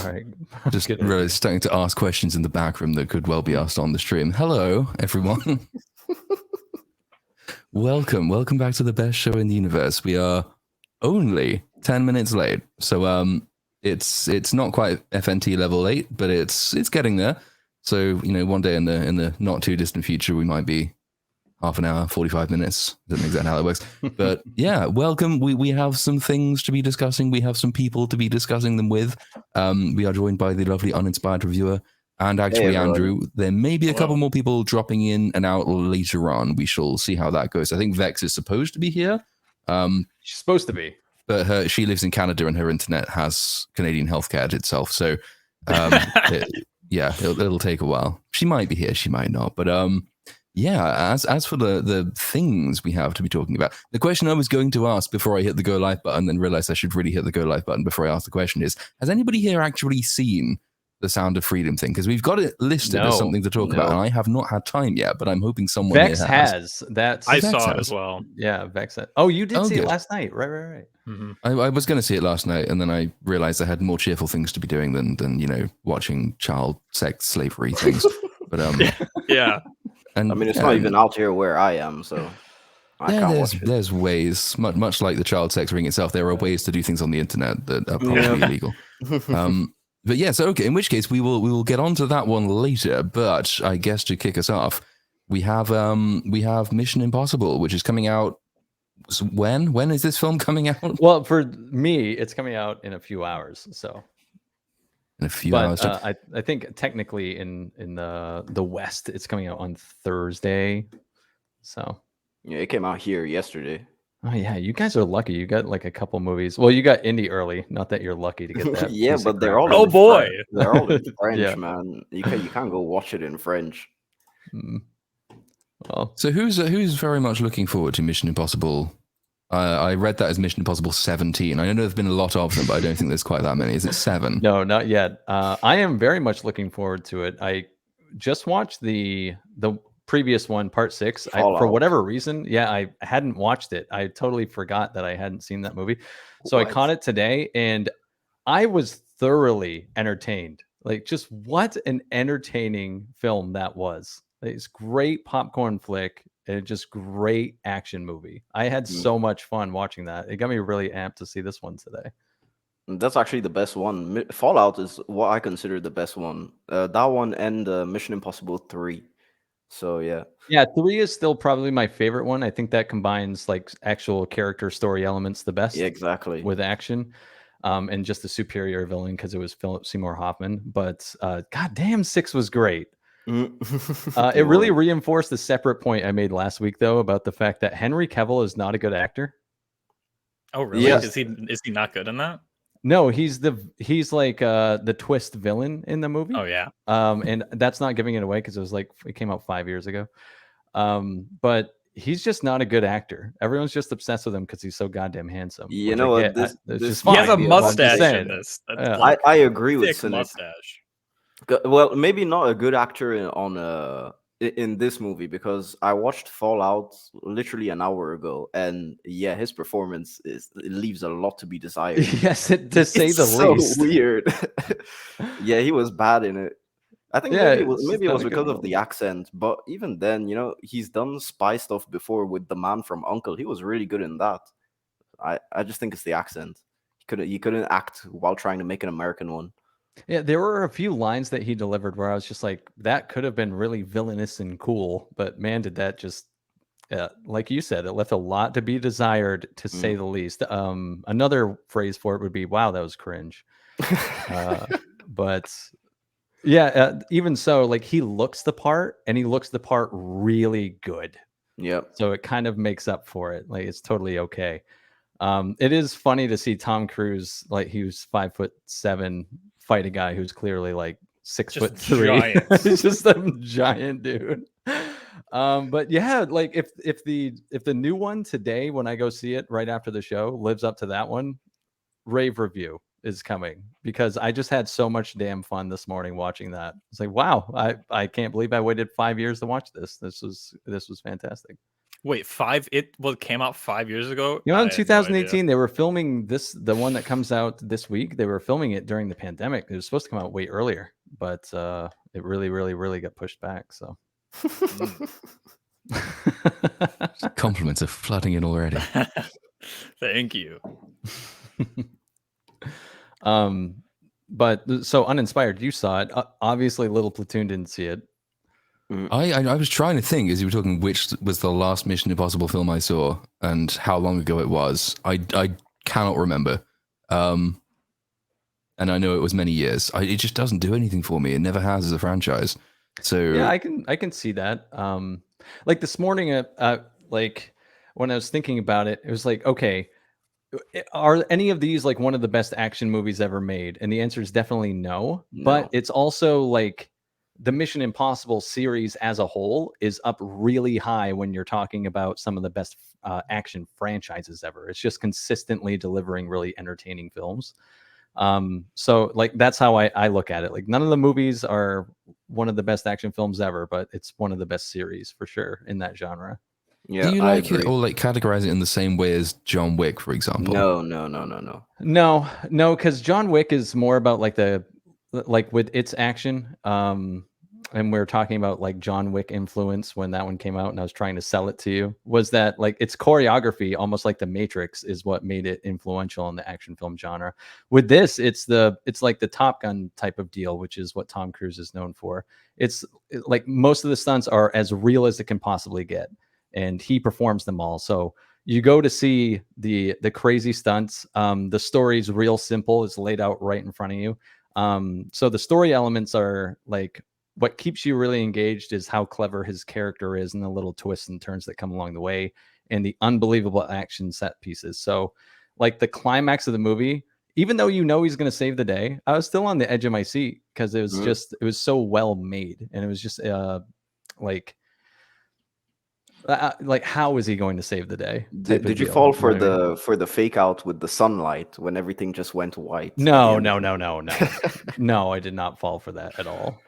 right. Just really starting to ask questions in the back room that could well be asked on the stream. Hello, everyone. Welcome back to the best show in the universe. We are only 10 minutes late, so it's not quite FNT level 8, but it's getting there. So one day in the not too distant future, we might be half an hour, 45 minutes. Don't know exactly how that works, but yeah, welcome. We have some things to be discussing. We have some people to be discussing them with. We are joined by the lovely Uninspired Reviewer. And actually, Andrew, there may be a couple more people dropping in and out later on. We shall see how that goes. I think Vex is supposed to be here. She's supposed to be. But she lives in Canada and her internet has Canadian healthcare itself. So, it'll take a while. She might be here, she might not. But as for the things we have to be talking about, the question I was going to ask before I hit the go live button, then realized I should really hit the go live button before I ask the question is, has anybody here actually seen the Sound of Freedom thing? Because we've got it listed as something to talk about, and I have not had time yet, but I'm hoping someone Vex here has. I saw it as well. Yeah, Vex has. Oh, you did see it last night. Right. Mm-hmm. I was going to see it last night, and then I realized I had more cheerful things to be doing than watching child sex slavery things. But yeah. And I mean, it's not even out here where I am, so I can't watch it. There's ways, much like the child sex ring itself, there are ways to do things on the internet that are probably illegal. But yeah, so okay, in which case we will get onto that one later. But I guess to kick us off, we have Mission Impossible, which is coming out. When is this film coming out? Well, for me, it's coming out in a few hours. So in a few hours. I think technically in the West, it's coming out on Thursday. So yeah, it came out here yesterday. Oh yeah, you guys are lucky. You got like a couple movies. Well, you got Indy early. Not that you're lucky to get that. Yeah, but they're all. Oh boy, they're all in French, man. You can't go watch it in French. Well, so who's very much looking forward to Mission Impossible? I read that as Mission Impossible 17. I know there's been a lot of them, but I don't think there's quite that many. Is it 7? No, not yet. I am very much looking forward to it. I just watched the previous one, part 6. For whatever reason, I hadn't watched it. I totally forgot that I hadn't seen that movie. So I caught it today and I was thoroughly entertained. Like, just what an entertaining film that was. It's great popcorn flick and just great action movie. I had so much fun watching that. It got me really amped to see this one today. That's actually the best one. Fallout is what I consider the best one. That one and Mission Impossible 3. So yeah, 3 is still probably my favorite one. I think that combines like actual character story elements the best. Yeah, exactly. With action, and just a superior villain because it was Philip Seymour Hoffman. But goddamn, 6 was great. It really reinforced the separate point I made last week though about the fact that Henry Cavill is not a good actor. Oh really? Yes. Is he not good in that? No, he's like the twist villain in the movie. Oh yeah. And that's not giving it away because it came out 5 years ago. But he's just not a good actor. Everyone's just obsessed with him because he's so goddamn handsome. You know what? He has a mustache in this. I agree with Cynic. Mustache. Well, maybe not a good actor in this movie because I watched Fallout literally an hour ago, and yeah, his performance leaves a lot to be desired. Yes, to say the least. So weird. Yeah, he was bad in it. I think maybe it was because of the accent, but even then, he's done spy stuff before with The Man from U.N.C.L.E. He was really good in that. I just think it's the accent. He couldn't act while trying to make an American one. Yeah, there were a few lines that he delivered where I was just like, that could have been really villainous and cool, but man, did that just, like you said, it left a lot to be desired, to say the least. Another phrase for it would be, wow, that was cringe. But yeah, even so, like, he looks the part, and he looks the part really good. Yep. So it kind of makes up for it. Like, it's totally okay. It is funny to see Tom Cruise, like, he was 5'7", fight a guy who's clearly like 6'3". He's just a giant dude. But yeah, like if the new one today, when I go see it right after the show, lives up to that one, rave review is coming because I just had so much damn fun this morning watching that. It's like, wow, I can't believe I waited 5 years to watch this. This was fantastic. Wait, came out 5 years ago? You know, in 2018, they were filming the one that comes out this week. They were filming it during the pandemic. It was supposed to come out way earlier, but it really got pushed back. So compliments are flooding in already. Thank you. But so Uninspired, you saw it. Obviously, Little Platoon didn't see it. I was trying to think as you were talking which was the last Mission Impossible film I saw and how long ago it was. I cannot remember. And I know it was many years. It just doesn't do anything for me. It never has as a franchise. So yeah, I can see that. Like this morning, like when I was thinking about it, it was like, okay, are any of these like one of the best action movies ever made? And the answer is definitely no. But it's also like the Mission Impossible series as a whole is up really high when you're talking about some of the best action franchises ever. It's just consistently delivering really entertaining films. So like that's how I look at it. Like none of the movies are one of the best action films ever, but it's one of the best series for sure in that genre. Yeah, do you like it or like categorize it in the same way as John Wick, for example? No, because John Wick is more about like with its action. And we were talking about like John Wick influence when that one came out, and I was trying to sell it to you, was that like its choreography, almost like The Matrix, is what made it influential in the action film genre. With this, it's like the Top Gun type of deal, which is what Tom Cruise is known for. It's like most of the stunts are as real as it can possibly get, and he performs them all. So you go to see the crazy stunts. The story's real simple. It's laid out right in front of you. So the story elements are like, what keeps you really engaged is how clever his character is and the little twists and turns that come along the way and the unbelievable action set pieces. So like the climax of the movie, even though you know he's going to save the day, I was still on the edge of my seat because it was it was so well made. And it was just like how is he going to save the day? Did you fall for the fake out with the sunlight when everything just went white? No, I did not fall for that at all.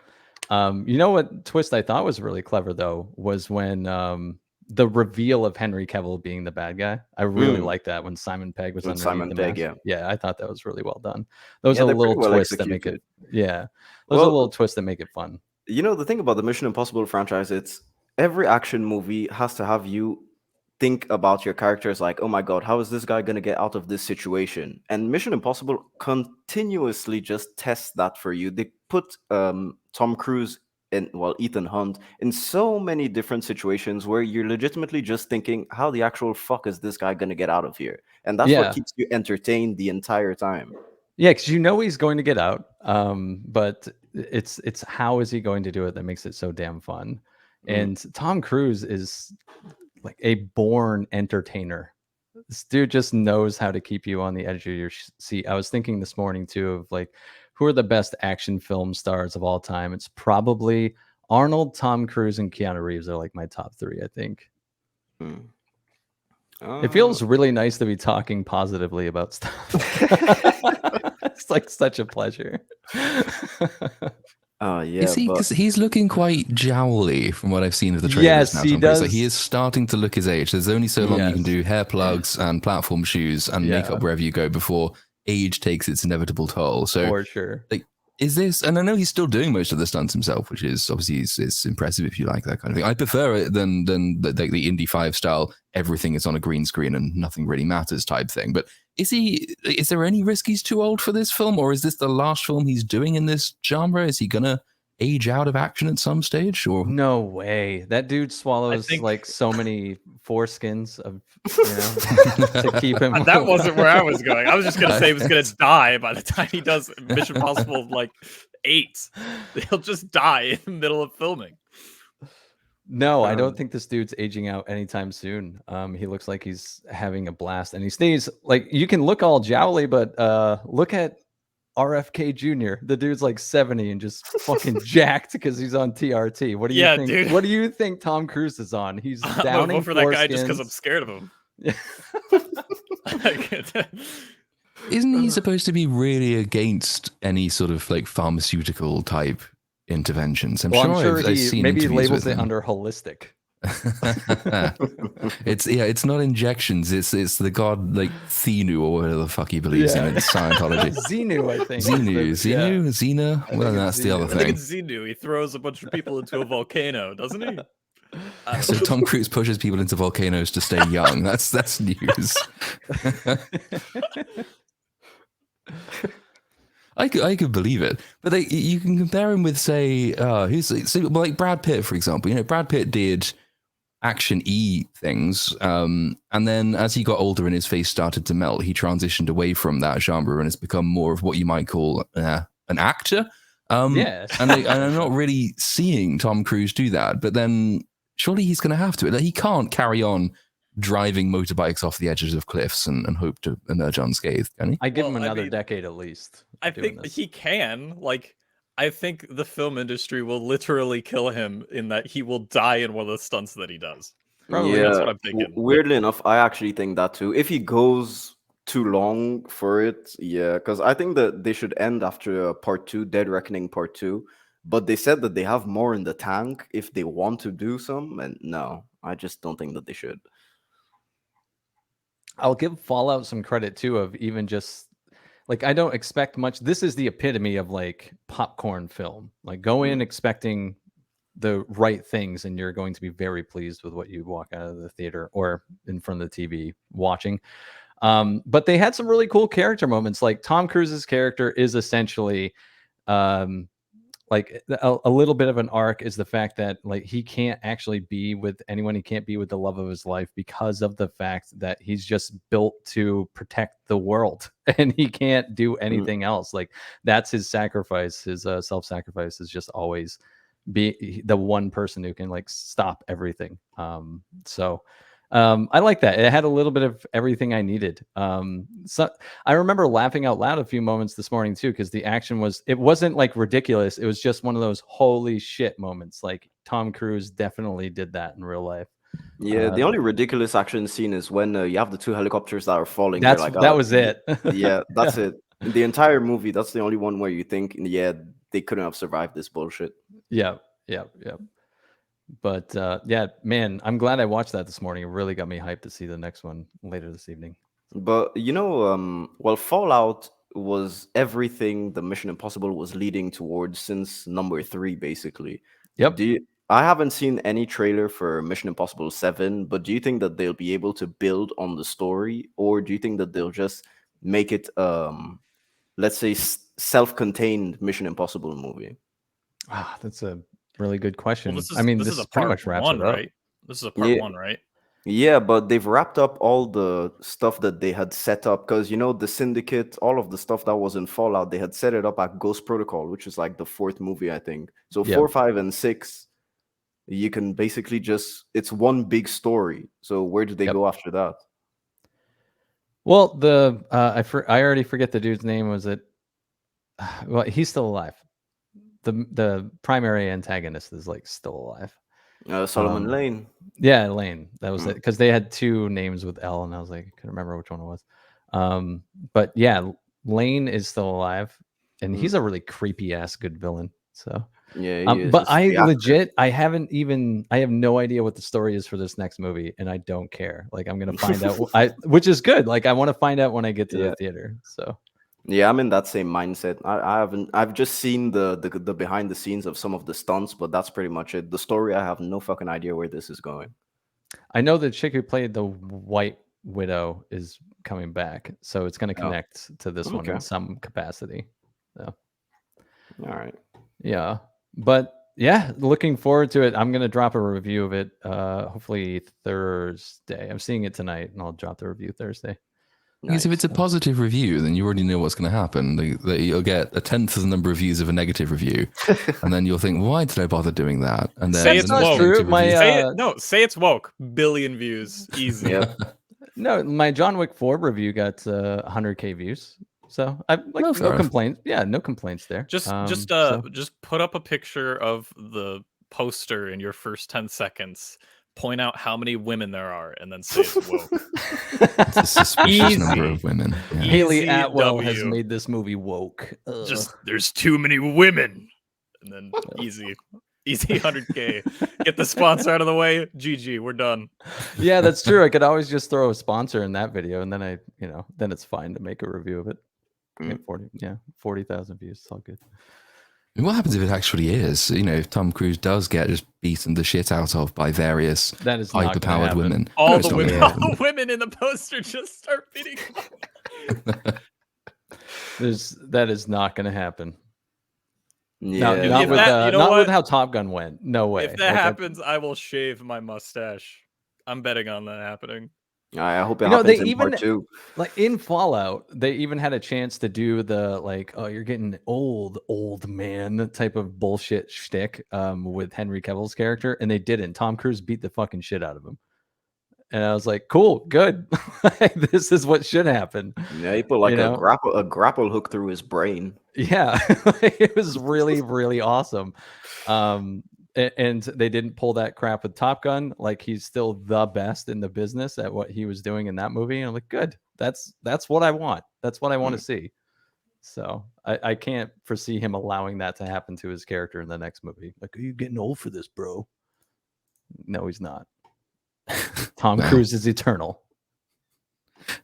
You know what twist I thought was really clever though was when the reveal of Henry Cavill being the bad guy. I really liked that when Simon Pegg was underneath the mask. Yeah, I thought that was really well done. Those are little twists that make it. Yeah, those are little twists that make it fun. You know, the thing about the Mission Impossible franchise, it's every action movie has to have you think about your characters like, oh my god, how is this guy going to get out of this situation? And Mission Impossible continuously just tests that for you. They put Tom Cruise and Ethan Hunt in so many different situations where you're legitimately just thinking, how the actual fuck is this guy going to get out of here? And that's what keeps you entertained the entire time. Yeah, because you know he's going to get out, but it's how is he going to do it that makes it so damn fun. And Tom Cruise is like a born entertainer. This dude just knows how to keep you on the edge of your seat. I was thinking this morning too of like, who are the best action film stars of all time? It's probably Arnold, Tom Cruise, and Keanu Reeves are like my top three, I think. It feels really nice to be talking positively about stuff. It's like such a pleasure. Oh yeah, is he? Because he's looking quite jowly from what I've seen of the trailers. Yes, now, he does. Like he is starting to look his age. There's only so long you can do hair plugs and platform shoes and makeup wherever you go before age takes its inevitable toll. So for sure, like, is this? And I know he's still doing most of the stunts himself, which is obviously it's impressive if you like that kind of thing. I prefer it than the Indy 5 style. Everything is on a green screen and nothing really matters type thing. But is there any risk he's too old for this film, or is this the last film he's doing in this genre? Is he gonna age out of action at some stage? Or no way, that dude swallows like so many foreskins of to keep him. That wasn't where I was going. I was just gonna say he was gonna die by the time he does Mission Impossible 8. He'll just die in the middle of filming. No, I don't think this dude's aging out anytime soon. He looks like he's having a blast, and he stays like, you can look all jowly, but look at RFK Jr. The dude's like 70 and just fucking jacked because he's on TRT. What do you think? Dude. What do you think Tom Cruise is on? He's downing vote for that guy just because I'm scared of him. Isn't he supposed to be really against any sort of like pharmaceutical type interventions? I'm sure he maybe labels it under holistic. It's not injections. It's the god like Thenu or whatever the fuck he believes in. It's Scientology. Xenu, I think. Xena. Well, that's the other I think thing. it's Xenu. He throws a bunch of people into a volcano, doesn't he? So Tom Cruise pushes people into volcanoes to stay young. That's news. I could believe it, but you can compare him with, say, like Brad Pitt, for example. You know, Brad Pitt did action-y things, and then as he got older and his face started to melt, he transitioned away from that genre and has become more of what you might call an actor. And I'm not really seeing Tom Cruise do that, but then surely he's going to have to. Like, he can't carry on driving motorbikes off the edges of cliffs and hope to emerge unscathed, can he? I give him another decade at least. I think he can. Like, I think the film industry will literally kill him in that he will die in one of the stunts that he does. Probably, that's what I'm thinking. Weirdly enough, I actually think that too. If he goes too long for it, because I think that they should end after part 2, Dead Reckoning part 2. But they said that they have more in the tank if they want to do some, and no, I just don't think that they should. I'll give Fallout some credit too, of even just like, I don't expect much. This is the epitome of like popcorn film. Like, go in expecting the right things and you're going to be very pleased with what you walk out of the theater or in front of the TV watching. But they had some really cool character moments. Like, Tom Cruise's character is essentially like a little bit of an arc is the fact that like he can't actually be with anyone. He can't be with the love of his life because of the fact that he's just built to protect the world and he can't do anything else. Like, that's his sacrifice. His self-sacrifice is just always be the one person who can like stop everything. I like that. It had a little bit of everything I needed. So I remember laughing out loud a few moments this morning too, because the action it wasn't like ridiculous. It was just one of those holy shit moments. Like, Tom Cruise definitely did that in real life. Yeah, the only ridiculous action scene is when you have the 2 helicopters that are falling. That was it. Yeah, that's it. The entire movie, that's the only one where you think, yeah, they couldn't have survived this bullshit. Yeah. But yeah, man, I'm glad I watched that this morning. It really got me hyped to see the next one later this evening. But you know, well, Fallout was everything the Mission Impossible was leading towards since number 3, basically. Yep. I haven't seen any trailer for Mission Impossible 7, but do you think that they'll be able to build on the story, or do you think that they'll just make it, let's say, self-contained Mission Impossible movie? That's a really good question. Well, this is pretty much wraps it up. Right? This is a part 1, right? Yeah, but they've wrapped up all the stuff that they had set up, because, you know, the Syndicate, all of the stuff that was in Fallout, they had set it up at Ghost Protocol, which is like the 4th movie, I think. So 4, 5, and 6, you can basically it's one big story. So where do they go after that? Well, I already forget the dude's name. Was it? Well, he's still alive. The primary antagonist is like still alive. Solomon Lane. Yeah, Lane. That was it, because they had 2 names with L, and I was like, I couldn't remember which one it was. But yeah, Lane is still alive, and he's a really creepy ass good villain. So yeah, but I have no idea what the story is for this next movie, and I don't care. Like, I'm gonna find out. Which is good. Like, I want to find out when I get to the theater. So. Yeah, I'm in that same mindset. I've just seen the behind the scenes of some of the stunts, but that's pretty much it. The story, I have no fucking idea where this is going. I know the chick who played the White Widow is coming back, so it's going to connect to this one in some capacity. So. All right. Yeah, but yeah, looking forward to it. I'm going to drop a review of it hopefully Thursday. I'm seeing it tonight, and I'll drop the review Thursday. Because if it's a positive review, then you already know what's going to happen. That you'll get 1/10 of the number of views of a negative review, and then you'll think, "Why did I bother doing that?" And then say it's woke. True. Say it's woke. 1 billion views, easy. No, my John Wick 4 review got 100K views, so I like no complaints. Yeah, no complaints there. Just put up a picture of the poster in your first 10 seconds. Point out how many women there are, and then say it's woke. It's a suspicious number of women. Yeah. Haley Atwell has made this movie woke. Just there's too many women, and then easy. Easy 100K. Get the sponsor out of the way. GG, we're done. Yeah, that's true. I could always just throw a sponsor in that video, and then then it's fine to make a review of it. Get 40,000 views. It's all good. What happens if it actually is? If Tom Cruise does get just beaten the shit out of by various hyper-powered women. All the women in the poster just start beating him. That is not going to happen. Yeah, not with how Top Gun went. No way. If that happens, I will shave my mustache. I'm betting on that happening. I hope it happens in part 2. Like in Fallout, they even had a chance to do the you're getting old man type of bullshit shtick with Henry Cavill's character, and they didn't. Tom Cruise beat the fucking shit out of him. And I was like, cool, good. This is what should happen. Yeah, he put a grapple hook through his brain. Yeah, it was really, really awesome. And they didn't pull that crap with Top Gun. Like, he's still the best in the business at what he was doing in that movie. And I'm like, good. That's what I want. That's what I want to see. So I can't foresee him allowing that to happen to his character in the next movie. Like, are you getting old for this, bro? No, he's not. Tom Cruise is eternal.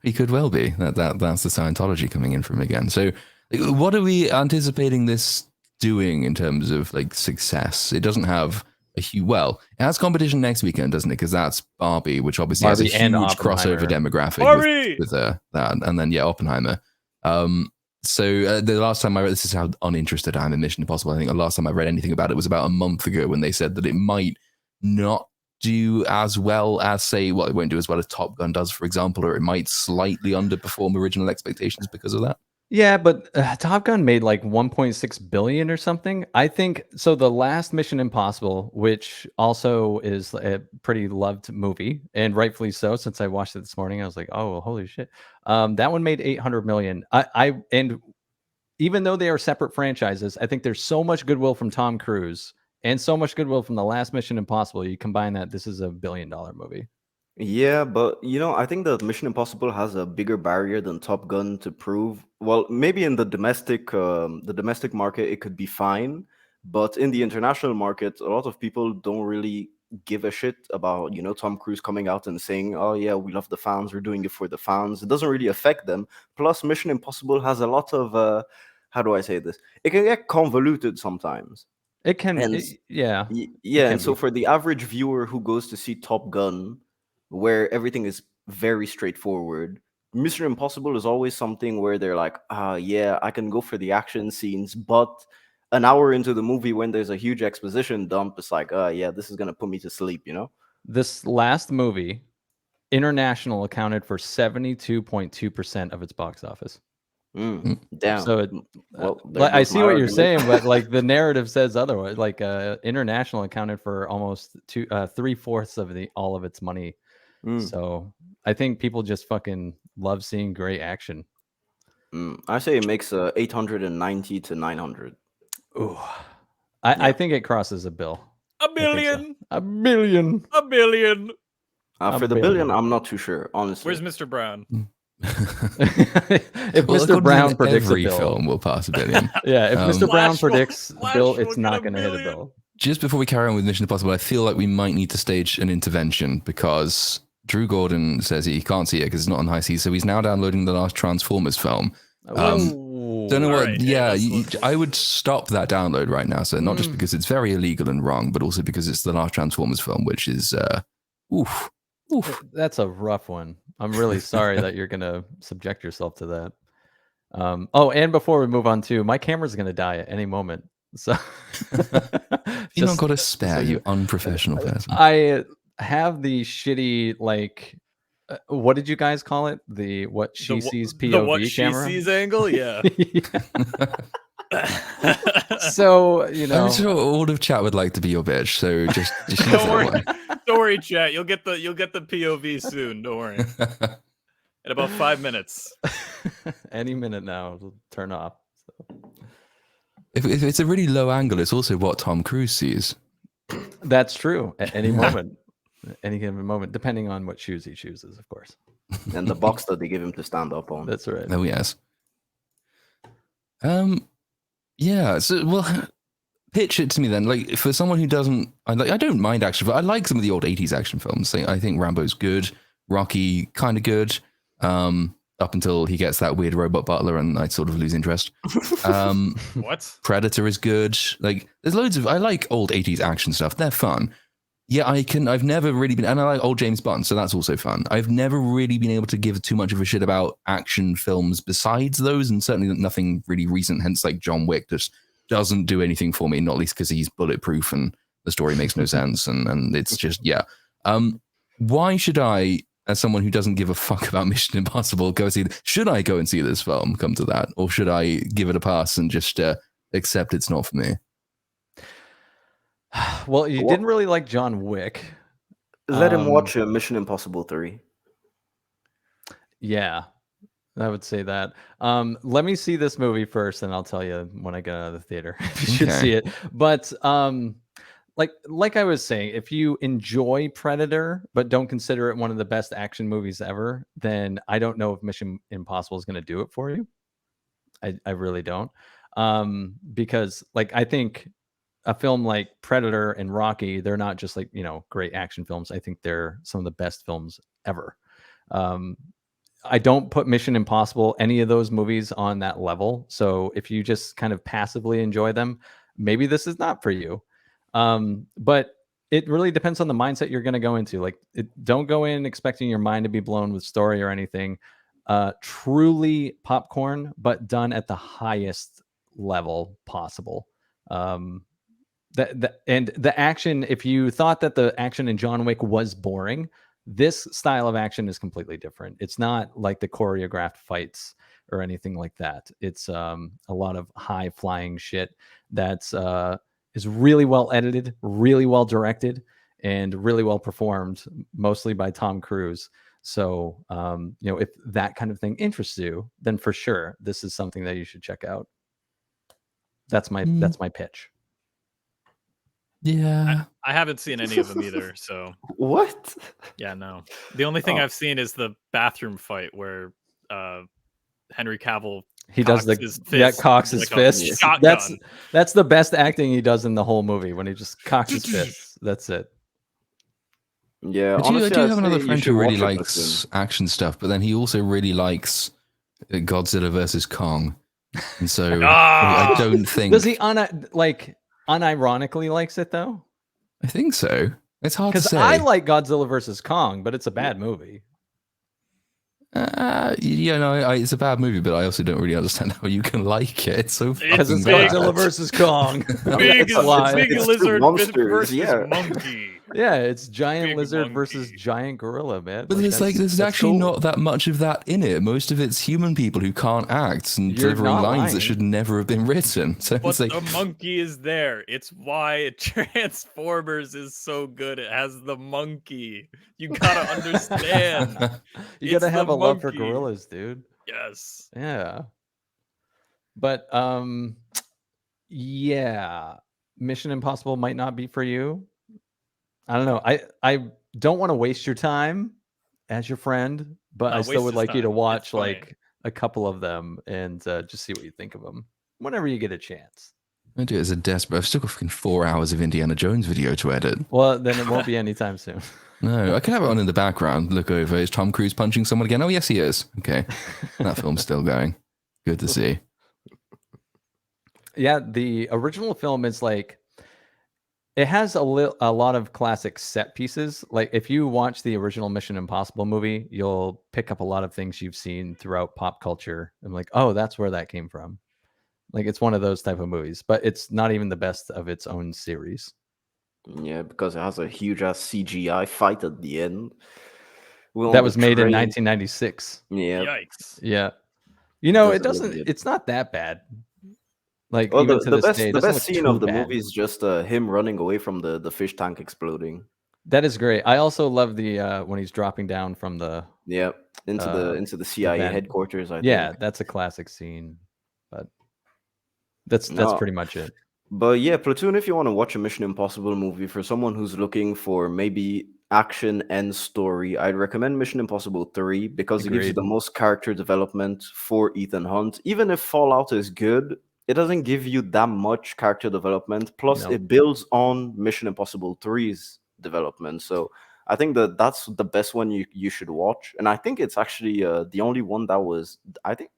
He could well be. That's the Scientology coming in from again. So what are we anticipating this doing in terms of success? It doesn't have a huge, it has competition next weekend, doesn't it? Because that's Barbie, which obviously has a huge crossover demographic with that, and then Oppenheimer. So the last time I read, this is how uninterested I am in Mission Impossible. I think the last time I read anything about it was about a month ago when they said that it might not do as well as it won't do as well as Top Gun does, for example, or it might slightly underperform original expectations because of that. Yeah, but Top Gun made like 1.6 billion or something. I think so. The last Mission Impossible, which also is a pretty loved movie, and rightfully so, since I watched it this morning, I was like, oh, holy shit. That one made 800 million. And even though they are separate franchises, I think there's so much goodwill from Tom Cruise and so much goodwill from the last Mission Impossible. You combine that, this is a $1 billion movie. Yeah, but I think that Mission Impossible has a bigger barrier than Top Gun to prove. Well, maybe in the domestic market it could be fine, but in the international market, a lot of people don't really give a shit about Tom Cruise coming out and saying, "Oh yeah, we love the fans. We're doing it for the fans." It doesn't really affect them. Plus, Mission Impossible has a lot of how do I say this? It can get convoluted sometimes. It can, yeah. And so for the average viewer who goes to see Top Gun, where everything is very straightforward, Mission Impossible is always something where they're like, yeah, I can go for the action scenes, but an hour into the movie when there's a huge exposition dump, it's like, yeah, this is gonna put me to sleep, This last movie, international, accounted for 72.2% of its box office. Damn. So I see what you're saying, but the narrative says otherwise. International accounted for almost 3/4 of all of its money. So I think people just fucking love seeing great action. I say it makes 890 to 900. Ooh, I think it crosses a bill. $1 billion. So. $1 billion. $1 billion. For the billion, I'm not too sure, honestly. Where's Mr. Brown? If Mr. Brown predicts every a bill, film will pass $1 billion. Yeah, if Mr. Brown predicts a bill, it's not going to hit a bill. Just before we carry on with Mission Impossible, I feel like we might need to stage an intervention because Drew Gordon says he can't see it because it's not on high C, so he's now downloading the last Transformers film. Don't know what. Right, yeah, I would stop that download right now. So not just because it's very illegal and wrong, but also because it's the last Transformers film, which is oof. That's a rough one. I'm really sorry that you're gonna subject yourself to that. And before we move on to, my camera's gonna die at any moment. So you not got a spare, you unprofessional person. I have the shitty what did you guys call it? The what she sees POV the what camera? She sees angle, yeah. So I'm sure all of chat would like to be your bitch. So just don't worry. Don't worry, chat. You'll get the POV soon. Don't worry. In about 5 minutes. Any minute now, it'll turn off. So. If it's a really low angle, it's also what Tom Cruise sees. That's true. At any moment. Any given moment, depending on what shoes he chooses, of course. And the box that they give him to stand up on. That's right. Oh, yes. Yeah. So, pitch it to me then. Like, for someone who doesn't, I don't mind action, but I like some of the old 80s action films. I think Rambo's good, Rocky kind of good, up until he gets that weird robot butler and I sort of lose interest. What? Predator is good. Like, there's loads of, I like old 80s action stuff. They're fun. Yeah, I've never really been, and I like old James Bond, so that's also fun. I've never really been able to give too much of a shit about action films besides those, and certainly nothing really recent, hence like John Wick just doesn't do anything for me, not least because he's bulletproof and the story makes no sense, and it's just, yeah. Why should I, as someone who doesn't give a fuck about Mission Impossible, should I go and see this film, come to that, or should I give it a pass and just accept it's not for me? Well, you didn't really like John Wick. Let him watch Mission Impossible 3. Yeah, I would say that. Let me see this movie first, and I'll tell you when I get out of the theater if you should see it. But like I was saying, if you enjoy Predator but don't consider it one of the best action movies ever, then I don't know if Mission Impossible is going to do it for you. I really don't, because like I think a film like Predator and Rocky, they're not just like, great action films. I think they're some of the best films ever. I don't put Mission Impossible, any of those movies, on that level. So if you just kind of passively enjoy them, maybe this is not for you. But it really depends on the mindset you're going to go into. Like, don't go in expecting your mind to be blown with story or anything. Truly popcorn, but done at the highest level possible. And the action, if you thought that the action in John Wick was boring, this style of action is completely different. It's not like the choreographed fights or anything like that. It's a lot of high flying shit that's is really well edited, really well directed, and really well performed, mostly by Tom Cruise. So, if that kind of thing interests you, then for sure, this is something that you should check out. That's my pitch. Yeah, I haven't seen any of them either. So what? Yeah, no. The only thing I've seen is the bathroom fight where Henry Cavill does cocks his fist. That's the best acting he does in the whole movie, when he just cocks his fists. That's it. Yeah, honestly, I do have another friend who really likes action stuff, but then he also really likes Godzilla versus Kong, and so I don't think. Does he unironically likes it though? I think so. It's hard to say. Because I like Godzilla versus Kong, but it's a bad movie. It's a bad movie, but I also don't really understand how you can like it. It's so because it's Godzilla versus Kong. Big lizard versus monkey. Yeah, it's giant lizard versus giant gorilla, man. But there's actually not that much of that in it. Most of it's human people who can't act and delivering lines that should never have been written. So but the monkey is there. It's why Transformers is so good. It has the monkey. You gotta understand. You gotta have a love for gorillas, dude. Yes. Yeah. But yeah, Mission Impossible might not be for you. I don't know. I don't want to waste your time as your friend, but I still would like you to watch like a couple of them and just see what you think of them whenever you get a chance. I do it as a desperate. I've still got fucking 4 hours of Indiana Jones video to edit. Well, then it won't be anytime soon. No, I can have it on in the background. Look over. Is Tom Cruise punching someone again? Oh, yes, he is. Okay. That film's still going. Good to see. Yeah, the original film is like, it has a lot of classic set pieces. Like if you watch the original Mission Impossible movie, you'll pick up a lot of things you've seen throughout pop culture. I'm like, oh, that's where that came from. Like it's one of those type of movies, but it's not even the best of its own series. Yeah, because it has a huge ass CGI fight at the end. That was made in 1996. Yeah. Yikes. Yeah. It's not that bad. Like the best scene of the movie is just him running away from the fish tank exploding. That is great. I also love the when he's dropping down from the into the CIA headquarters. I think. That's a classic scene. But that's pretty much it. But yeah, Platoon, if you want to watch a Mission Impossible movie for someone who's looking for maybe action and story, I'd recommend Mission Impossible 3 because it gives you the most character development for Ethan Hunt. Even if Fallout is good, it doesn't give you that much character development. Plus, No. it builds on Mission Impossible 3's development. So I think that's the best one you should watch. And I think it's actually the only one that was.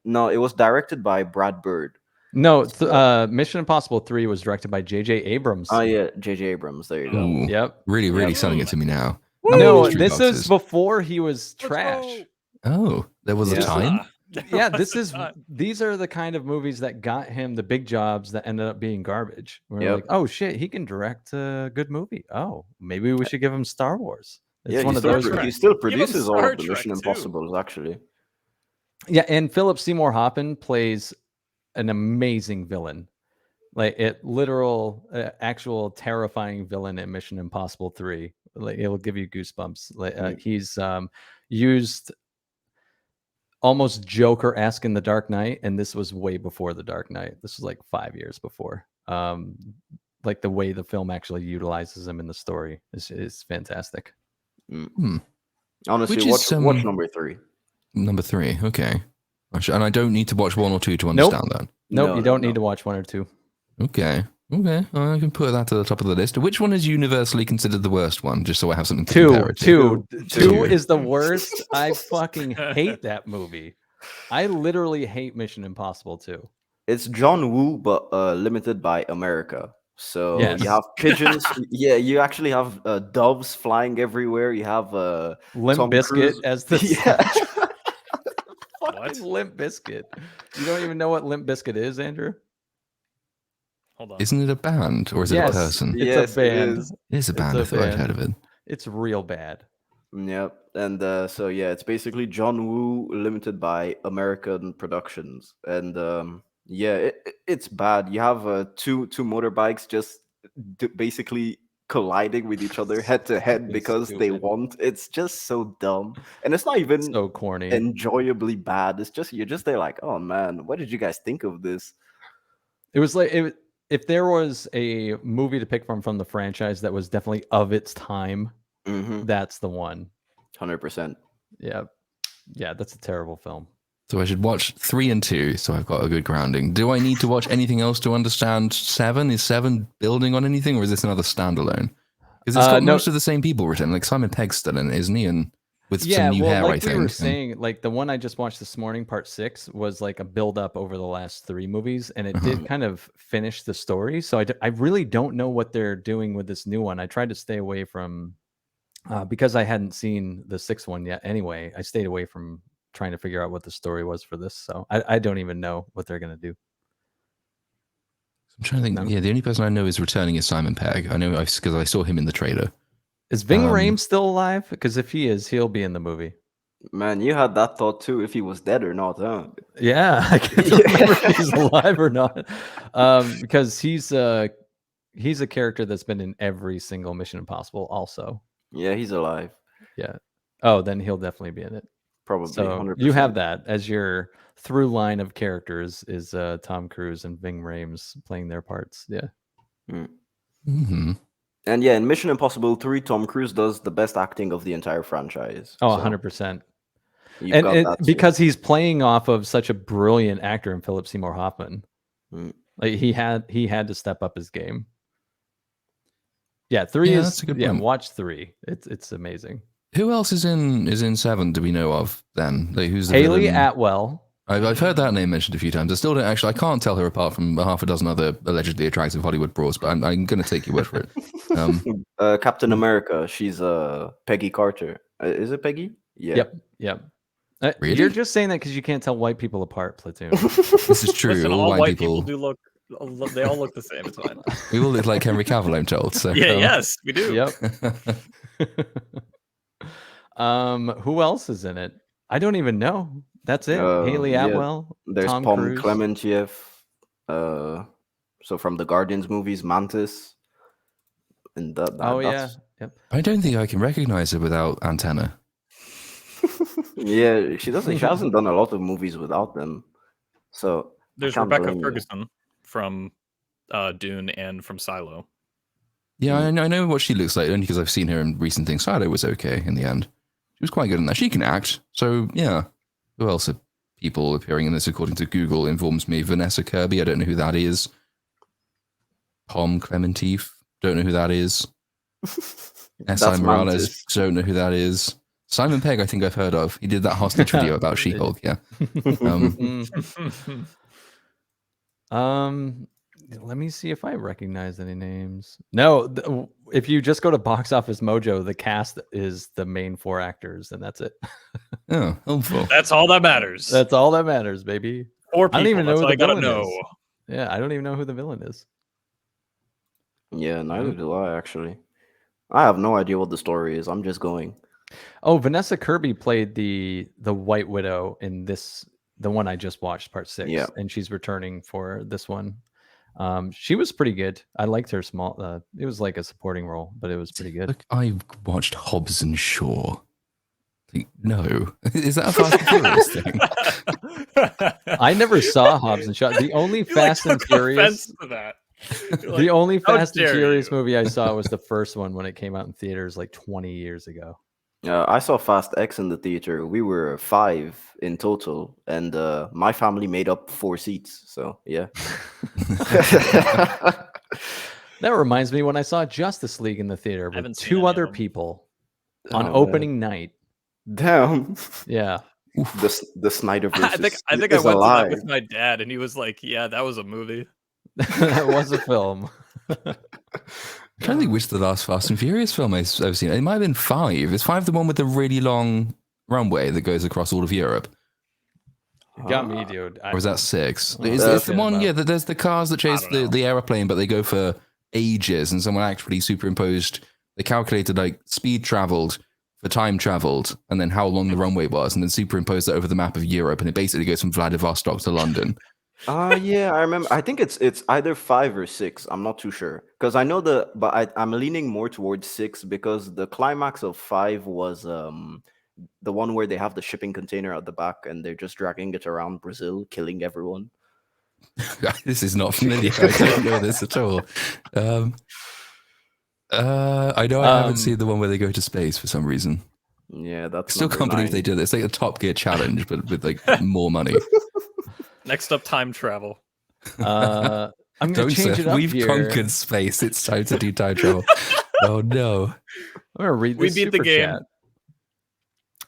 No, it was directed by Brad Bird. No, Mission Impossible 3 was directed by J.J. Abrams. Oh yeah, J.J. Abrams. There you go. Ooh, Yep. Really selling it to me now. No, this is before he was trash. Oh, there was a time. Yeah, these are the kind of movies that got him the big jobs that ended up being garbage. We're like, oh shit, he can direct a good movie. Oh, maybe we should give him Star Wars. It's one of those. He still produces all of the Mission Impossibles, actually. Yeah, and Philip Seymour Hoffman plays an amazing villain, like actual terrifying villain in Mission Impossible 3. Like it'll give you goosebumps. Like he's used almost Joker-esque in The Dark Knight, and this was way before The Dark Knight. This was like 5 years before. Like the way the film actually utilizes him in the story is fantastic. Honestly, watch number 3. Number 3, okay. And I don't need to watch 1 or 2 to understand that. Nope, you don't need to watch 1 or 2. Okay. I can put that to the top of the list. Which one is universally considered the worst one? Just so I have something to compare it to. 2 is the worst. I fucking hate that movie. I literally hate Mission Impossible 2. It's John Woo, but limited by America. So you have pigeons. Yeah, you actually have doves flying everywhere. You have Limp Bizkit as the What? Limp Bizkit. You don't even know what Limp Bizkit is, Andrew? Hold on. Isn't it a band or is it a person? It's a band. It is a band. I thought I'd heard of it. It's real bad. Yep. And so it's basically John Woo limited by American Productions. And it's bad. You have two motorbikes just basically colliding with each other head to head because they want. It's just so dumb, and it's not even so corny, enjoyably bad. It's just you're just there like, oh man, what did you guys think of this? It was like if there was a movie to pick from the franchise that was definitely of its time, that's the one. 100%. Yeah, that's a terrible film. So I should watch 3 and 2, so I've got a good grounding. Do I need to watch anything else to understand 7? Is 7 building on anything, or is this another standalone? Because it's got most of the same people written. Like Simon Pegg's still in it, isn't he? And with some new hair, I think. We were saying, like the one I just watched this morning, part 6, was like a build up over the last 3 movies, and it did kind of finish the story. So I really don't know what they're doing with this new one. I tried to stay away from because I hadn't seen the 6th one yet. Anyway, I stayed away from trying to figure out what the story was for this, so I don't even know what they're gonna do. I'm trying to think. Yeah, the only person I know is returning is Simon Pegg. I know because I saw him in the trailer. Is Ving Rhames still alive? Because if he is, he'll be in the movie. Man, you had that thought too, if he was dead or not, huh? Yeah, I can't remember if he's alive or not. Because he's a character that's been in every single Mission Impossible also. Yeah, he's alive. Yeah. Oh, then he'll definitely be in it. Probably. So 100%. you have that as your through line of characters is Tom Cruise and Ving Rhames playing their parts. Yeah. Mm-hmm. And yeah, in Mission Impossible 3, Tom Cruise does the best acting of the entire franchise. Oh, 100%. And because he's playing off of such a brilliant actor in Philip Seymour Hoffman. Like he had to step up his game. Yeah, 3 is that's a good point. Watch 3. It's amazing. Who else is in 7? Do we know of then? Like who's the Haley villain? Atwell? I've heard that name mentioned a few times. I can't tell her apart from half a dozen other allegedly attractive Hollywood bros, but I'm going to take your word for it. Captain America, she's Peggy Carter. Is it Peggy? Yeah. Yep. Really? You're just saying that because you can't tell white people apart, Platoon. This is true. Listen, all white people do look. They all look the same. It's fine. We all look like Henry Cavill, I'm told. So, yes, we do. Yep. Who else is in it? I don't even know. That's it. Haley Atwell. There's Tom Pom Cruise. Klementieff. So from the Guardians movies, Mantis. And that's... Yep. I don't think I can recognize her without antenna. Yeah, she doesn't. She hasn't done a lot of movies without them. So there's Rebecca Ferguson from Dune and from Silo. Yeah, I know what she looks like only because I've seen her in recent things. Silo was okay in the end. She was quite good in that. She can act. So yeah, who else are people appearing in this, according to Google, informs me. Vanessa Kirby, I don't know who that is. Tom Clementif, don't know who that is. S.I. Morales, don't know who that is. Simon Pegg, I think I've heard of. He did that hostage video about She-Hulk, yeah. Let me see if I recognize any names. No, if you just go to Box Office Mojo, the cast is the main 4 actors, and that's it. Oh, helpful. That's all that matters. That's all that matters, baby. 4 people. I don't even know who the villain know. is. Yeah, I don't even know who the villain is. Yeah, neither do I, actually. I have no idea what the story is. I'm just going. Oh, Vanessa Kirby played the White Widow in the one I just watched, part 6. Yeah. And she's returning for this one. She was pretty good. I liked her small. It was like a supporting role, but it was pretty good. Look, I watched Hobbs and Shaw. No, is that a Fast and Furious thing? I never saw Hobbs and Shaw. The only Fast and Furious. The only Fast and Furious movie I saw was the first one when it came out in theaters like 20 years ago. I saw Fast X in the theater. We were 5 in total, and my family made up 4 seats. So yeah. That reminds me when I saw Justice League in the theater with 2 other people on opening night. Damn. Yeah. The Snyderverse. I think I went to that with my dad, and he was like, "Yeah, that was a movie. That was a film." I'm trying to think which the last Fast and Furious film I've seen. It might have been 5. Is 5 the one with the really long runway that goes across all of Europe? You got me, dude. Or is that 6? It's the one, yeah, there's the cars that chase the airplane, but they go for ages, and someone actually superimposed, they calculated like speed traveled for time traveled, and then how long the runway was, and then superimposed that over the map of Europe, and it basically goes from Vladivostok to London. Yeah, I remember. I think it's either 5 or 6. I'm not too sure because I know but I'm leaning more towards 6 because the climax of 5 was the one where they have the shipping container at the back and they're just dragging it around Brazil, killing everyone. This is not familiar. I don't know this at all. I know I haven't seen the one where they go to space for some reason. Yeah, that's still can't believe they did it. It's like a Top Gear challenge, but with like more money. Next up, time travel. I'm going to change it up. We've conquered space. It's time to do time travel. Oh no! I'm going to read this. We beat the game.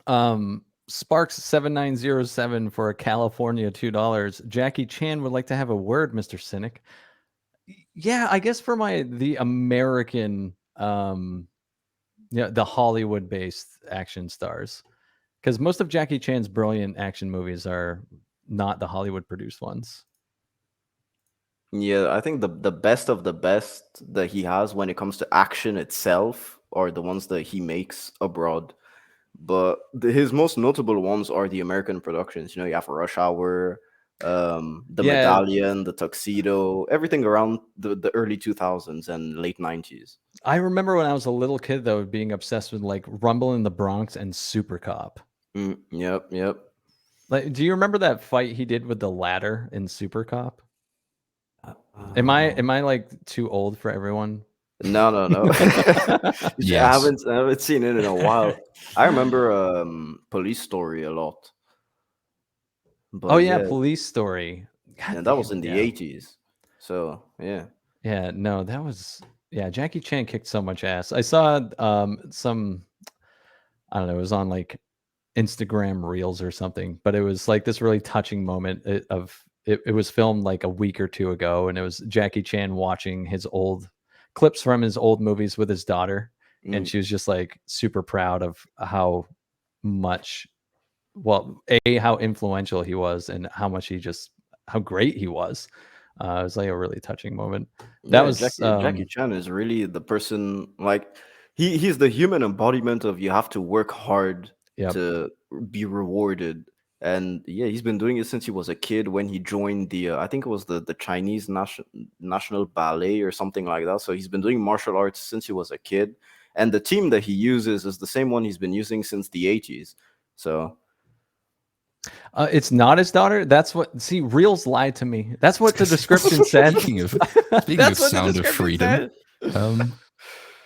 Chat. Sparks 7907 for a California $2. Jackie Chan would like to have a word, Mr. Cynic. Yeah, I guess for the American, the Hollywood-based action stars, because most of Jackie Chan's brilliant action movies are not the Hollywood produced ones. Yeah, I think the best of the best that he has when it comes to action itself are the ones that he makes abroad. But his most notable ones are the American productions. You know, you have Rush Hour, the Medallion, the Tuxedo, everything around the early 2000s and late 90s. I remember when I was a little kid, though, being obsessed with like Rumble in the Bronx and Super Cop. Yep. Like, do you remember that fight he did with the ladder in Super Cop? Am I like too old for everyone? No. Yes. I haven't seen it in a while. I remember Police Story a lot. But Police Story. And that was in the 80s. So yeah. Yeah, no, that was Jackie Chan kicked so much ass. I saw some, I don't know, it was on like Instagram Reels or something, but it was like this really touching moment it was filmed like a week or 2 ago, and it was Jackie Chan watching his old clips from his old movies with his daughter, and she was just like super proud of how much, how influential he was and how great he was. It was like a really touching moment. Jackie Chan is really the person, like he's the human embodiment of you have to work hard to be rewarded. And yeah, he's been doing it since he was a kid when he joined the I think it was the Chinese national ballet or something like that. So he's been doing martial arts since he was a kid, and the team that he uses is the same one he's been using since the 80s. So it's not his daughter. That's what. See, Reels lied to me. That's what the description said. Speaking of Sound of Freedom,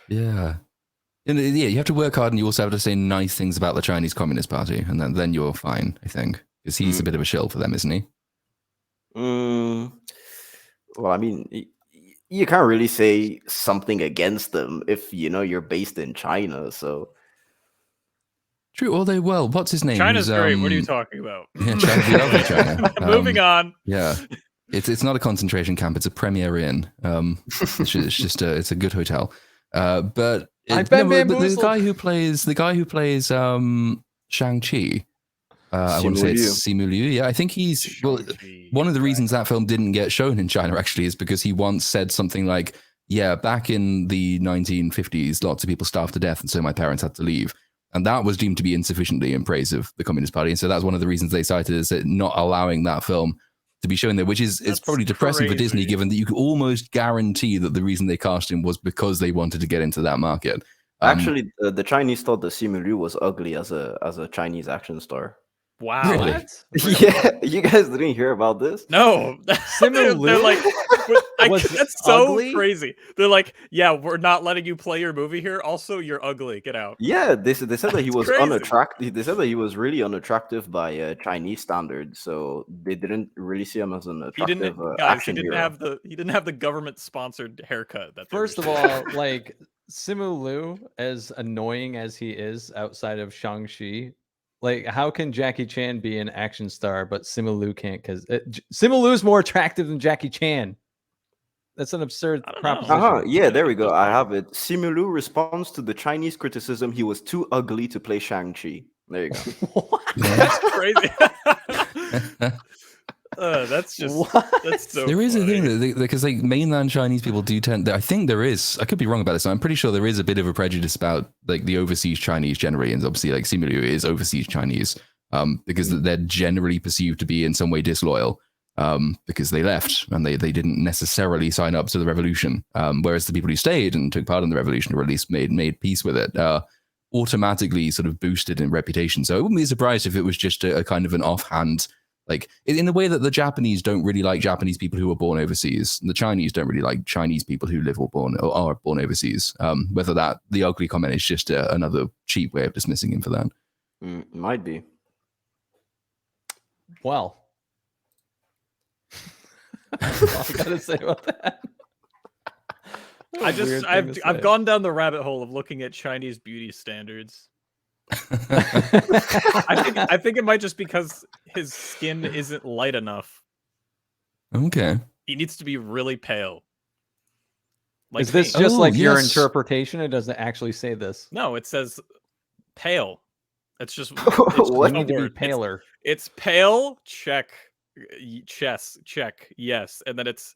yeah. And you have to work hard, and you also have to say nice things about the Chinese Communist Party, and then you're fine, I think. Because he's a bit of a shill for them, isn't he? Well, I mean, you can't really say something against them if you're based in China. So true. Although, well, what's his name? China's great. What are you talking about? Yeah, China, we love China. Moving on. Yeah, it's not a concentration camp. It's a Premier Inn. It's a good hotel. But the guy who plays Shang-Chi. I want to say it's Simu Liu. Yeah, I think he's one of the reasons that film didn't get shown in China actually is because he once said something like, "Yeah, back in the 1950s, lots of people starved to death, and so my parents had to leave." And that was deemed to be insufficiently in praise of the Communist Party. And so that's one of the reasons they cited is that not allowing that film to be shown there, which is probably depressing for Disney, given that you could almost guarantee that the reason they cast him was because they wanted to get into that market. Actually, the Chinese thought that Simu Liu was ugly as a Chinese action star. Wow. Really? What? Yeah, you guys didn't hear about this? No. They're like, that's so ugly? crazy. They're like, yeah, we're not letting you play your movie here. Also, you're ugly. Get out. Yeah, they said that he was crazy. unattractive. They said that he was really unattractive by Chinese standards, so they didn't really see him as an attractive action hero. He didn't have the government sponsored haircut. First of all, like Simu Liu, as annoying as he is outside of Shang-Chi, like, how can Jackie Chan be an action star, but Simu Liu can't? Because Simu Liu is more attractive than Jackie Chan. That's an absurd proposition. Yeah, there we go. I have it. Simu Liu responds to the Chinese criticism he was too ugly to play Shang-Chi. There you go. What? That's crazy. That's so there is funny. a thing that because like mainland Chinese people do tend. I think there is. I could be wrong about this. I'm pretty sure there is a bit of a prejudice about like the overseas Chinese generally, and obviously like Simu Liu is overseas Chinese, because they're generally perceived to be in some way disloyal, because they left and they didn't necessarily sign up to the revolution, whereas the people who stayed and took part in the revolution, or at least made peace with it, automatically sort of boosted in reputation. So I wouldn't be surprised if it was just a kind of an offhand. Like in the way that the Japanese don't really like Japanese people who were born overseas, and the Chinese don't really like Chinese people who live or are born overseas. Whether that the ugly comment is just another cheap way of dismissing him for that. Might be. Well, that's all I gotta say about that. I've gone down the rabbit hole of looking at Chinese beauty standards. I think it might just because his skin isn't light enough. Okay. He needs to be really pale. Like is this just like your interpretation? It doesn't actually say this. No, it says pale. It's just what need to be paler. It's pale, check, chest, check, yes, and then it's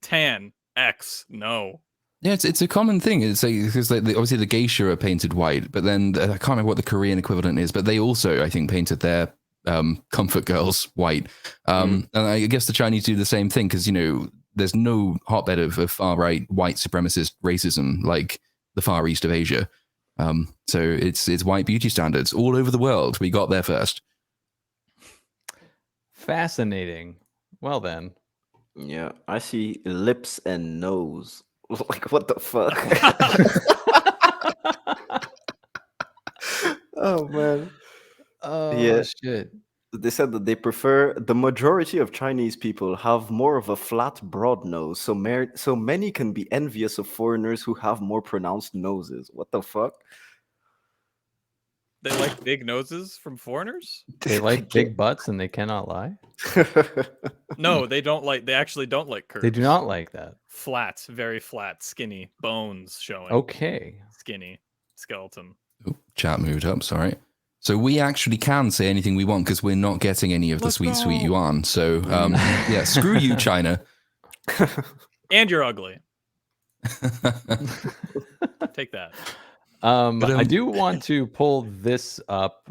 tan, X, no. Yeah, it's a common thing. It's like, because obviously the geisha are painted white, but then I can't remember what the Korean equivalent is, but they also, I think, painted their comfort girls white. And I guess the Chinese do the same thing because, there's no hotbed of far-right white supremacist racism like the Far East of Asia. So it's white beauty standards all over the world. We got there first. Fascinating. Well then. Yeah, I see lips and nose. Like, what the fuck? Oh, man. Oh, yeah. Shit. They said that they prefer the majority of Chinese people have more of a flat, broad nose, so many can be envious of foreigners who have more pronounced noses. What the fuck? They like big noses from foreigners? They like big butts and they cannot lie? No, they don't like. They actually don't like curves. They do not like that. Flat, very flat, skinny, bones showing. Okay. Skinny, skeleton. Ooh, chat moved up, sorry. So we actually can say anything we want because we're not getting any of the sweet yuan. So, yeah, screw you, China. And you're ugly. Take that. I do want to pull this up,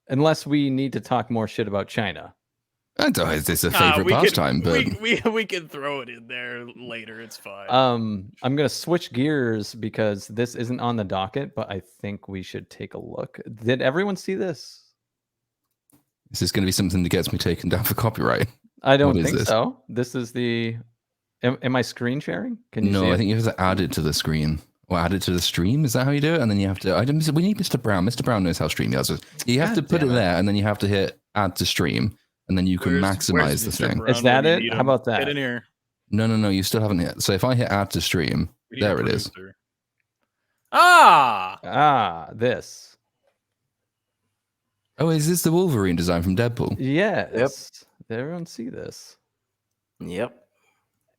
unless we need to talk more shit about China. I don't know, it's a favorite pastime, but we can throw it in there later. It's fine. I'm gonna switch gears because this isn't on the docket, but I think we should take a look. Did everyone see this? Is this going to be something that gets me taken down for copyright? I don't think so. This is the. Am I screen sharing? Can you? No, see I think you have to add it to the screen. or add it to the stream. Is that how you do it? And then you have to. We need Mr. Brown. Mr. Brown knows how stream does it. You have to put it there, and then you have to hit add to stream, and then you can maximize the thing. Is that it? How about that? Get in here. No, you still haven't hit. So if I hit add to stream, there it is. This. Oh, is this the Wolverine design from Deadpool? Yes. Yep. Did everyone see this? Yep.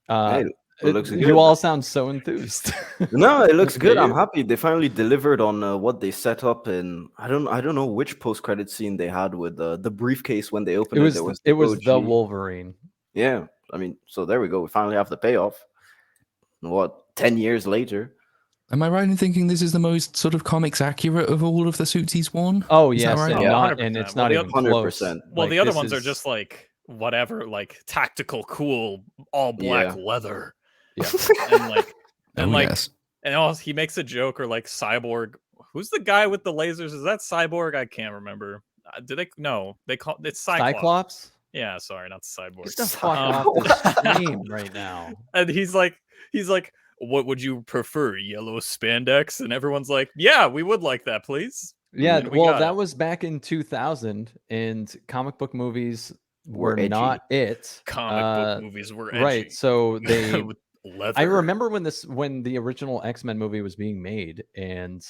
Hey, it looks good. You all sound so enthused. No, it looks good. I'm happy they finally delivered on what they set up in. I don't know which post-credit scene they had with the briefcase when they opened it. It was the Wolverine. Yeah, I mean, so there we go. We finally have the payoff. What, 10 years later? Am I right in thinking this is the most sort of comics accurate of all of the suits he's worn? Oh, yes, right? And it's not even 100%. Well, the other ones are just like whatever, like tactical, cool, all black leather. Yeah, and also he makes a joke or like Cyborg. Who's the guy with the lasers? Is that Cyborg? I can't remember. They call it's Cyclops. Yeah, sorry, not Cyborg. Get the fuck off the stream right now. And he's like, what would you prefer, yellow spandex? And everyone's like, yeah, we would like that, please. Yeah, well, that was back in 2000, and comic book movies were not it. Comic book movies were edgy. Right. So they. Leather. I remember when the original X-Men movie was being made, and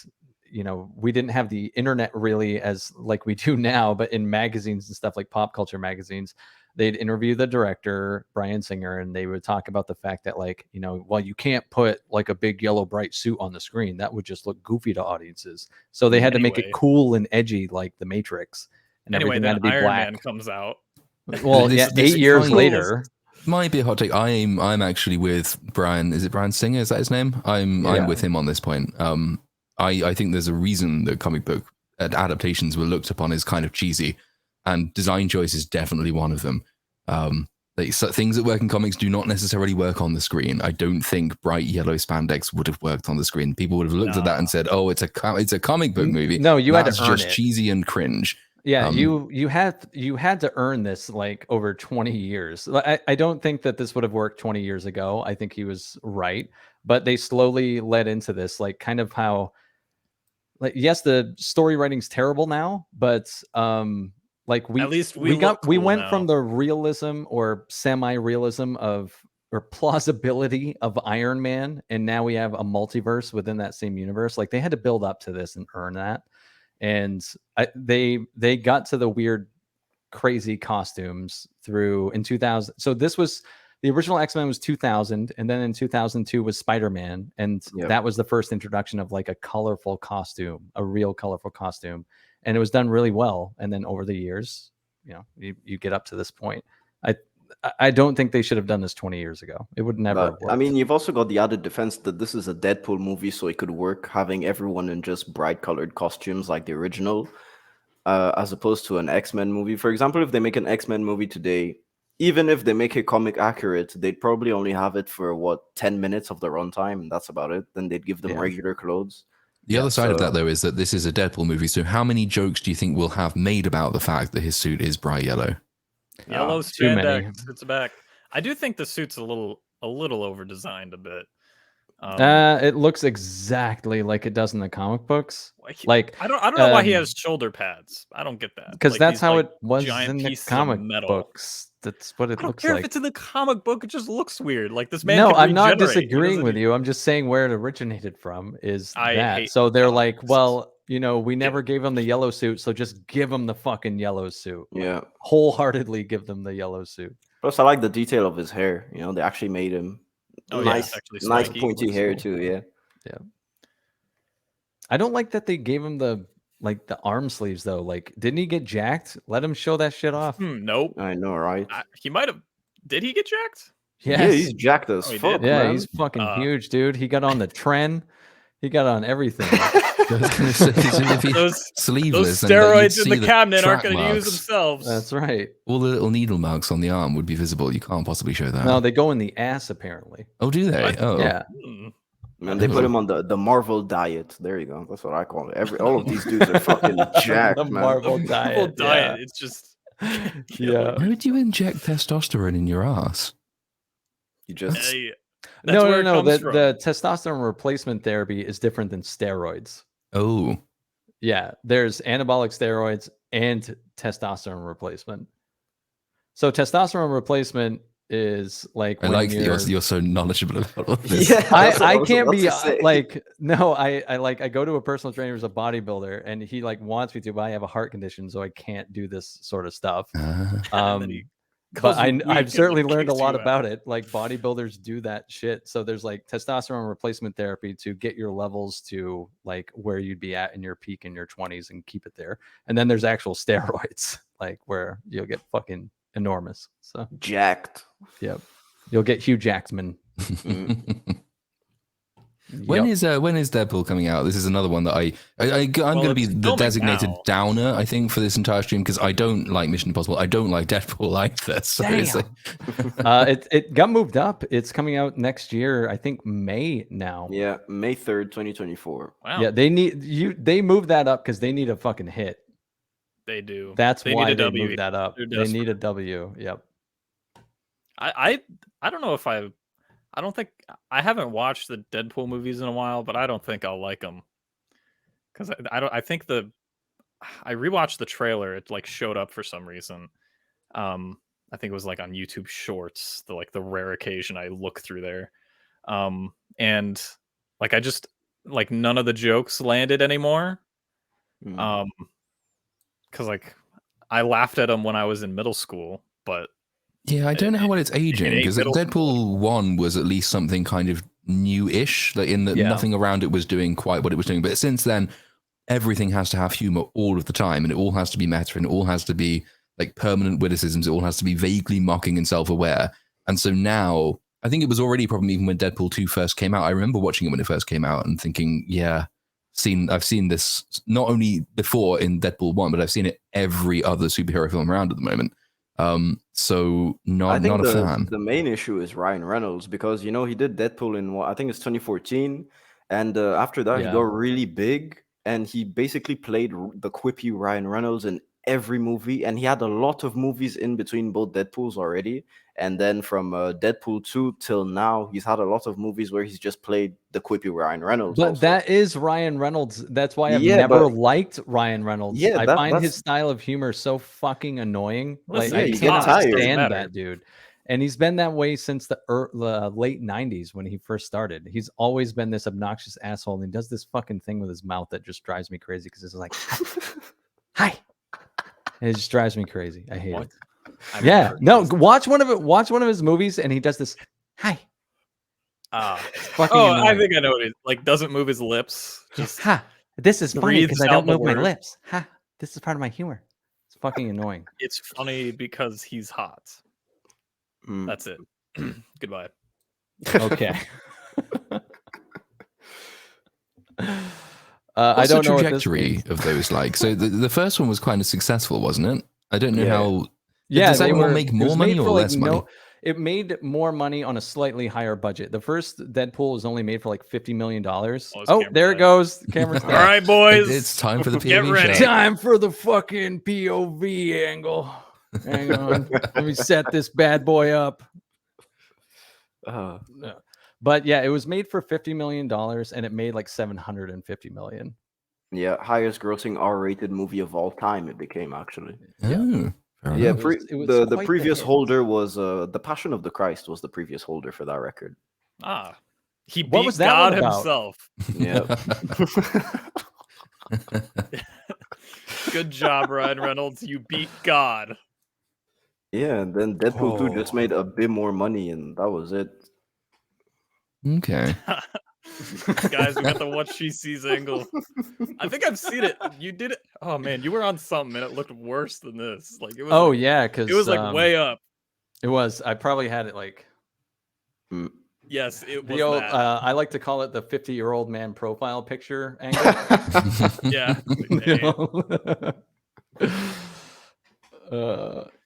we didn't have the internet really as like we do now, but in magazines and stuff like pop culture magazines, they'd interview the director, Bryan Singer, and they would talk about the fact that well, you can't put like a big yellow bright suit on the screen. That would just look goofy to audiences. So they had to make it cool and edgy like the Matrix, and everything had to be Iron black. Man comes out. Well, this 8 years later. Might be a hot take. I'm actually with Bryan. Is it Bryan Singer? Is that his name? I'm with him on this point. I think there's a reason that comic book adaptations were looked upon as kind of cheesy, and design choice is definitely one of them. Things that work in comics do not necessarily work on the screen. I don't think bright yellow spandex would have worked on the screen. People would have looked at that and said, "Oh, it's a comic book movie." No, you had to earn just cheesy and cringe. Yeah, you had to earn this like over 20 years. I don't think that this would have worked 20 years ago. I think he was right, but they slowly led into this, like kind of how, like, yes, the story writing's terrible now, but like we went from the realism or semi-realism or plausibility of Iron Man, and now we have a multiverse within that same universe. Like they had to build up to this and earn that. And they got to the weird, crazy costumes in 2000. So this was the original X-Men was 2000, and then in 2002 was Spider-Man, and that was the first introduction of like a colorful costume, a real colorful costume, and it was done really well. And then over the years, you get up to this point. I don't think they should have done this 20 years ago. It would never have worked. I mean, you've also got the added defense that this is a Deadpool movie, so it could work having everyone in just bright colored costumes like the original, as opposed to an X-Men movie. For example, if they make an X-Men movie today, even if they make it comic accurate, they'd probably only have it for 10 minutes of the runtime, and that's about it. Then they'd give them regular clothes. The other side of that, though, is that this is a Deadpool movie. So how many jokes do you think we'll have made about the fact that his suit is bright yellow? Yellow spandex, it's back. I do think the suit's a little over designed a bit. It looks exactly like it does in the comic books. Like I don't know why he has shoulder pads. I don't get that. Because that's how it was in the comic books. That's what it looks like. I don't care if it's in the comic book. It just looks weird. Like this man. No, I'm not disagreeing with you. I'm just saying where it originated from is that. So they're like, well, we never gave him the yellow suit, so just give him the fucking yellow suit. Yeah, wholeheartedly give them the yellow suit. Plus, I like the detail of his hair. They actually made him nice pointy hair too. Yeah. I don't like that they gave him the arm sleeves though. Like, didn't he get jacked? Let him show that shit off. Nope. I know, right? He might have. Did he get jacked? Yes. Yeah, he's jacked as fuck. Yeah, man. he's fucking huge, dude. He got on the trend. He got on everything. Those sleeveless. Those steroids in the cabinet aren't going to use themselves. That's right. All the little needle marks on the arm would be visible. You can't possibly show that. No, they go in the ass apparently. Oh, do they? Oh, yeah. Man, they put him on the Marvel diet. There you go. That's what I call it. All of these dudes are fucking jacked, the man. Marvel diet. Yeah. It's just. Yeah. Why would you inject testosterone in your ass? You just That's where it comes the, from. the testosterone replacement therapy is different than steroids. Oh, yeah, there's anabolic steroids and testosterone replacement. So testosterone replacement is like I when like that you're so knowledgeable about all this. Yeah, that's what I was can't about be to say. like, no, I go to a personal trainer who's a bodybuilder and he like wants me to, but I have a heart condition, so I can't do this sort of stuff. But I've certainly learned a lot about it. Like bodybuilders do that shit. So there's like testosterone replacement therapy to get your levels to like where you'd be at in your peak in your 20s and keep it there. And then there's actual steroids, like where you'll get fucking enormous. So jacked. Yep. You'll get Hugh Jackman. When is Deadpool coming out? This is another one that I'm going to be the designated downer, I think, for this entire stream, because I don't like Mission Impossible. I don't like Deadpool either. So it got moved up. It's coming out next year. I think May now. Yeah, May 3rd, 2024. Wow. Yeah, they moved that up because they need a fucking hit. They do. That's why they moved that up. They need a W. Yep. I don't know if I don't think I haven't watched the Deadpool movies in a while, but I don't think I'll like them because I think I rewatched the trailer. It like showed up for some reason. I think it was like on YouTube Shorts, the rare occasion I look through there, and like I just like none of the jokes landed anymore. Because like I laughed at them when I was in middle school, but. Yeah, I don't know how well it's aging, because Deadpool 1 was at least something kind of new-ish, like in that nothing around it was doing quite what it was doing. But since then, everything has to have humor all of the time, and it all has to be meta, and it all has to be like permanent witticisms. It all has to be vaguely mocking and self-aware. And so now, I think it was already a problem even when Deadpool 2 first came out. I remember watching it when it first came out and thinking, yeah, I've seen this not only before in Deadpool 1, but I've seen it every other superhero film around at the moment. So not a fan. The main issue is Ryan Reynolds, because he did Deadpool in I think it's 2014, and after that he got really big, and he basically played the quippy Ryan Reynolds in every movie, and he had a lot of movies in between both Deadpools already, and then from Deadpool 2 till now he's had a lot of movies where he's just played the quippy Ryan Reynolds. But that is Ryan Reynolds. That's why I've never liked Ryan Reynolds. I find his style of humor so fucking annoying. Like I cannot stand that dude. And he's been that way since the late 90s when he first started. He's always been this obnoxious asshole, and he does this fucking thing with his mouth that just drives me crazy because it's like, hi. And it just drives me crazy. I hate it. Watch one of his movies, and he does this. Hi. I think I know what it is. Like, doesn't move his lips. Just this is funny because I don't move my lips. This is part of my humor. It's fucking annoying. It's funny because he's hot. That's it. Goodbye. Okay. What's the trajectory of those like? So the first one was kind of successful, wasn't it? I don't know how. Yeah, does that one make more money or less money? It made more money on a slightly higher budget. The first Deadpool was only made for like $50 million. Oh, there it goes. Camera's all right, boys. It's time for the POV. Get ready. Time for the fucking POV angle. Hang on. Let me set this bad boy up. But yeah, it was made for $50 million, and it made like $750 million. Yeah, highest grossing R-rated movie of all time. It became actually. Yeah, the previous holder was The Passion of the Christ was the previous holder for that record. He beat God himself. Yeah. Good job, Ryan Reynolds. You beat God. Yeah, and then Deadpool 2 just made a bit more money, and that was it. Okay. Guys, we got the What She Sees angle. I think I've seen it. You did it. Oh man, you were on something, and it looked worse than this. Like it was. Because it was like way up. It was. I probably had it like. Yes, it was. The old, I like to call it the 50-year-old man profile picture angle. Yeah.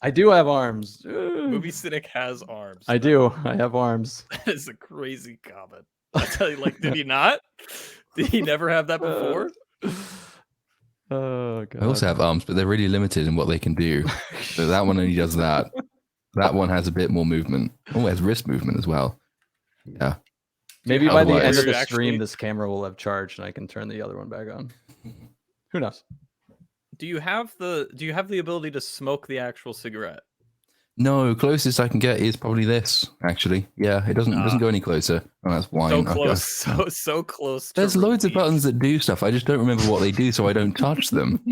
I do have arms. Movie Cynic has arms. I do. I have arms. That is a crazy comment. I tell you, like, did he not? Did he never have that before? Oh god. I also have arms, but they're really limited in what they can do. So that one only does that. That one has a bit more movement. Oh, it has wrist movement as well. Yeah. Maybe by the end of the Otherwise- stream, this camera will have charged and I can turn the other one back on. Who knows? Do you have the ability to smoke the actual cigarette? No, closest I can get is probably this. Actually, yeah, it doesn't go any closer. Oh, that's wine. So Okay. close, so close. There's loads of buttons that do stuff. I just don't remember what they do, so I don't touch them.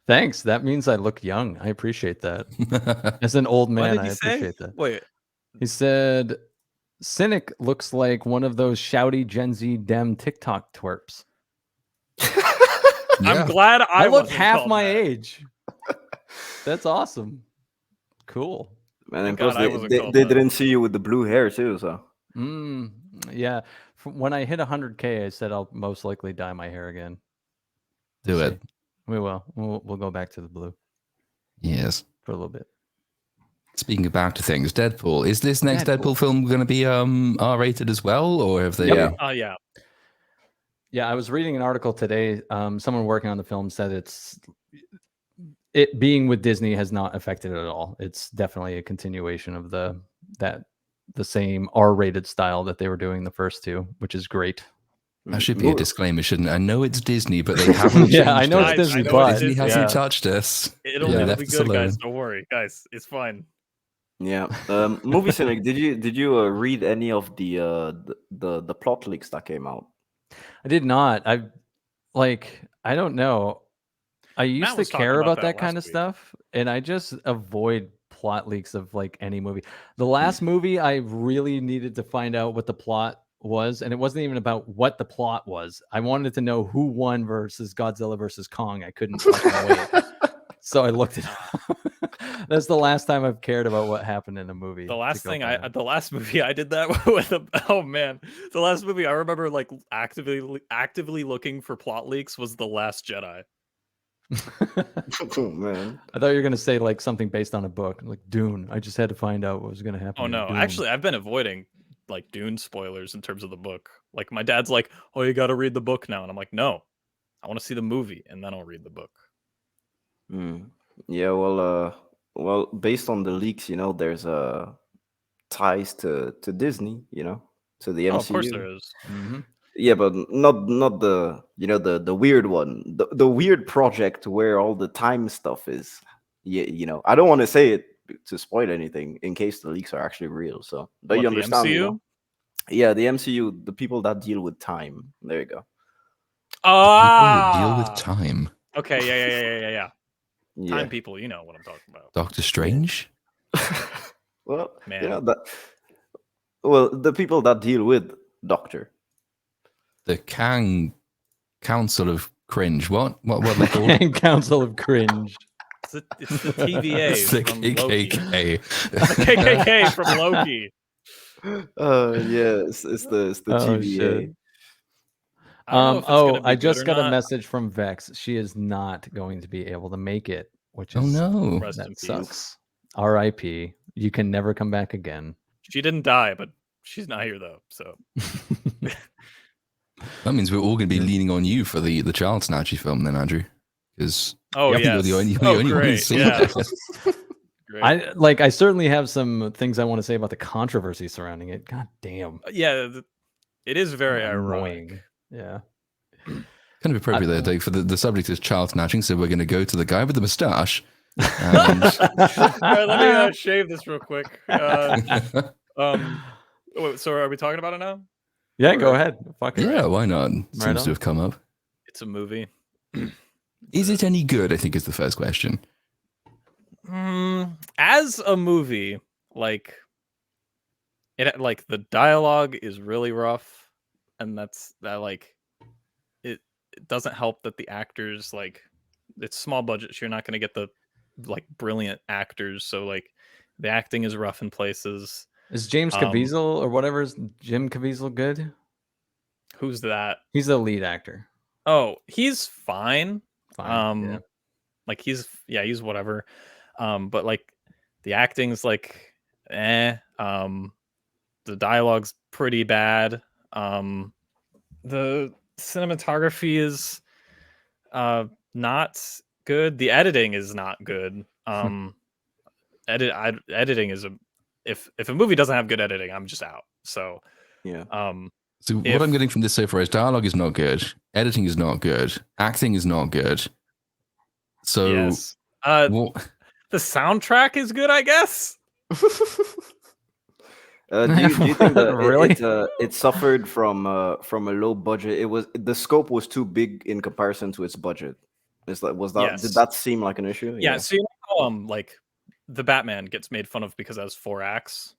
Thanks. That means I look young. I appreciate that. As an old man, I appreciate that. Wait. He said, Cynic looks like one of those shouty Gen Z Dem TikTok twerps. I'm glad I look half my age. That's awesome. Cool. Man, and plus they didn't see you with the blue hair too, so. Yeah. When I hit 100K, I said I'll most likely dye my hair again. Do it. We will. We'll go back to the blue. Yes. For a little bit. Speaking of back to things, Deadpool. Is this next Deadpool film going to be R-rated as well, or have they? Yeah. Yeah, I was reading an article today. Someone working on the film said it being with Disney has not affected it at all. It's definitely a continuation of the same R-rated style that they were doing the first two, which is great. That should be a disclaimer, shouldn't it? I know it's Disney, but they haven't changed I know it's Disney, but Disney hasn't touched us. It'll be good, guys. Don't worry, guys. It's fine. Yeah. Movie Cynic, did you read any of the plot leaks that came out? I did not. I don't know. I used to care about that kind of stuff, and I just avoid plot leaks of like any movie. The last movie, I really needed to find out what the plot was, and it wasn't even about what the plot was. I wanted to know who won versus Godzilla versus Kong. I couldn't fucking wait. So I looked it up. That's the last time I've cared about what happened in a movie. The last movie I did that with. Oh man, the last movie I remember like actively looking for plot leaks was The Last Jedi. Oh man, I thought you were gonna say like something based on a book, like Dune. I just had to find out what was gonna happen. Oh no, actually, I've been avoiding like Dune spoilers in terms of the book. Like my dad's like, "Oh, you got to read the book now," and I'm like, "No, I want to see the movie and then I'll read the book." Yeah, well, based on the leaks, there's ties to Disney, to the MCU. Oh, of course there is. Yeah, but not the the weird one, the weird project where all the time stuff is. Yeah, I don't want to say it to spoil anything in case the leaks are actually real. So, but you understand? The MCU? Yeah, the MCU, the people that deal with time. There you go. Deal with time. Okay, yeah. Time people, you know what I'm talking about. Doctor Strange? Well, man. The people that deal with Doctor. The Council of Cringe. What are they called? Council of Cringe. It's the TVA It's the from KKK. Loki. The KKK from Loki. It's the TVA. I just got a message from Vex. She is not going to be able to make it, which is that sucks. R.I.P. You can never come back again. She didn't die, but she's not here though. So that means we're all going to be leaning on you for the Child Snatchy film, then, Andrew. Because you're the only one who's seen it. I certainly have some things I want to say about the controversy surrounding it. God damn. Yeah, it is very annoying. Yeah. Kind of appropriate there, for the subject is child snatching, so we're going to go to the guy with the mustache. And... All right, let me shave this real quick. So are we talking about it now? Yeah, go ahead. Fuck it. Yeah, why not? Seems to have come up. It's a movie. Is it any good? I think is the first question. As a movie, like the dialogue is really rough, and it doesn't help that the actors, like, it's small budget, so you're not going to get the like brilliant actors, so like the acting is rough in places. Is James Caviezel or whatever is Jim Caviezel good? Who's that? He's the lead actor. Oh, he's fine. Yeah. Like he's whatever. But like the acting's like the dialogue's pretty bad. The cinematography is not good. The editing is not good. Editing is if a movie doesn't have good editing, I'm just out. So yeah. So what I'm getting from this so far is dialogue is not good, editing is not good, acting is not good. So yes, the soundtrack is good, I guess. Do you think that Really? it suffered from a low budget? The scope was too big in comparison to its budget. Did that seem like an issue? Yeah. So you know how like the Batman gets made fun of because it has 4 acts.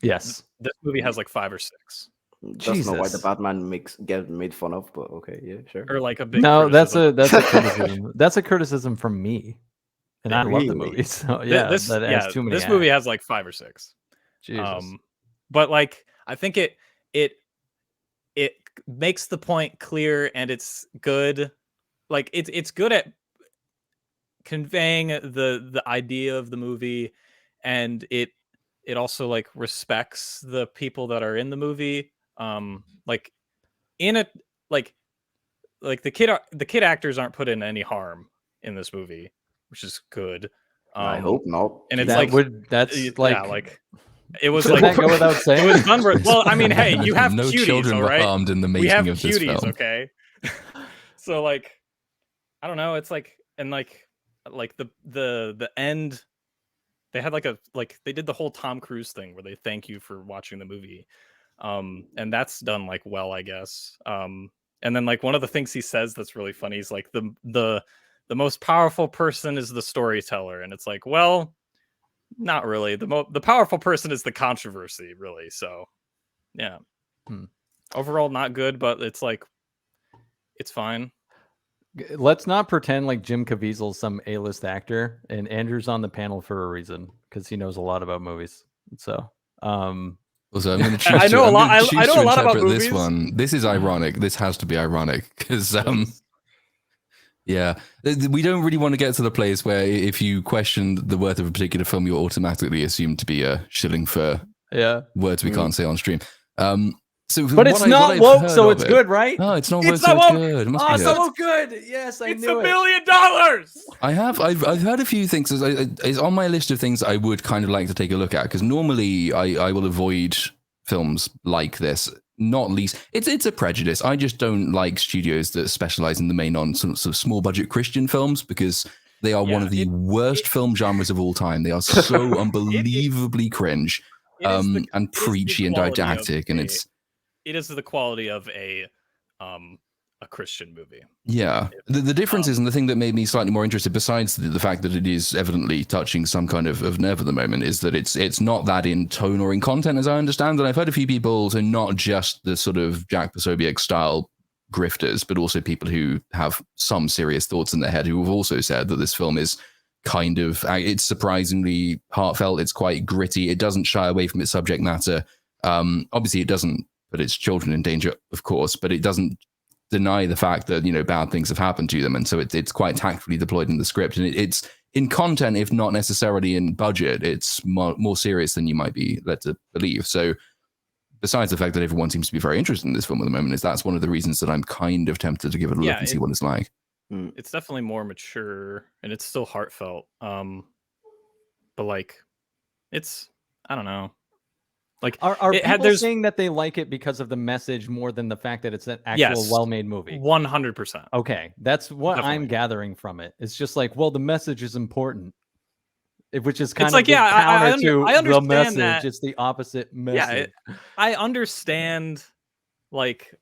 Yes. This movie has like 5 or 6. That's not why the Batman get made fun of, but okay, yeah, sure. Or like a big that's a criticism. That's a criticism from me, and I love the movie. So yeah, this acts. Movie has like 5 or 6. Jesus. But like I think it makes the point clear, and it's good. Like it's good at conveying the idea of the movie, and it also like respects the people that are in the movie. Like in it, like the kid actors aren't put in any harm in this movie, which is good. I hope not. And it's like it was like like go without saying. It was done. Well, I mean, hey, you have no cuties, children all were right? harmed in the making we have of this cuties, film. Okay. So like, I don't know. It's like, and like the end. They had they did the whole Tom Cruise thing where they thank you for watching the movie, and that's done like well, I guess. And then like one of the things he says that's really funny is like the most powerful person is the storyteller, and it's like, well, not really. The powerful person is the controversy, really. So, yeah. Overall, not good, but it's like it's fine. Let's not pretend like Jim Caviezel's some A-list actor, and Andrew's on the panel for a reason because he knows a lot about movies. So, also, I'm going to choose. I know a lot. I know a lot about movies. This one. This is ironic. This has to be ironic because yeah, we don't really want to get to the place where if you question the worth of a particular film, you're automatically assumed to be a shilling for words we can't say on stream. But it's not woke, so it's good, right? Oh, it's not woke, so it's good. It must be so good. Yes, I knew it. $1 billion. I've heard a few things. It's on my list of things I would kind of like to take a look at because normally I will avoid films like this. Not least, it's a prejudice. I just don't like studios that specialize in the main on sort of small budget Christian films because they are one of the worst film genres of all time. They are so unbelievably cringe and preachy and didactic, and it is the quality of a Christian movie. Yeah. The difference is, and the thing that made me slightly more interested, besides the fact that it is evidently touching some kind of nerve at the moment, is that it's not that in tone or in content, as I understand. And I've heard a few people, so not just the sort of Jack Posobiec style grifters, but also people who have some serious thoughts in their head who have also said that this film is it's surprisingly heartfelt. It's quite gritty. It doesn't shy away from its subject matter. Obviously, it doesn't put its children in danger, of course, but it doesn't deny the fact that bad things have happened to them, and so it's quite tactfully deployed in the script, and it's in content, if not necessarily in budget, it's more serious than you might be led to believe. So, besides the fact that everyone seems to be very interested in this film at the moment, that's one of the reasons that I'm kind of tempted to give it a look and see what it's like. It's definitely more mature, and it's still heartfelt. But like, it's I don't know. Like, are people saying that they like it because of the message more than the fact that it's an actual well-made movie? 100%. Okay, that's what I'm gathering from it. It's just like, well, the message is important, which is kind of counter to the message. That. It's the opposite message. Yeah, I understand. Like,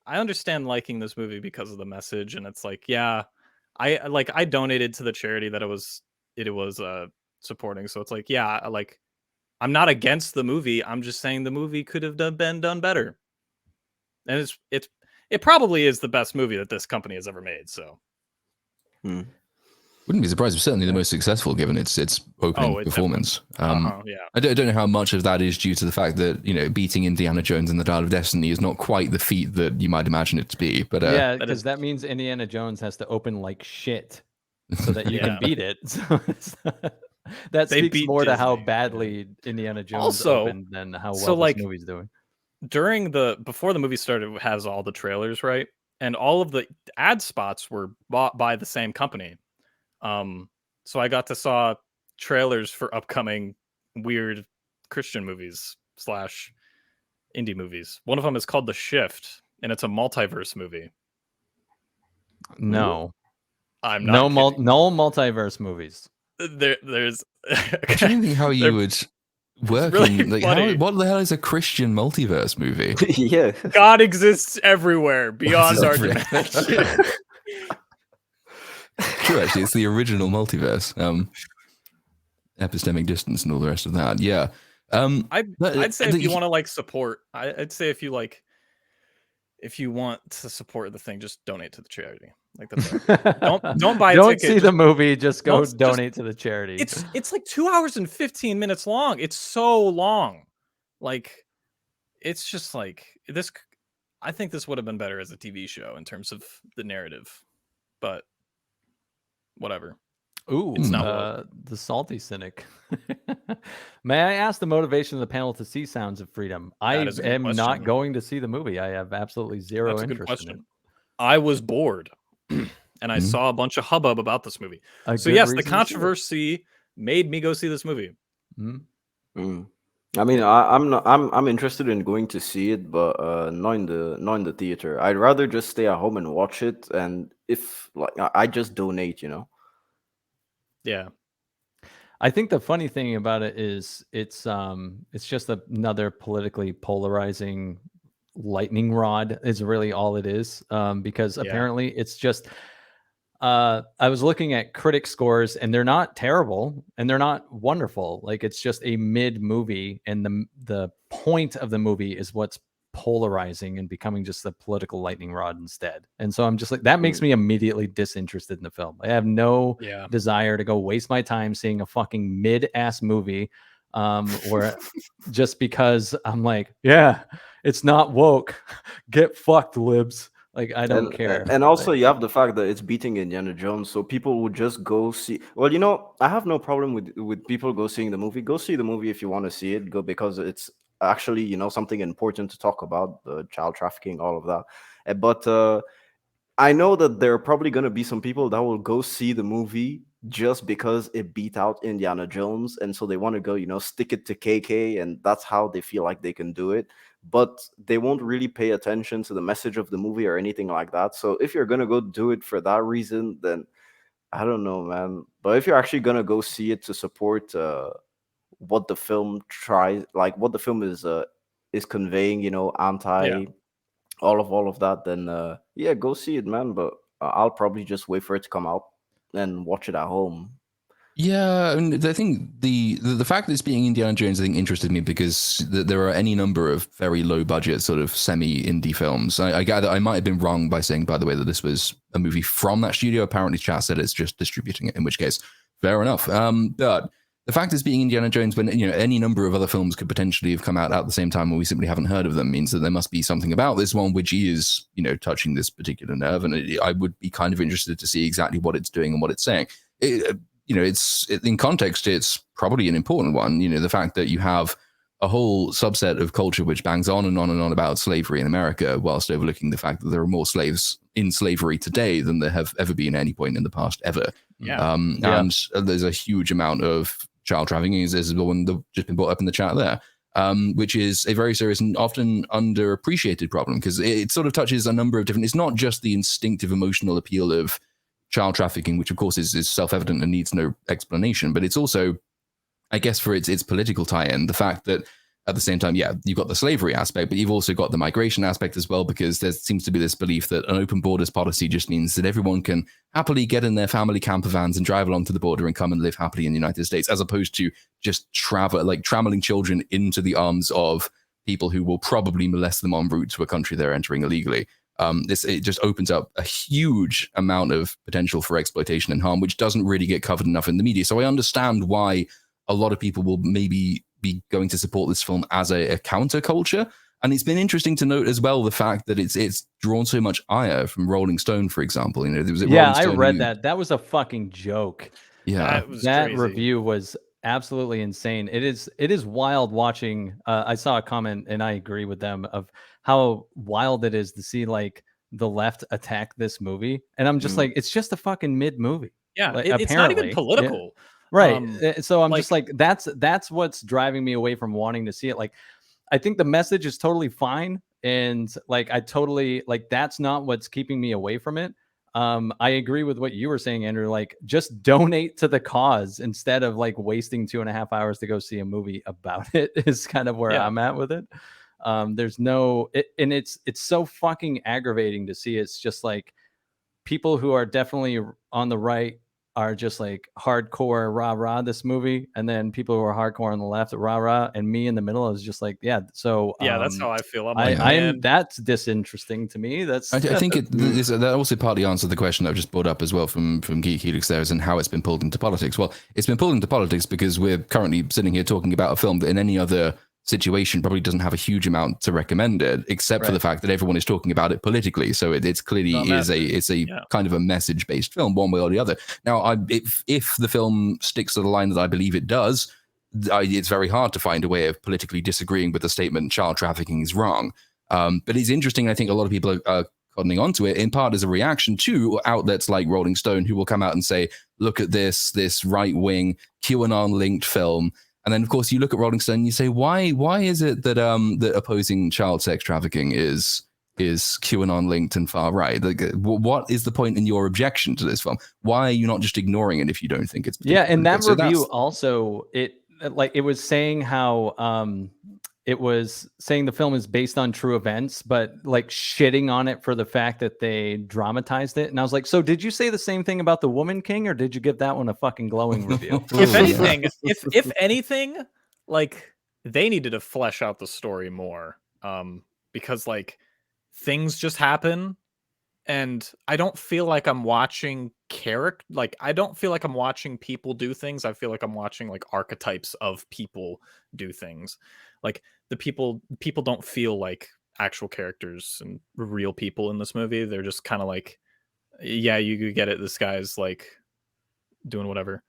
I understand liking this movie because of the message, and it's like, yeah, I donated to the charity that it was supporting, so it's like, yeah, like. I'm not against the movie. I'm just saying the movie could have been done better. And it probably is the best movie that this company has ever made. So, wouldn't be surprised. It's certainly the most successful given its opening performance. Yeah. I don't know how much of that is due to the fact that beating Indiana Jones and the Dial of Destiny is not quite the feat that you might imagine it to be. But yeah, because that means Indiana Jones has to open like shit so that you can beat it. So that speaks more to how badly Indiana Jones opened than how well this movie's doing. Before the movie started, it has all the trailers, right? And all of the ad spots were bought by the same company. So I got to saw trailers for upcoming weird Christian movies / indie movies. One of them is called The Shift, and it's a multiverse movie. No, I'm not kidding. No multiverse movies. There's. I'm trying to think how you would work really in like what the hell is a Christian multiverse movie? Yeah, God exists everywhere beyond our dimension. True, actually, it's the original multiverse. Epistemic distance and all the rest of that. Yeah. I'd say if you want to like support, I'd say if you want to support the thing, just donate to the charity. Like that's don't buy a don't ticket. See the movie, just go donate to the charity. It's like 2 hours and 15 minutes long. It's so long. Like it's just like this. I think this would have been better as a TV show in terms of the narrative, but whatever. Ooh, it's not the salty cynic. May I ask the motivation of the panel to see Sounds of Freedom? I am not going to see the movie. I have absolutely zero interest in it. I was bored, and I saw a bunch of hubbub about this movie. So yes, the controversy made me go see this movie. I mean, I'm interested in going to see it, but not in the theater. I'd rather just stay at home and watch it, and if like I just donate, you know. Yeah. I think the funny thing about it is it's just another politically polarizing lightning rod is really all it is. Because apparently it's just I was looking at critic scores and they're not terrible and they're not wonderful. Like it's just a mid movie, and the point of the movie is what's polarizing and becoming just a political lightning rod instead. And so I'm just like, that makes me immediately disinterested in the film. I have no desire to go waste my time seeing a fucking mid-ass movie where just because I'm like, yeah, it's not woke. Get fucked, libs. Like, I don't care. And also, you have the fact that it's beating Indiana Jones, so people would just go see. Well, you know, I have no problem with people go seeing the movie. Go see the movie if you want to see it. Go because it's actually, you know, something important to talk about, child trafficking, all of that. But I know that there are probably going to be some people that will go see the movie just because it beat out Indiana Jones, and so they want to go, you know, stick it to KK, and that's how they feel like they can do it. But they won't really pay attention to the message of the movie or anything like that. So if you're gonna go do it for that reason, then I don't know, man. But if you're actually gonna go see it to support what the film tries, like what the film is conveying, you know, anti all of that, then yeah, go see it, man. But I'll probably just wait for it to come out and watch it at home. Yeah, and I think the fact that it's being Indiana Jones, I think, interested me because there are any number of very low budget sort of semi-indie films. I gather I might have been wrong by saying, by the way, that this was a movie from that studio. Apparently, chat said it's just distributing it, in which case, fair enough. But the fact it's being Indiana Jones, when, you know, any number of other films could potentially have come out at the same time when we simply haven't heard of them, means that there must be something about this one which is, you know, touching this particular nerve. And I would be kind of interested to see exactly what it's doing and what it's saying. You know, in context, it's probably an important one. You know, the fact that you have a whole subset of culture which bangs on and on and on about slavery in America, whilst overlooking the fact that there are more slaves in slavery today than there have ever been at any point in the past ever. And there's a huge amount of child trafficking, is the one that's just been brought up in the chat there, which is a very serious and often underappreciated problem, because it sort of touches a number of different. It's not just the instinctive emotional appeal of child trafficking, which of course is self-evident and needs no explanation, but it's also, I guess, for its political tie-in, the fact that at the same time, you've got the slavery aspect, but you've also got the migration aspect as well, because there seems to be this belief that an open borders policy just means that everyone can happily get in their family camper vans and drive along to the border and come and live happily in the United States, as opposed to just trammeling children into the arms of people who will probably molest them en route to a country they're entering illegally. It just opens up a huge amount of potential for exploitation and harm, which doesn't really get covered enough in the media. So I understand why a lot of people will maybe be going to support this film as a counterculture. And it's been interesting to note as well the fact that it's drawn so much ire from Rolling Stone, for example. You know, there was I read that. That was a fucking joke. Yeah, that review was absolutely insane. It is wild watching. I saw a comment, and I agree with them, of how wild it is to see like the left attack this movie, and I'm just like, it's just a fucking mid movie. Yeah, like, it's not even political. Right. So I'm just like, that's what's driving me away from wanting to see it. Like, I think the message is totally fine. And like, I totally like, that's not what's keeping me away from it. I agree with what you were saying, Andrew. Like, just donate to the cause instead of like wasting 2.5 hours to go see a movie about it is kind of where I'm at with it. There's no, and it's so fucking aggravating to see. It's just like people who are definitely on the right are just like hardcore rah this movie, and then people who are hardcore on the left rah, and me in the middle is just like so that's how I feel. I'm like, that's disinteresting to me. I think that also partly answered the question that I've just brought up as well from Geek Helix there, and how it's been pulled into politics. Well, it's been pulled into politics because we're currently sitting here talking about a film that in any other situation probably doesn't have a huge amount to recommend it, except for the fact that everyone is talking about it politically. So it's clearly it's a kind of a message based film one way or the other. Now, if the film sticks to the line that I believe it does, it's very hard to find a way of politically disagreeing with the statement child trafficking is wrong. But it's interesting. I think a lot of people are cottoning onto it in part as a reaction to outlets like Rolling Stone, who will come out and say, look at this right wing QAnon linked film. And then, of course, you look at Rolling Stone and you say, why is it that that opposing child sex trafficking is QAnon linked and far right? Like, what is the point in your objection to this film? Why are you not just ignoring it if you don't think it's and that review also it was saying how it was saying the film is based on true events, but like shitting on it for the fact that they dramatized it. And I was like, so did you say the same thing about The Woman King, or did you give that one a fucking glowing review? If anything, like they needed to flesh out the story more, because like things just happen, and I don't feel like I'm watching I don't feel like I'm watching people do things. I feel like I'm watching like archetypes of people do things. Like the people don't feel like actual characters and real people in this movie. They're just kind of like, yeah, you get it. This guy's like doing whatever.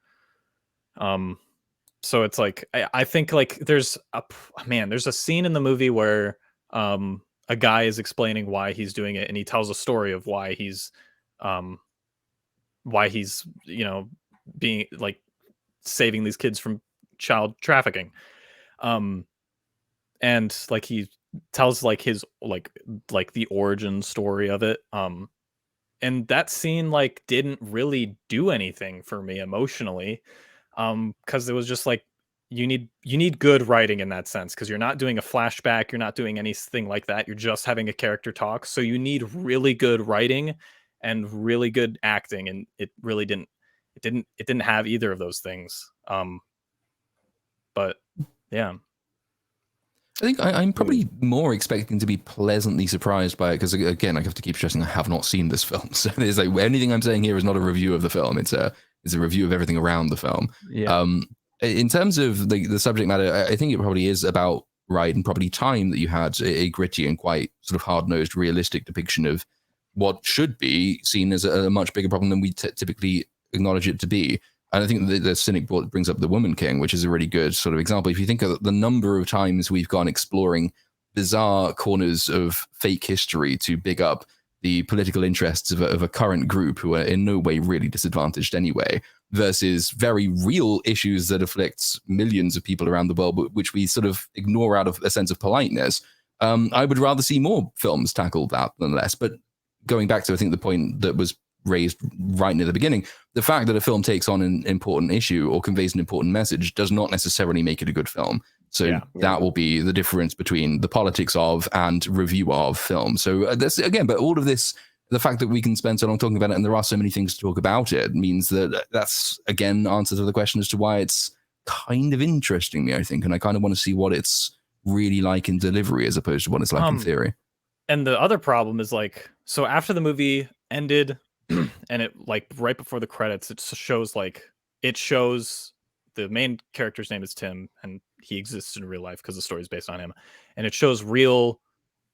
So it's like, I think like there's a scene in the movie where a guy is explaining why he's doing it, and he tells a story of why he's being like saving these kids from child trafficking. And like he tells like his like the origin story of it. And that scene like didn't really do anything for me emotionally. Because it was just like you need good writing in that sense, because you're not doing a flashback, you're not doing anything like that, you're just having a character talk. So you need really good writing and really good acting, and it really didn't have either of those things. But yeah, I think I'm probably more expecting to be pleasantly surprised by it, because again, I have to keep stressing I have not seen this film. So there's like anything I'm saying here is not a review of the film. It's a review of everything around the film. Yeah. In terms of the subject matter, I think it probably is about right and probably time that you had a gritty and quite sort of hard-nosed, realistic depiction of what should be seen as a much bigger problem than we typically acknowledge it to be. And I think the Cynic brings up The Woman King, which is a really good sort of example. If you think of the number of times we've gone exploring bizarre corners of fake history to big up the political interests of a current group who are in no way really disadvantaged anyway, versus very real issues that afflict millions of people around the world, which we sort of ignore out of a sense of politeness. I would rather see more films tackle that than less. But going back to, I think, the point that was raised right near the beginning, the fact that a film takes on an important issue or conveys an important message does not necessarily make it a good film. So that will be the difference between the politics of and review of film. So that's, again, but all of this, the fact that we can spend so long talking about it and there are so many things to talk about it, means that that's, again, answer to the question as to why it's kind of interesting me, I think. And I kind of want to see what it's really like in delivery as opposed to what it's like in theory. And the other problem is like, so after the movie ended and it like right before the credits, it shows the main character's name is Tim, and he exists in real life because the story is based on him. And it shows real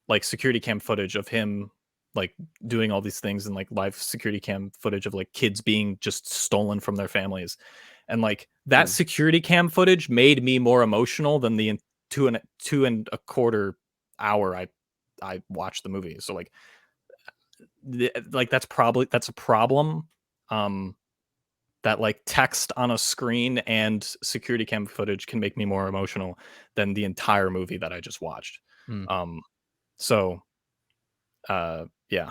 like security cam footage of him like doing all these things, and like live security cam footage of like kids being just stolen from their families. And like that security cam footage made me more emotional than the 2.25 hour I watched the movie. So like that's a problem. like text on a screen and security cam footage can make me more emotional than the entire movie that I just watched. So yeah.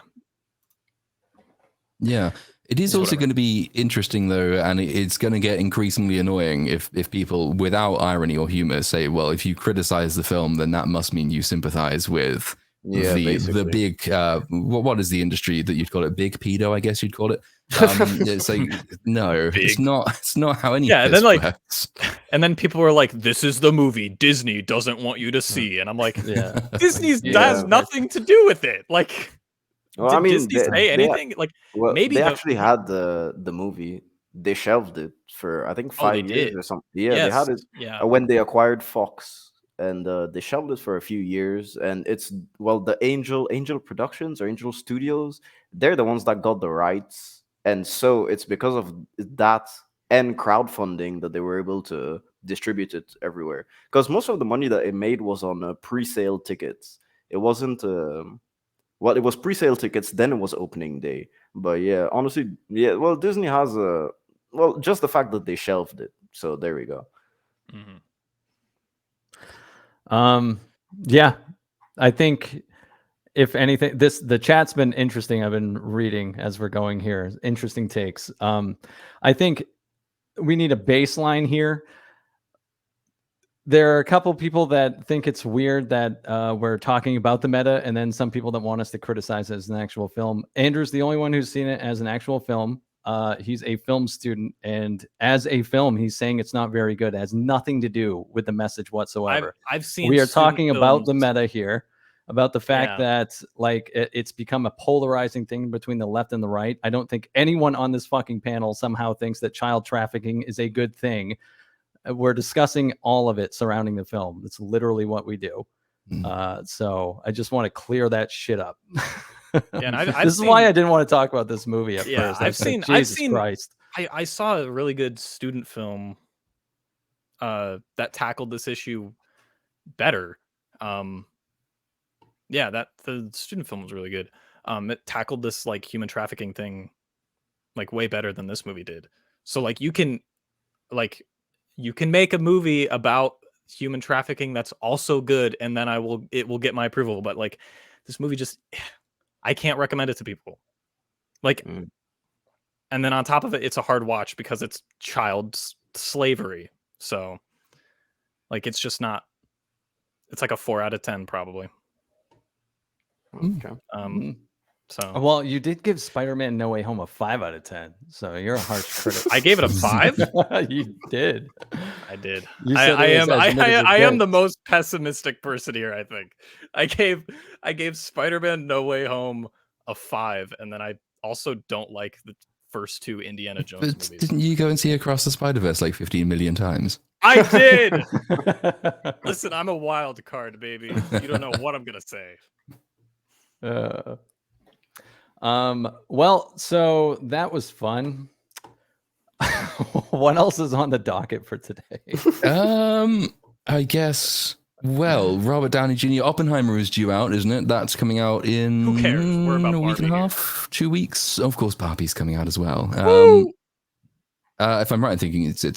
Yeah. It is also going to be interesting, though, and it's going to get increasingly annoying if people, without irony or humor, say, well, if you criticize the film, then that must mean you sympathize with the big, what is the industry that you'd call it? Big pedo, I guess you'd call it. It's like, no, it's not how any of this works. And then people were like, this is the movie Disney doesn't want you to see. And I'm like, Disney has nothing to do with it. Like, well, did Disney say anything? Maybe they actually had the movie. They shelved it for I think 5 years or something. Yeah, they had it when they acquired Fox, and they shelved it for a few years. And it's the Angel Productions or Angel Studios. They're the ones that got the rights, and so it's because of that and crowdfunding that they were able to distribute it everywhere. Because most of the money that it made was on pre-sale tickets. It wasn't. Well, it was pre-sale tickets, then it was opening day. But yeah, honestly, well, Disney has just the fact that they shelved it. So there we go. Yeah, I think if anything, the chat's been interesting. I've been reading as we're going here. Interesting takes. I think we need a baseline here. There are a couple people that think it's weird that we're talking about the meta, and then some people that want us to criticize it as an actual film. Andrew's the only one who's seen it as an actual film. He's a film student, and as a film, he's saying it's not very good. It has nothing to do with the message whatsoever. I've seen. We are talking about the meta here, about the fact that like it's become a polarizing thing between the left and the right. I don't think anyone on this fucking panel somehow thinks that child trafficking is a good thing. We're discussing all of it surrounding the film. It's literally what we do. So I just want to clear that shit up. And this is why I didn't want to talk about this movie at first. I've seen Christ. I saw a really good student film that tackled this issue better. The student film was really good. It tackled this like human trafficking thing like way better than this movie did. So like you can make a movie about human trafficking that's also good, and then it will get my approval. But like this movie I can't recommend it to people. Like, and then on top of it, it's a hard watch because it's child slavery. So like, it's just not, it's like a 4 out of 10 probably. Okay. So well, you did give Spider-Man No Way Home a 5 out of 10, so you're a harsh critic. I gave it a 5. You did. I did. I am the most pessimistic person here. I think I gave Spider-Man No Way Home a 5, and then I also don't like the first 2 Indiana Jones movies. Didn't you go and see Across the Spider-Verse like 15 million times? I did. Listen, I'm a wild card, baby. You don't know what I'm gonna say. Well, so that was fun. What else is on the docket for today? I guess, well, Robert Downey Jr. Oppenheimer is due out, isn't it? That's coming out in Who cares? We're about a week Barbie and a here. half, 2 weeks. Of course, Barbie's coming out as well. If I'm right, I'm thinking it's I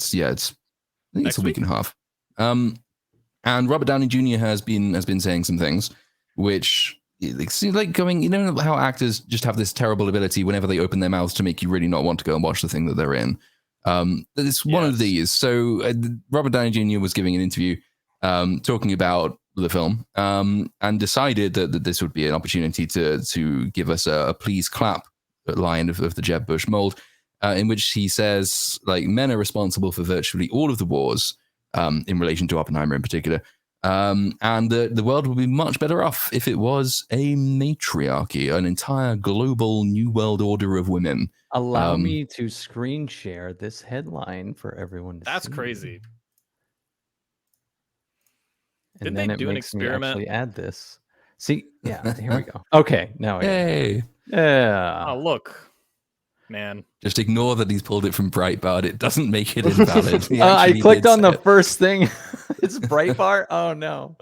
think it's a week and a half. And Robert Downey Jr. has been saying some things which like going, you know how actors just have this terrible ability whenever they open their mouths to make you really not want to go and watch the thing that they're in. It's one of these. So Robert Downey Jr. was giving an interview talking about the film and decided that this would be an opportunity to give us a please clap line of the Jeb Bush mold, in which he says like men are responsible for virtually all of the wars in relation to Oppenheimer in particular. And the world would be much better off if it was a matriarchy, an entire global new world order of women. Allow me to screen share this headline for everyone to see. That's crazy. And Didn't then they it do an makes me experiment? actually add this. See, yeah, here we go. Okay, now I Hey. Yeah. Oh, look, man. Just ignore that he's pulled it from Breitbart. It doesn't make it invalid. I clicked on the first thing. It's Breitbart. Oh no.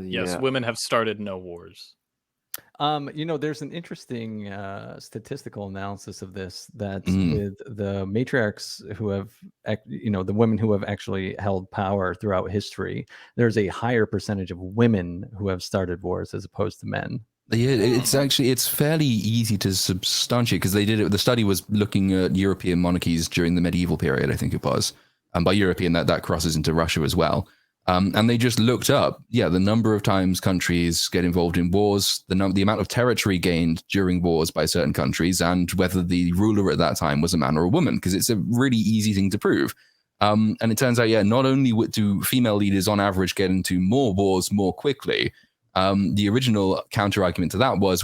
Yes, women have started no wars. There's an interesting statistical analysis of this that with the matriarchs who have, the women who have actually held power throughout history, there's a higher percentage of women who have started wars as opposed to men. Yeah, it's fairly easy to substantiate because they did it. The study was looking at European monarchies during the medieval period, I think it was. And by European, that crosses into Russia as well. And they just looked up, the number of times countries get involved in wars, the amount of territory gained during wars by certain countries, and whether the ruler at that time was a man or a woman, because it's a really easy thing to prove. And it turns out, not only do female leaders on average get into more wars more quickly, the original counter-argument to that was,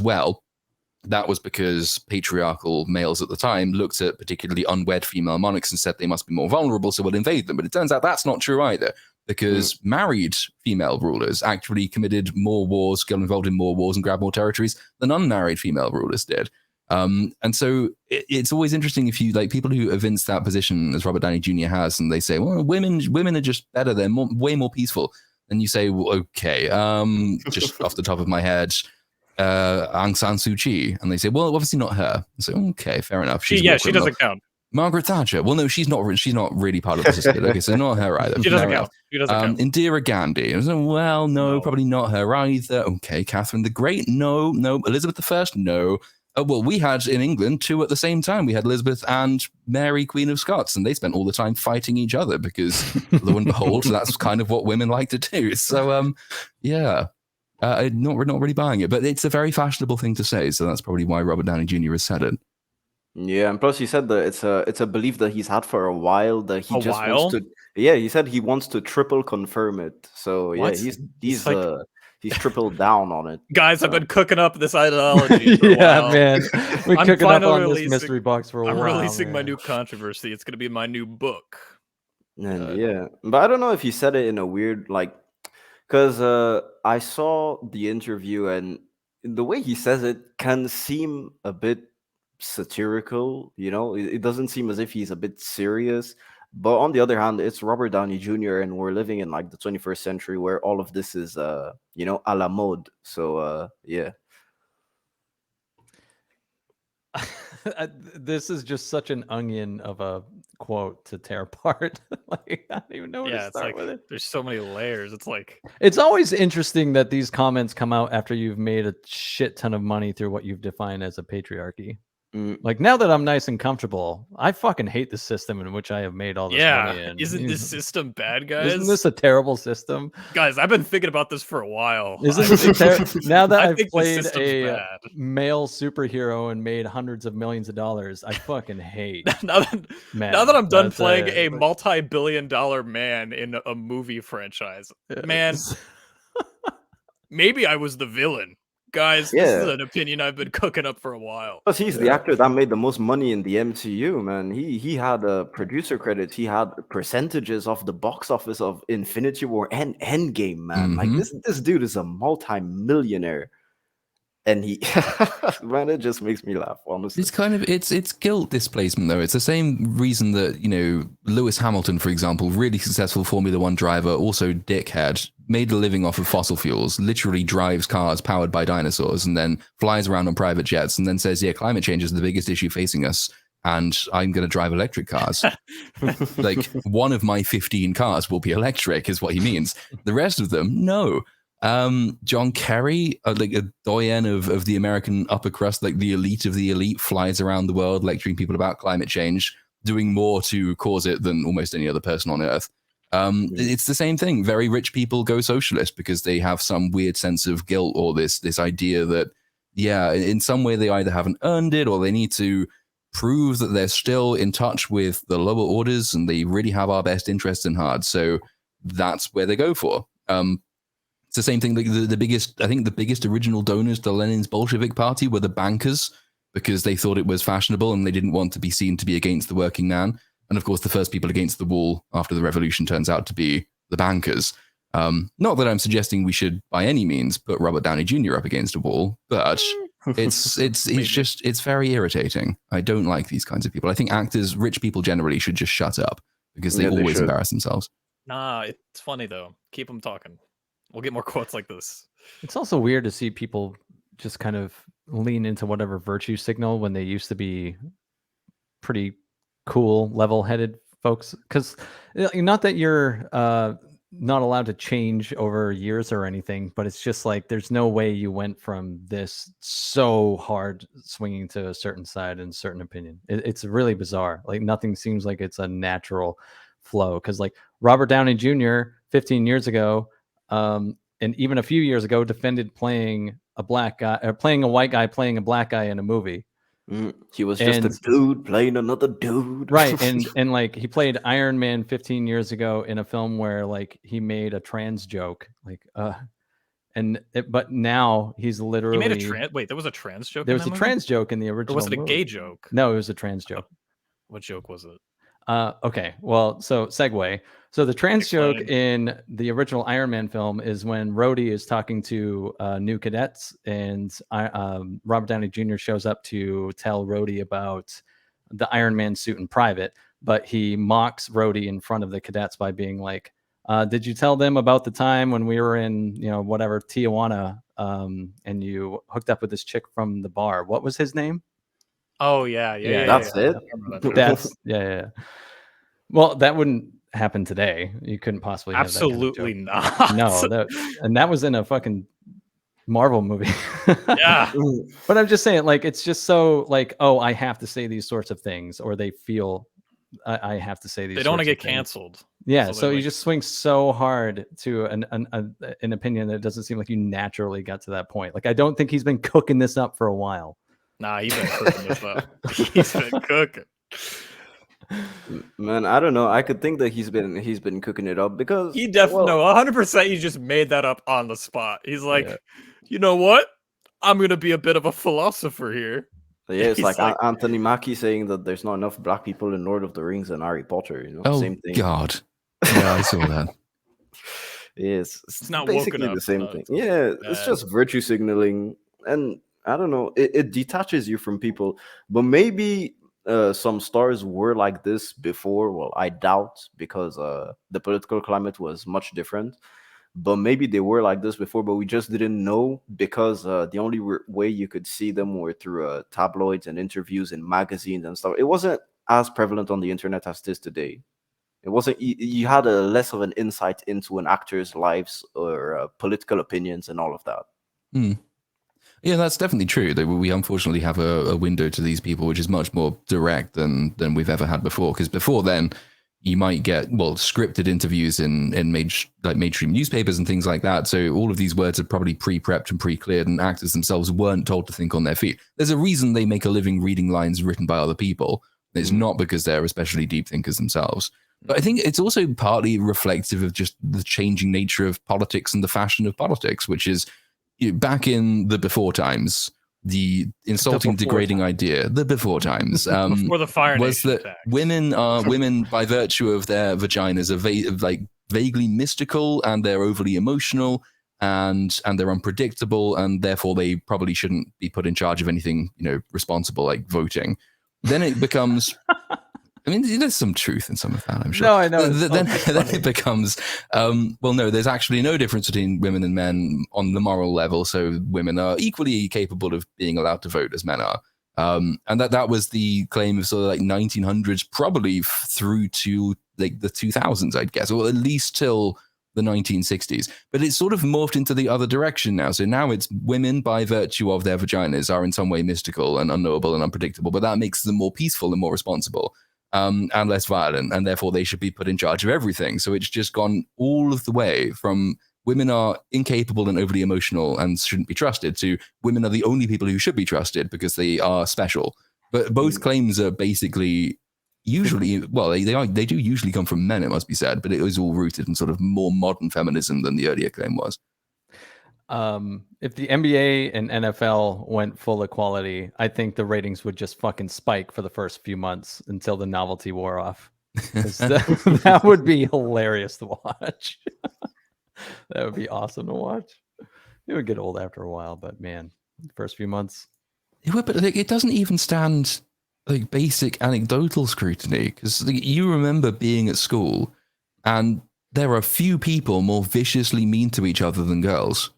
that was because patriarchal males at the time looked at particularly unwed female monarchs and said they must be more vulnerable, so we'll invade them. But it turns out that's not true either, because married female rulers actually committed more wars, got involved in more wars and grabbed more territories than unmarried female rulers did. And so it's always interesting if you, like, people who evince that position as Robert Downey Jr. has, and they say, well, women are just better, they're way more peaceful. And you say, well, okay, just off the top of my head, Aung San Suu Kyi, and they say, well, obviously not her. So okay, fair enough. She doesn't count. Margaret Thatcher. Well, no, she's not really part of the system. Okay, so not her either. She doesn't count. She doesn't count. Indira Gandhi. Well, no, probably not her either. Okay, Catherine the Great. No. Elizabeth I. No. Well, we had in England two at the same time. We had Elizabeth and Mary, Queen of Scots, and they spent all the time fighting each other because, lo and behold, that's kind of what women like to do. So, I'm not really buying it, but it's a very fashionable thing to say, so that's probably why Robert Downey Jr. has said it. Yeah, and plus he said that it's a belief that he's had for a while that he wants to. Yeah, he said he wants to triple confirm it. So he's tripled down on it. Guys, I've been cooking up this ideology for a while. Man, we're cooking up on this mystery box for a while. I'm releasing my new controversy. It's going to be my new book. And but I don't know if he said it in a weird because I saw the interview and the way he says it can seem a bit satirical. It doesn't seem as if he's a bit serious. But on the other hand, it's Robert Downey Jr. and we're living in the 21st century where all of this is a la mode. So yeah. This is just such an onion of a quote to tear apart. I don't even know where to start with it. There's so many layers. It's always interesting that these comments come out after you've made a shit ton of money through what you've defined as a patriarchy. Now that I'm nice and comfortable, I fucking hate the system in which I have made all this money in. Isn't this system bad, guys? Isn't this a terrible system? Guys, I've been thinking about this for a while. Now that I've played a male superhero and made hundreds of millions of dollars, I fucking hate. now that I'm done playing a multi-billion-dollar man in a movie franchise, man, maybe I was the villain. Guys, this is an opinion I've been cooking up for a while. Plus, he's the actor that made the most money in the MCU, man. He had producer credits. He had percentages of the box office of Infinity War and Endgame, man. This dude is a multi-millionaire. And he, man, it just makes me laugh, honestly. It's kind of, it's guilt displacement, though. It's the same reason that, Lewis Hamilton, for example, really successful Formula One driver, also dickhead, made a living off of fossil fuels, literally drives cars powered by dinosaurs, and then flies around on private jets, and then says, climate change is the biggest issue facing us, and I'm going to drive electric cars. One of my 15 cars will be electric, is what he means. The rest of them, no. John Kerry, a doyen of the American upper crust, the elite of the elite, flies around the world lecturing people about climate change, doing more to cause it than almost any other person on earth. It's the same thing. Very rich people go socialist because they have some weird sense of guilt or this idea that, in some way they either haven't earned it or they need to prove that they're still in touch with the lower orders and they really have our best interests in heart. So that's where they go for. It's the same thing. The biggest original donors to Lenin's Bolshevik party were the bankers because they thought it was fashionable and they didn't want to be seen to be against the working man. And of course, the first people against the wall after the revolution turns out to be the bankers. Not that I'm suggesting we should by any means put Robert Downey Jr. up against a wall, but it's very irritating. I don't like these kinds of people. I think actors, rich people generally should just shut up because they always embarrass themselves. Nah, it's funny though. Keep them talking. We'll get more quotes like this. It's also weird to see people just kind of lean into whatever virtue signal when they used to be pretty cool, level-headed folks. Because not that you're not allowed to change over years or anything, but it's just like there's no way you went from this so hard swinging to a certain side and a certain opinion. It's really bizarre. Like nothing seems like it's a natural flow. Because like Robert Downey Jr. 15 years ago, and even a few years ago, defended playing a black guy or playing a white guy playing a black guy in a movie. He was just a dude playing another dude, right? And like he played Iron Man 15 years ago in a film where like he made a trans joke, like but now he's literally wait, there was a trans joke. There was a trans joke in the original. Or was it a movie. Gay joke? No, it was a trans joke. What joke was it? Okay, well, so segue. So the trans joke in the original Iron Man film is when Rhodey is talking to new cadets, and Robert Downey Jr. shows up to tell Rhodey about the Iron Man suit in private, but he mocks Rhodey in front of the cadets by being like, did you tell them about the time when we were in, whatever, Tijuana, and you hooked up with this chick from the bar? What was his name? Oh, yeah. That's it. That's yeah. Well, that wouldn't happen today. You couldn't possibly have absolutely that kind of joke. not. No, that was in a fucking Marvel movie. Yeah. But I'm just saying, like, it's just so like, oh, I have to say these sorts of things, or they feel I have to say these. They don't want to get canceled. Yeah, so you just swing so hard to an opinion that it doesn't seem like you naturally got to that point. Like, I don't think he's been cooking this up for a while. Nah, he's been cooking this up. He's been cooking. Man, I don't know. I could think that he's been cooking it up because he definitely 100%. He just made that up on the spot. He's like, you know what? I'm gonna be a bit of a philosopher here. Yeah, it's like Anthony Mackie saying that there's not enough black people in Lord of the Rings and Harry Potter. Same thing. God, yeah, I saw that. Yes, it's not basically the same thing. Yeah, it's just virtue signaling, and I don't know. It detaches you from people, but maybe. Some stars were like this before. Well, I doubt, because the political climate was much different. But maybe they were like this before, but we just didn't know, because the only way you could see them were through tabloids and interviews in magazines and stuff. It wasn't as prevalent on the internet as it is today. It wasn't. You had a less of an insight into an actor's lives or political opinions and all of that. Yeah, that's definitely true. We unfortunately have a window to these people which is much more direct than we've ever had before. Because before then, you might get scripted interviews in mainstream newspapers and things like that. So all of these words are probably pre-prepped and pre-cleared, and actors themselves weren't told to think on their feet. There's a reason they make a living reading lines written by other people. It's not because they're especially deep thinkers themselves. But I think it's also partly reflective of just the changing nature of politics and the fashion of politics, which is, back in the before times, the insulting, degrading idea, the before times, before the Fire was Nation that women by virtue of their vaginas are vaguely mystical, and they're overly emotional, and they're unpredictable, and therefore they probably shouldn't be put in charge of anything, responsible, like voting. Then it becomes. I mean, there's some truth in some of that, I'm sure. No, I know. Then it becomes, no, there's actually no difference between women and men on the moral level. So women are equally capable of being allowed to vote as men are. And that was the claim of sort of like 1900s, probably through to like the 2000s, I'd guess, or at least till the 1960s. But it's sort of morphed into the other direction now. So now it's women, by virtue of their vaginas, are in some way mystical and unknowable and unpredictable, but that makes them more peaceful and more responsible. And less violent, and therefore they should be put in charge of everything. So it's just gone all of the way from women are incapable and overly emotional and shouldn't be trusted to women are the only people who should be trusted because they are special. But both claims are basically usually, they do usually come from men, it must be said, but it was all rooted in sort of more modern feminism than the earlier claim was. If the NBA and NFL went full equality, I think the ratings would just fucking spike for the first few months until the novelty wore off. That would be hilarious to watch. That would be awesome to watch. It would get old after a while, but man, first few months. It would, but it doesn't even stand like basic anecdotal scrutiny, because you remember being at school and there are few people more viciously mean to each other than girls.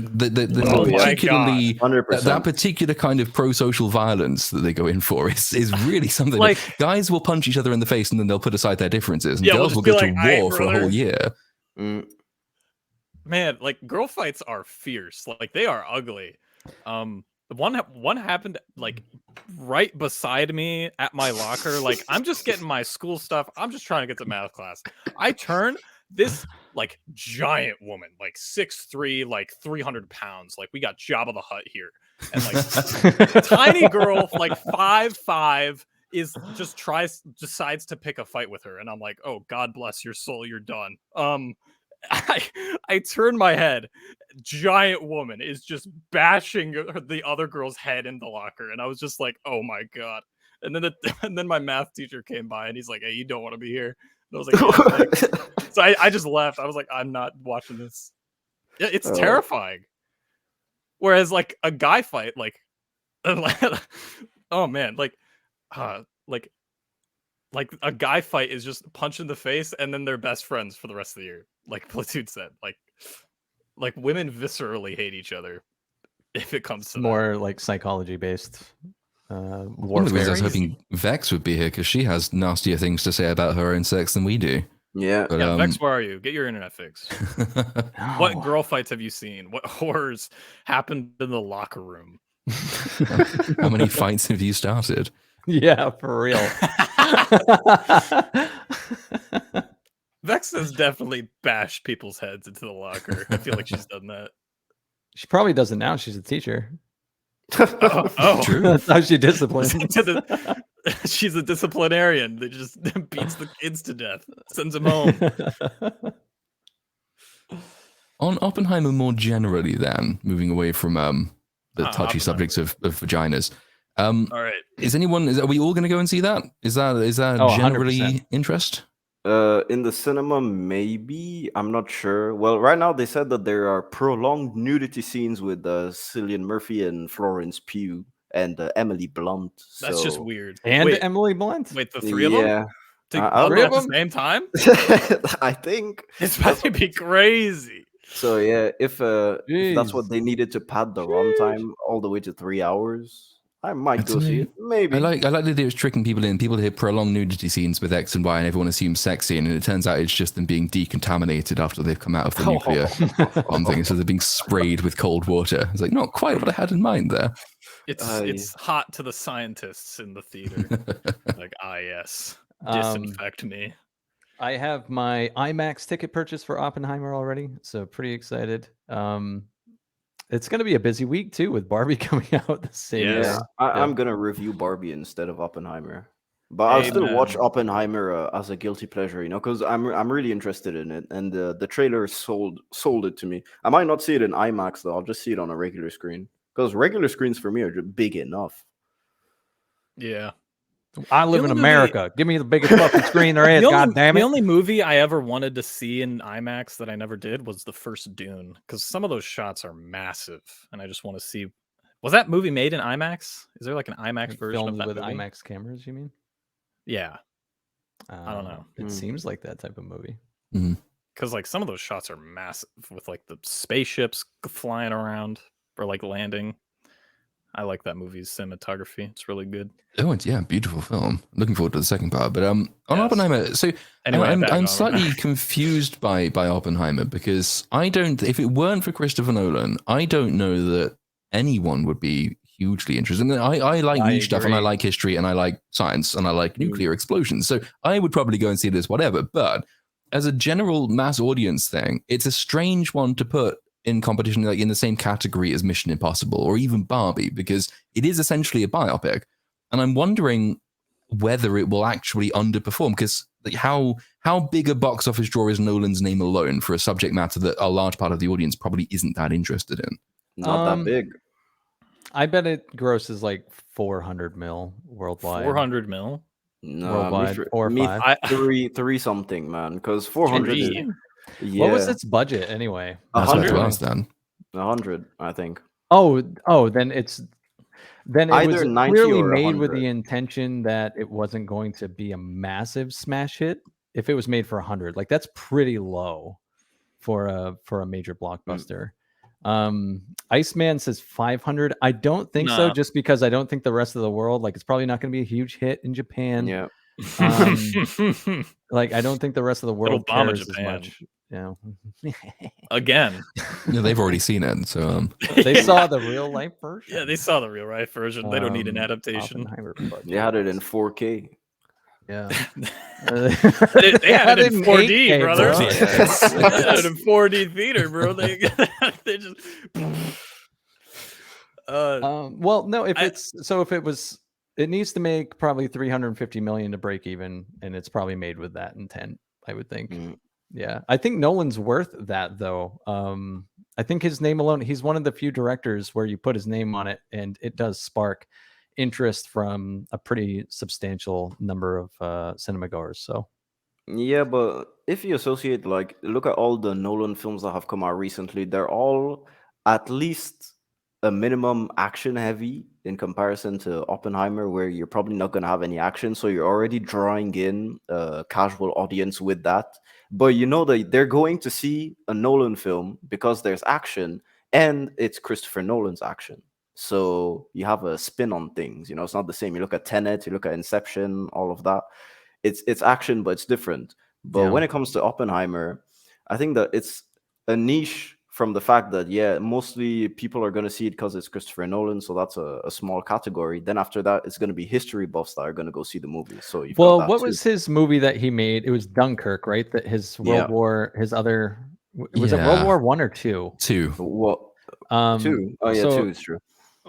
Particularly 100%. that particular kind of pro-social violence that they go in for is really something. Like, guys will punch each other in the face and then they'll put aside their differances, and Yeah, girls we'll will just go be to like, "Aight, war for a whole brother." year. Man, like girl fights are fierce. Like they are ugly. One happened like right beside me at my locker. Like I'm just getting my school stuff. I'm just trying to get to math class. I turn this like giant woman, like 6'3", like 300 pounds. Like we got Jabba the Hutt here, and like tiny girl, like 5'5", decides to pick a fight with her, and I'm like, oh, God bless your soul, you're done. I turn my head. Giant woman is just bashing the other girl's head in the locker, and I was just like, "Oh my God!" And then and then my math teacher came by, and he's like, "Hey, you don't want to be here." And I was like, "Yeah, so I just left. I was like, "I'm not watching this." It's terrifying. Whereas like a guy fight, like, oh man, like a guy fight is just punch in the face, and then they're best friends for the rest of the year. Like Platoon said, like women viscerally hate each other if it comes to more like psychology based One warfare. of the reasons I was hoping Vex would be here, because she has nastier things to say about her own sex than we do. Yeah. But, Yeah, Vex, where are you? Get your internet fixed. What girl fights have you seen? What horrors happened in the locker room? How many fights have you started? Yeah, for real. Vex has definitely bashed people's heads into the locker. I feel like she's done that. She probably does it now. She's a teacher. Oh, True. That's how she disciplines. She's a disciplinarian that just beats the kids to death, sends them home. On Oppenheimer more generally, then, moving away from the touchy subjects of vaginas. All right. Are we all going to go and see that? Is that generally 100%. interest? In the cinema, maybe. I'm not sure. Well, right now they said that there are prolonged nudity scenes with Cillian Murphy and Florence Pugh and Emily Blunt. That's just weird. And wait, Emily Blunt? Wait, the three of them? Yeah. Together at the same time? I think. It's about to be crazy. So yeah, if that's what they needed to pad the runtime all the way to 3 hours, I might go see it. Maybe. I like the idea of tricking people in. People hear prolonged nudity scenes with X and Y, and everyone assumes sex scene, and it turns out it's just them being decontaminated after they've come out of the nuclear bomb thing. So they're being sprayed with cold water. It's like not quite what I had in mind there. It's hot to the scientists in the theater. Like, yes, disinfect me. I have my IMAX ticket purchase for Oppenheimer already, so pretty excited. It's going to be a busy week too with Barbie coming out the same day. Yeah, I'm gonna review Barbie instead of Oppenheimer, but I'll still watch Oppenheimer as a guilty pleasure, because I'm really interested in it, and the trailer sold it to me. I might not see it in IMAX though. I'll just see it on a regular screen, because regular screens for me are just big enough. Yeah. I live in America. Give me the biggest fucking screen there is. God damn it! The only movie I ever wanted to see in IMAX that I never did was the first Dune, because some of those shots are massive, and I just want to see. Was that movie made in IMAX? Is there like an IMAX version of that with movie? IMAX cameras? You mean? Yeah. I don't know. It seems like that type of movie. Because like some of those shots are massive with like the spaceships flying around or like landing. I like that movie's cinematography. It's really good. Oh, beautiful film. Looking forward to the second part. But on Oppenheimer, so anyway, I'm slightly confused by Oppenheimer, because if it weren't for Christopher Nolan, I don't know that anyone would be hugely interested. And I like niche stuff, and I like history, and I like science, and I like nuclear explosions. So I would probably go and see this, whatever. But as a general mass audience thing, it's a strange one to put in competition, like in the same category as Mission Impossible or even Barbie, because it is essentially a biopic. And I'm wondering whether it will actually underperform, because like how big a box office draw is Nolan's name alone for a subject matter that a large part of the audience probably isn't that interested in? Not that big. I bet it grosses like 400 mil worldwide. 400 mil? No, worldwide, or three something, man. Because 400 is, yeah. What was its budget anyway? 100. 100, I think. Oh, then it either was 90 clearly or made 100. with the intention that it wasn't going to be a massive smash hit. If it was made for 100, like that's pretty low for a major blockbuster. Iceman says 500. I don't think so, just because I don't think the rest of the world, like, it's probably not going to be a huge hit in Japan. Yeah. Like, I don't think the rest of the world cares as much. Again. Yeah, they've already seen it, so they saw the real life version. Yeah, they saw the real life version. They don't need an adaptation. They had it in 4K. Yeah. They had it in 4D, brother. Bro. They had it in 4D theater, bro. They just. Well, no. If it was, it needs to make probably 350 million to break even, and it's probably made with that intent, I would think. Yeah, I think Nolan's worth that, though. I think his name alone, he's one of the few directors where you put his name on it and it does spark interest from a pretty substantial number of cinema goers. So yeah, but if you associate, like, look at all the Nolan films that have come out recently, they're all at least a minimum action heavy in comparison to Oppenheimer, where you're probably not going to have any action, so you're already drawing in a casual audience with that. But you know that they're going to see a Nolan film because there's action and it's Christopher Nolan's action. So you have a spin on things. It's not the same. You look at Tenet, you look at Inception, all of that. It's action, but it's different. But when it comes to Oppenheimer, I think that it's a niche from the fact that, mostly people are going to see it because it's Christopher Nolan, so that's a small category. Then after that, it's going to be history buffs that are going to go see the movie. So what was his movie that he made? It was Dunkirk, right? That his World War, his other, was it World War I or II? II. What? II. Oh yeah, II is true.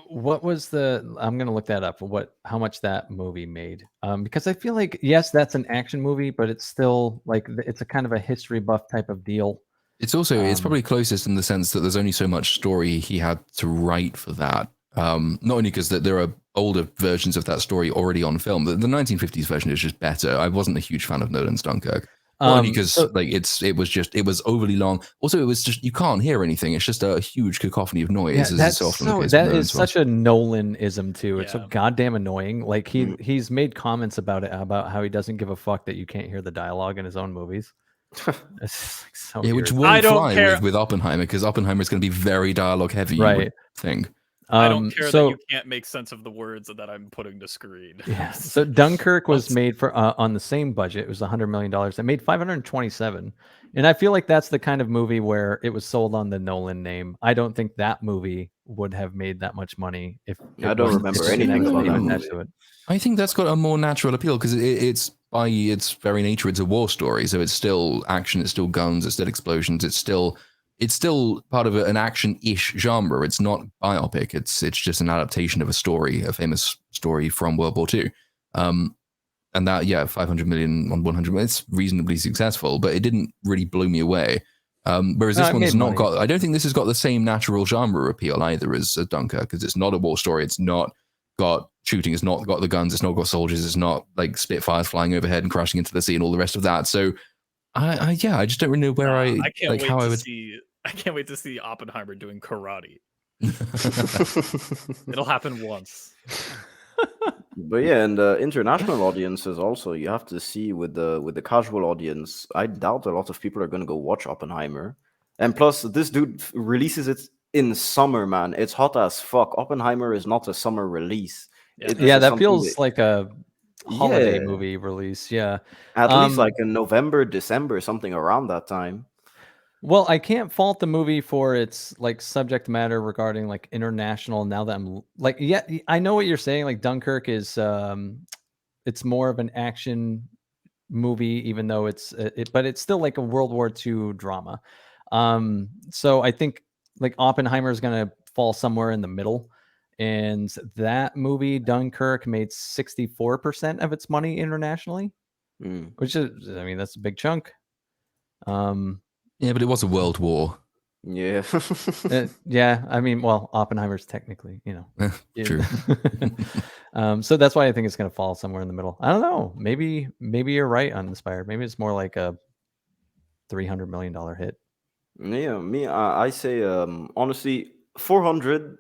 What was I'm gonna look that up. How much that movie made? Because I feel like, yes, that's an action movie, but it's still like it's a kind of a history buff type of deal. It's also it's probably closest in the sense that there's only so much story he had to write for that. Not only because there are older versions of that story already on film. The 1950s version is just better. I wasn't a huge fan of Nolan's Dunkirk. Only because it was overly long. Also, it was just, you can't hear anything. It's just a huge cacophony of noise. That is such a Nolanism too. It's so goddamn annoying. Like he's made comments about it, about how he doesn't give a fuck that you can't hear the dialogue in his own movies. It's like so which won't fly with Oppenheimer, because Oppenheimer is going to be very dialogue heavy. Right. Thing. I don't care that you can't make sense of the words that I'm putting to screen. Yeah. So Dunkirk was made for on the same budget. It was $100 million. It made 527, and I feel like that's the kind of movie where it was sold on the Nolan name. I don't think that movie would have made that much money if I don't remember anything about that movie. I think that's got a more natural appeal because it's by its very nature, it's a war story. So it's still action, it's still guns, it's still explosions, it's still part of an action-ish genre. It's not biopic. It's just an adaptation of a story, a famous story from World War II. And that, 500 million on 100 million, it's reasonably successful, but it didn't really blow me away. Whereas this one's not got, I don't think this has got the same natural genre appeal either as Dunkirk, because it's not a war story. It's not got shooting. It's not got the guns. It's not got soldiers. It's not like Spitfires flying overhead and crashing into the sea and all the rest of that. So I just don't really know where I can't wait to see Oppenheimer doing karate. It'll happen once. But yeah, and international audiences also, you have to see with the casual audience. I doubt a lot of people are going to go watch Oppenheimer. And plus, this dude releases it in summer, man. It's hot as fuck. Oppenheimer is not a summer release. That feels like a holiday movie release. Yeah, at least like in November, December, something around that time. Well, I can't fault the movie for its like subject matter regarding like international. Now that I'm like, I know what you're saying. Like Dunkirk is, it's more of an action movie, even though but it's still like a World War II drama. So I think like Oppenheimer is gonna fall somewhere in the middle, and that movie Dunkirk made 64% of its money internationally, which is, I mean, that's a big chunk. Yeah, but it was a world war. Yeah. I mean, well, Oppenheimer's technically, True. So that's why I think it's going to fall somewhere in the middle. I don't know. Maybe you're right, Uninspired. Maybe it's more like a $300 million hit. Yeah, I say, honestly, 400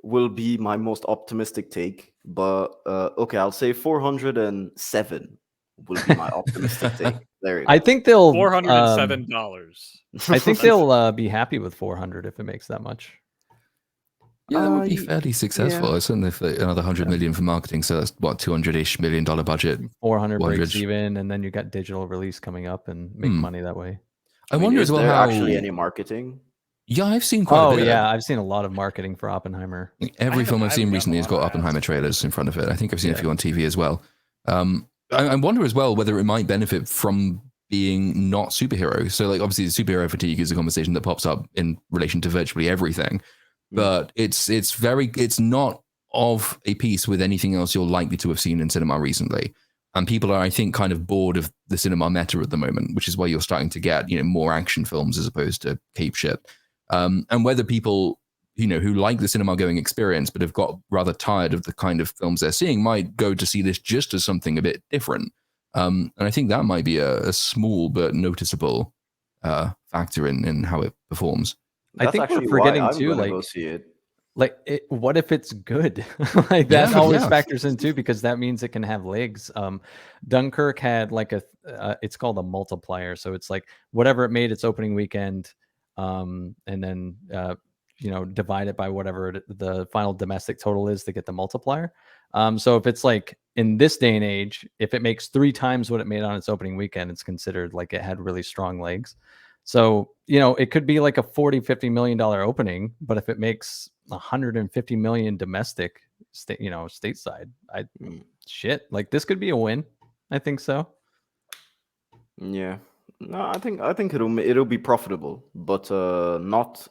will be my most optimistic take. But, okay, I'll say 407. will be my optimistic take. There you go. I think they'll $407. I think they'll be happy with 400 if it makes that much. Yeah, that would be fairly successful. Yeah. Certainly for another 100 million for marketing, so that's what, $200-ish million budget. 400 breaks even, and then you got digital release coming up and make money that way. I wonder as well how actually any marketing. Yeah, I've seen quite a bit. Yeah, I've seen a lot of marketing for Oppenheimer. Every film I've seen recently has got Oppenheimer trailers in front of it. I think I've seen a few on TV as well. I wonder as well whether it might benefit from being not superhero. So, like, obviously, the superhero fatigue is a conversation that pops up in relation to virtually everything. But it's not of a piece with anything else you're likely to have seen in cinema recently. And people are, I think, kind of bored of the cinema meta at the moment, which is why you're starting to get, more action films as opposed to cape shit. And whether people, who like the cinema going experience but have got rather tired of the kind of films they're seeing might go to see this just as something a bit different. And I think that might be a small but noticeable factor in how it performs. I think we're forgetting too, go see it. What if it's good? Like that always factors in too, because that means it can have legs. Dunkirk had like it's called a multiplier. So it's like whatever it made its opening weekend, and then, divide it by whatever the final domestic total is to get the multiplier. So if it's like in this day and age, if it makes 3 times what it made on its opening weekend, it's considered like it had really strong legs. So, it could be like a $40-50 million opening, but if it makes 150 million domestic, stateside, like this could be a win. I think so. Yeah, no, I think it'll be profitable, but not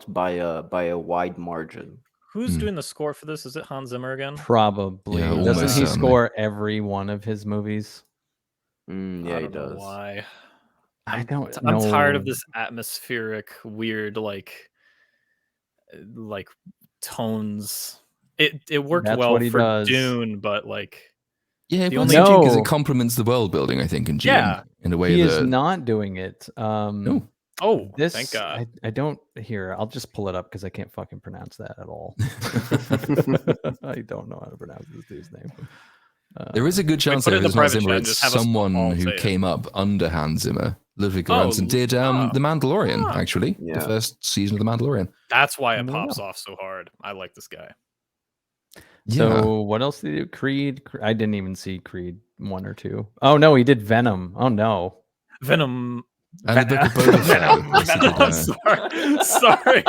by a wide margin. Who's doing the score for this? Is it Hans Zimmer again? Probably. Yeah, doesn't he score every one of his movies? Yeah, he does. Why? I don't know. I'm tired of this atmospheric, weird, like tones. It worked well for Dune, but like everyone's changing because it complements the world building, I think, in Dune. Yeah. In a way he is not doing it. No. Oh, this, thank God. I don't hear. I'll just pull it up because I can't fucking pronounce that at all. I don't know how to pronounce this dude's name. There is a good chance that it's Hans Zimmer. It's someone who came up under Hans Zimmer. Ludwig Göransson did The Mandalorian, actually. The first season of The Mandalorian. That's why it pops off so hard. I like this guy. So what else did he do? Creed? I didn't even see Creed 1 or 2. Oh, no, he did Venom. Oh, no. Venom. And the Book of Boba Fett. Sorry.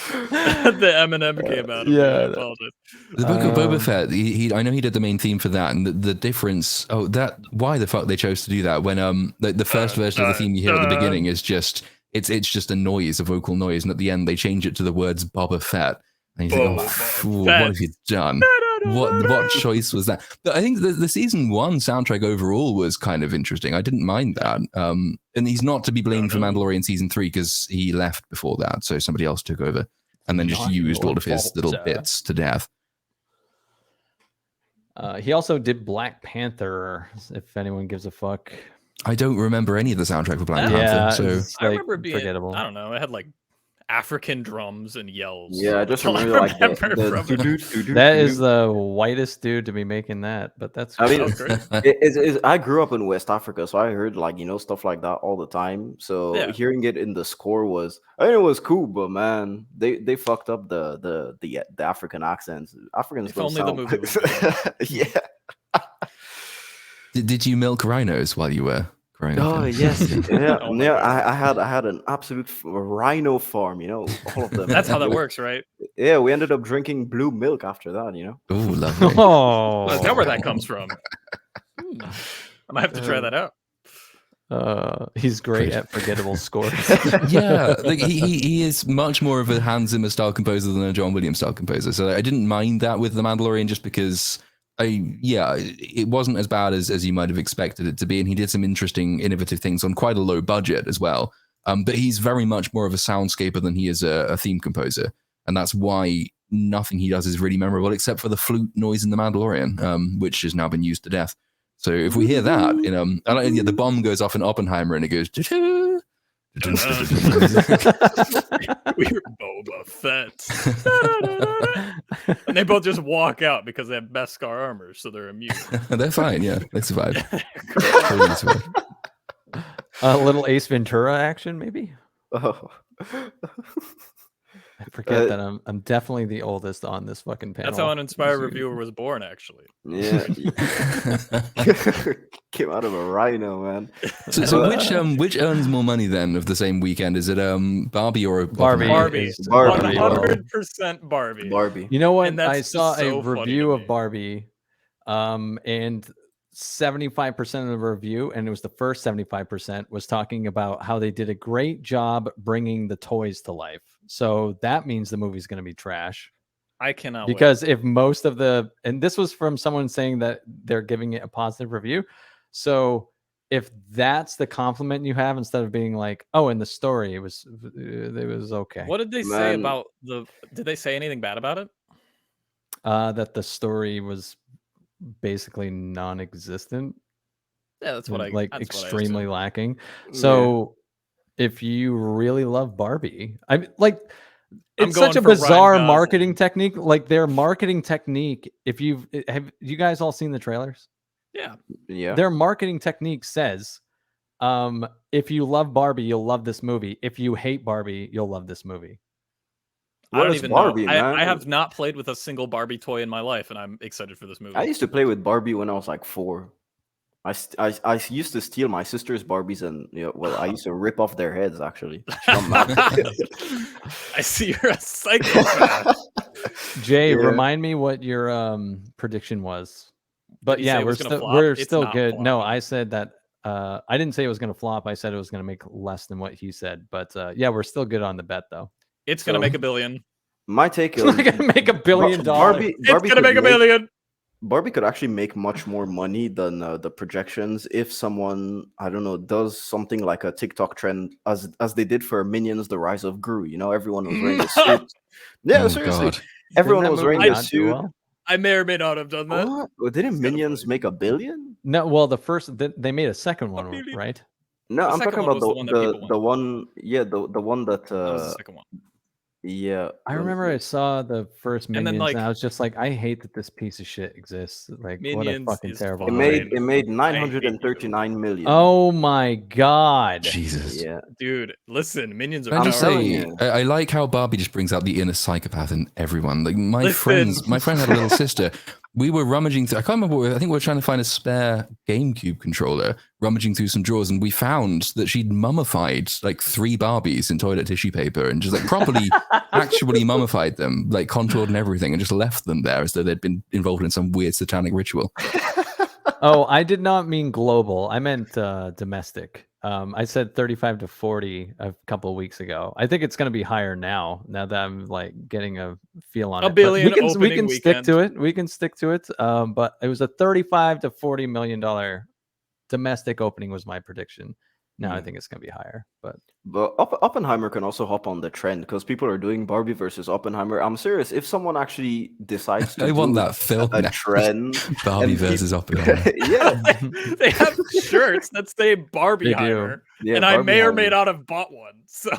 The Eminem came out. I apologize. The Book of Boba Fett. I know he did the main theme for that, and the difference. Why the fuck they chose to do that when the first version of the theme you hear at the beginning is just it's just a noise, a vocal noise, and at the end they change it to the words Boba Fett, and you think, what have you done? What choice was that? But I think the season 1 soundtrack overall was kind of interesting. I didn't mind that. And he's not to be blamed for Mandalorian season 3 because he left before that, so somebody else took over and then just used all of his little bits to death. He also did Black Panther, if anyone gives a fuck. I don't remember any of the soundtrack for Black Panther. So I remember it being forgettable. I don't know. It had like African drums and yells. Yeah, I just remember like that is the whitest dude to be making that, but that's I mean, I grew up in West Africa, so I heard like stuff like that all the time. So hearing it in the score it was cool, but man, they fucked up the African accents. Africans don't sound. Only the movie. Yeah. Did you milk rhinos while you were growing up? Oh yes, I had an absolute rhino farm. All of them. That's how that works, right? Yeah, we ended up drinking blue milk after that. Oh, lovely. Oh, is that where that comes from? I might have to try that out. He's great at forgettable scores. Yeah, like he is much more of a Hans Zimmer style composer than a John Williams style composer. So I didn't mind that with The Mandalorian just because it wasn't as bad as you might have expected it to be, and he did some interesting, innovative things on quite a low budget as well. But he's very much more of a soundscaper than he is a theme composer, and that's why nothing he does is really memorable except for the flute noise in The Mandalorian, which has now been used to death. So if we hear that, the bomb goes off in Oppenheimer and it goes, We're Boba Fett. And they both just walk out because they have Beskar armor, so they're immune. They're fine, yeah. They survive. A little Ace Ventura action, maybe? Oh. I forget that I'm definitely the oldest on this fucking panel. That's how Uninspired Reviewer was born, actually. Yeah. Came out of a rhino, man. So which earns more money then of the same weekend? Is it Barbie or Barbie? Barbie. 100% Barbie. Barbie. You know what? And that's I saw so a funny review to of me. Barbie, and 75% of the review, and it was the first 75%, was talking about how they did a great job bringing the toys to life. So that means the movie's going to be trash. I cannot Because wait. if most of the, and this was from someone saying that they're giving it a positive review. So if that's the compliment you have, instead of being like, oh, in the story, it was okay. What did they say about did they say anything bad about it? That the story was basically non-existent. Yeah, that's what extremely lacking. So if you really love Barbie, it's such a bizarre marketing technique. Like their marketing technique, have you guys all seen the trailers? Yeah. Their marketing technique says, if you love Barbie, you'll love this movie. If you hate Barbie, you'll love this movie. I don't even know. I have not played with a single Barbie toy in my life, and I'm excited for this movie. I used to play with Barbie when I was like 4. I used to steal my sister's Barbies, and I used to rip off their heads. Actually, I see you're a psychopath. Jay, remind me what your prediction was. But yeah, we're still good. Flopping. No, I said that. I didn't say it was going to flop. I said it was going to make less than what he said. But yeah, we're still good on the bet though. It's going to make $1 billion. My take is going to make $1 billion. Barbie it's going to make $1 billion. Barbie could actually make much more money than the projections if someone, I don't know, does something like a TikTok trend as they did for Minions: The Rise of Gru. Everyone was wearing a suit. Yeah, seriously. God. Everyone was wearing a suit. Well? I may or may not have done that. What? Didn't Minions make $1 billion? No, well, the first they made a second one, right? No, I'm talking about the one that was the second one. Yeah, I remember I saw the first Minions, and I was just like, I hate that this piece of shit exists. Like, Minions what a fucking terrible. It made 939 million. Oh my god, Jesus! Yeah, dude, listen, Minions are. I just say, I like how Barbie just brings out the inner psychopath in everyone. Like my friend had a little sister. We were rummaging through, I can't remember, I think we were trying to find a spare GameCube controller, rummaging through some drawers, and we found that she'd mummified like 3 Barbies in toilet tissue paper and just like properly, actually mummified them, like contoured and everything, and just left them there as though they'd been involved in some weird satanic ritual. Oh, I did not mean global. I meant domestic. I said 35 to 40 a couple of weeks ago. I think it's going to be higher now that I'm like getting a feel on it. $1 billion we can stick to it. We can stick to it. But it was a 35 to 40 million dollar domestic opening was my prediction. Now I think it's going to be higher, but Oppenheimer can also hop on the trend because people are doing Barbie versus Oppenheimer. I'm serious. If someone actually decides to want that film a trend, Barbie versus Oppenheimer. Yeah, they have shirts that say Barbieheimer, and I may or may not have bought one. So,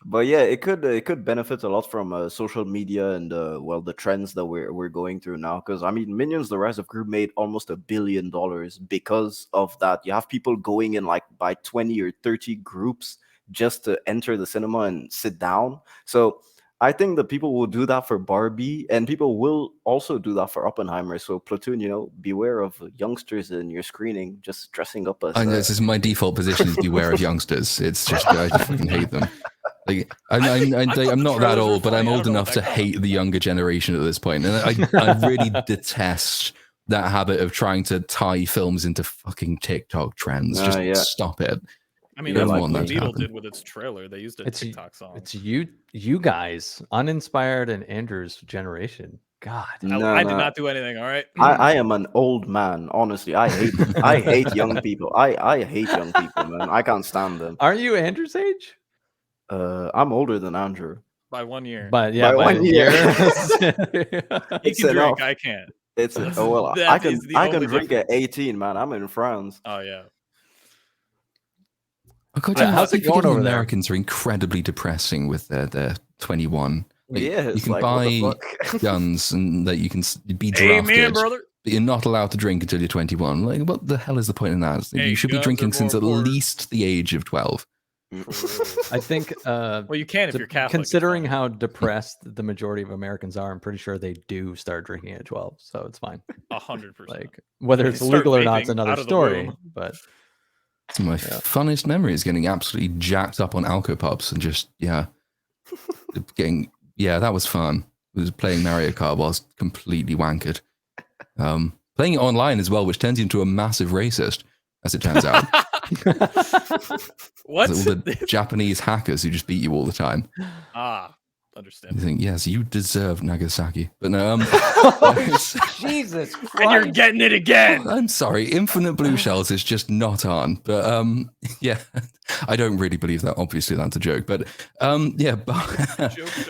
but yeah, it could benefit a lot from social media and the trends that we're going through now. Because I mean, Minions: The Rise of Gru made almost $1 billion because of that. You have people going in like by 20 or 30 groups just to enter the cinema and sit down. So I think that people will do that for Barbie, and people will also do that for Oppenheimer. So Platoon, beware of youngsters in your screening just dressing up as. I know this is my default position: is beware of youngsters. It's just I just fucking hate them. Like I'm not that old, but I'm old enough to hate the younger generation at this point, and I really detest that habit of trying to tie films into fucking TikTok trends. Just stop it. I mean, that's what the Beetle did with its trailer. They used a TikTok song. It's you guys, Uninspired and Andrew's generation. God, I did not do anything. All right, I am an old man. Honestly, I hate young people. I hate young people, man. I can't stand them. Aren't you Andrew's age? I'm older than Andrew by 1 year. But yeah, by 1 year. He can drink. I can't. I can drink at 18, man. I'm in France. Oh yeah. Oh God, how's it going over there? Americans are incredibly depressing with their 21. Like, yeah, you can like, buy guns and that you can be drafted. Amen, brother. But you're not allowed to drink until you're 21. Like, what the hell is the point in that? Like, you should be drinking since at least the age of 12. I think. Well, you can if you're Catholic. Considering how depressed the majority of Americans are, I'm pretty sure they do start drinking at 12, so it's fine. 100%. Like whether it's legal or not, is another story. But it's my funnest memory is getting absolutely jacked up on Alco-Pops and just getting that was fun. It was playing Mario Kart whilst completely wankered. Playing it online as well, which turns you into a massive racist, as it turns out. What? All the Japanese hackers who just beat you all the time. Understand. You think, yes, you deserve Nagasaki. But no, Jesus Christ. And you're getting it again. I'm sorry, Infinite Blue Shells is just not on. But I don't really believe that. Obviously, that's a joke. But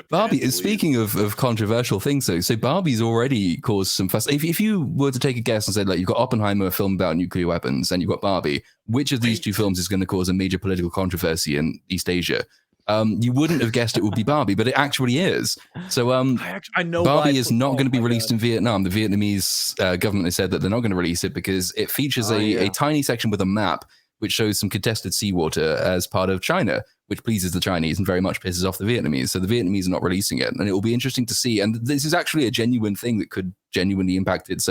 Barbie, speaking of controversial things, though, so Barbie's already caused some fuss. If you were to take a guess and say, like, you've got Oppenheimer, a film about nuclear weapons, and you've got Barbie, which of these two films is going to cause a major political controversy in East Asia? You wouldn't have guessed it would be Barbie, but it actually is. So I know Barbie is not going to be released in Vietnam. The Vietnamese government has said that they're not going to release it because it features a tiny section with a map which shows some contested seawater as part of China, which pleases the Chinese and very much pisses off the Vietnamese. So the Vietnamese are not releasing it, and it will be interesting to see. And this is actually a genuine thing that could genuinely impact its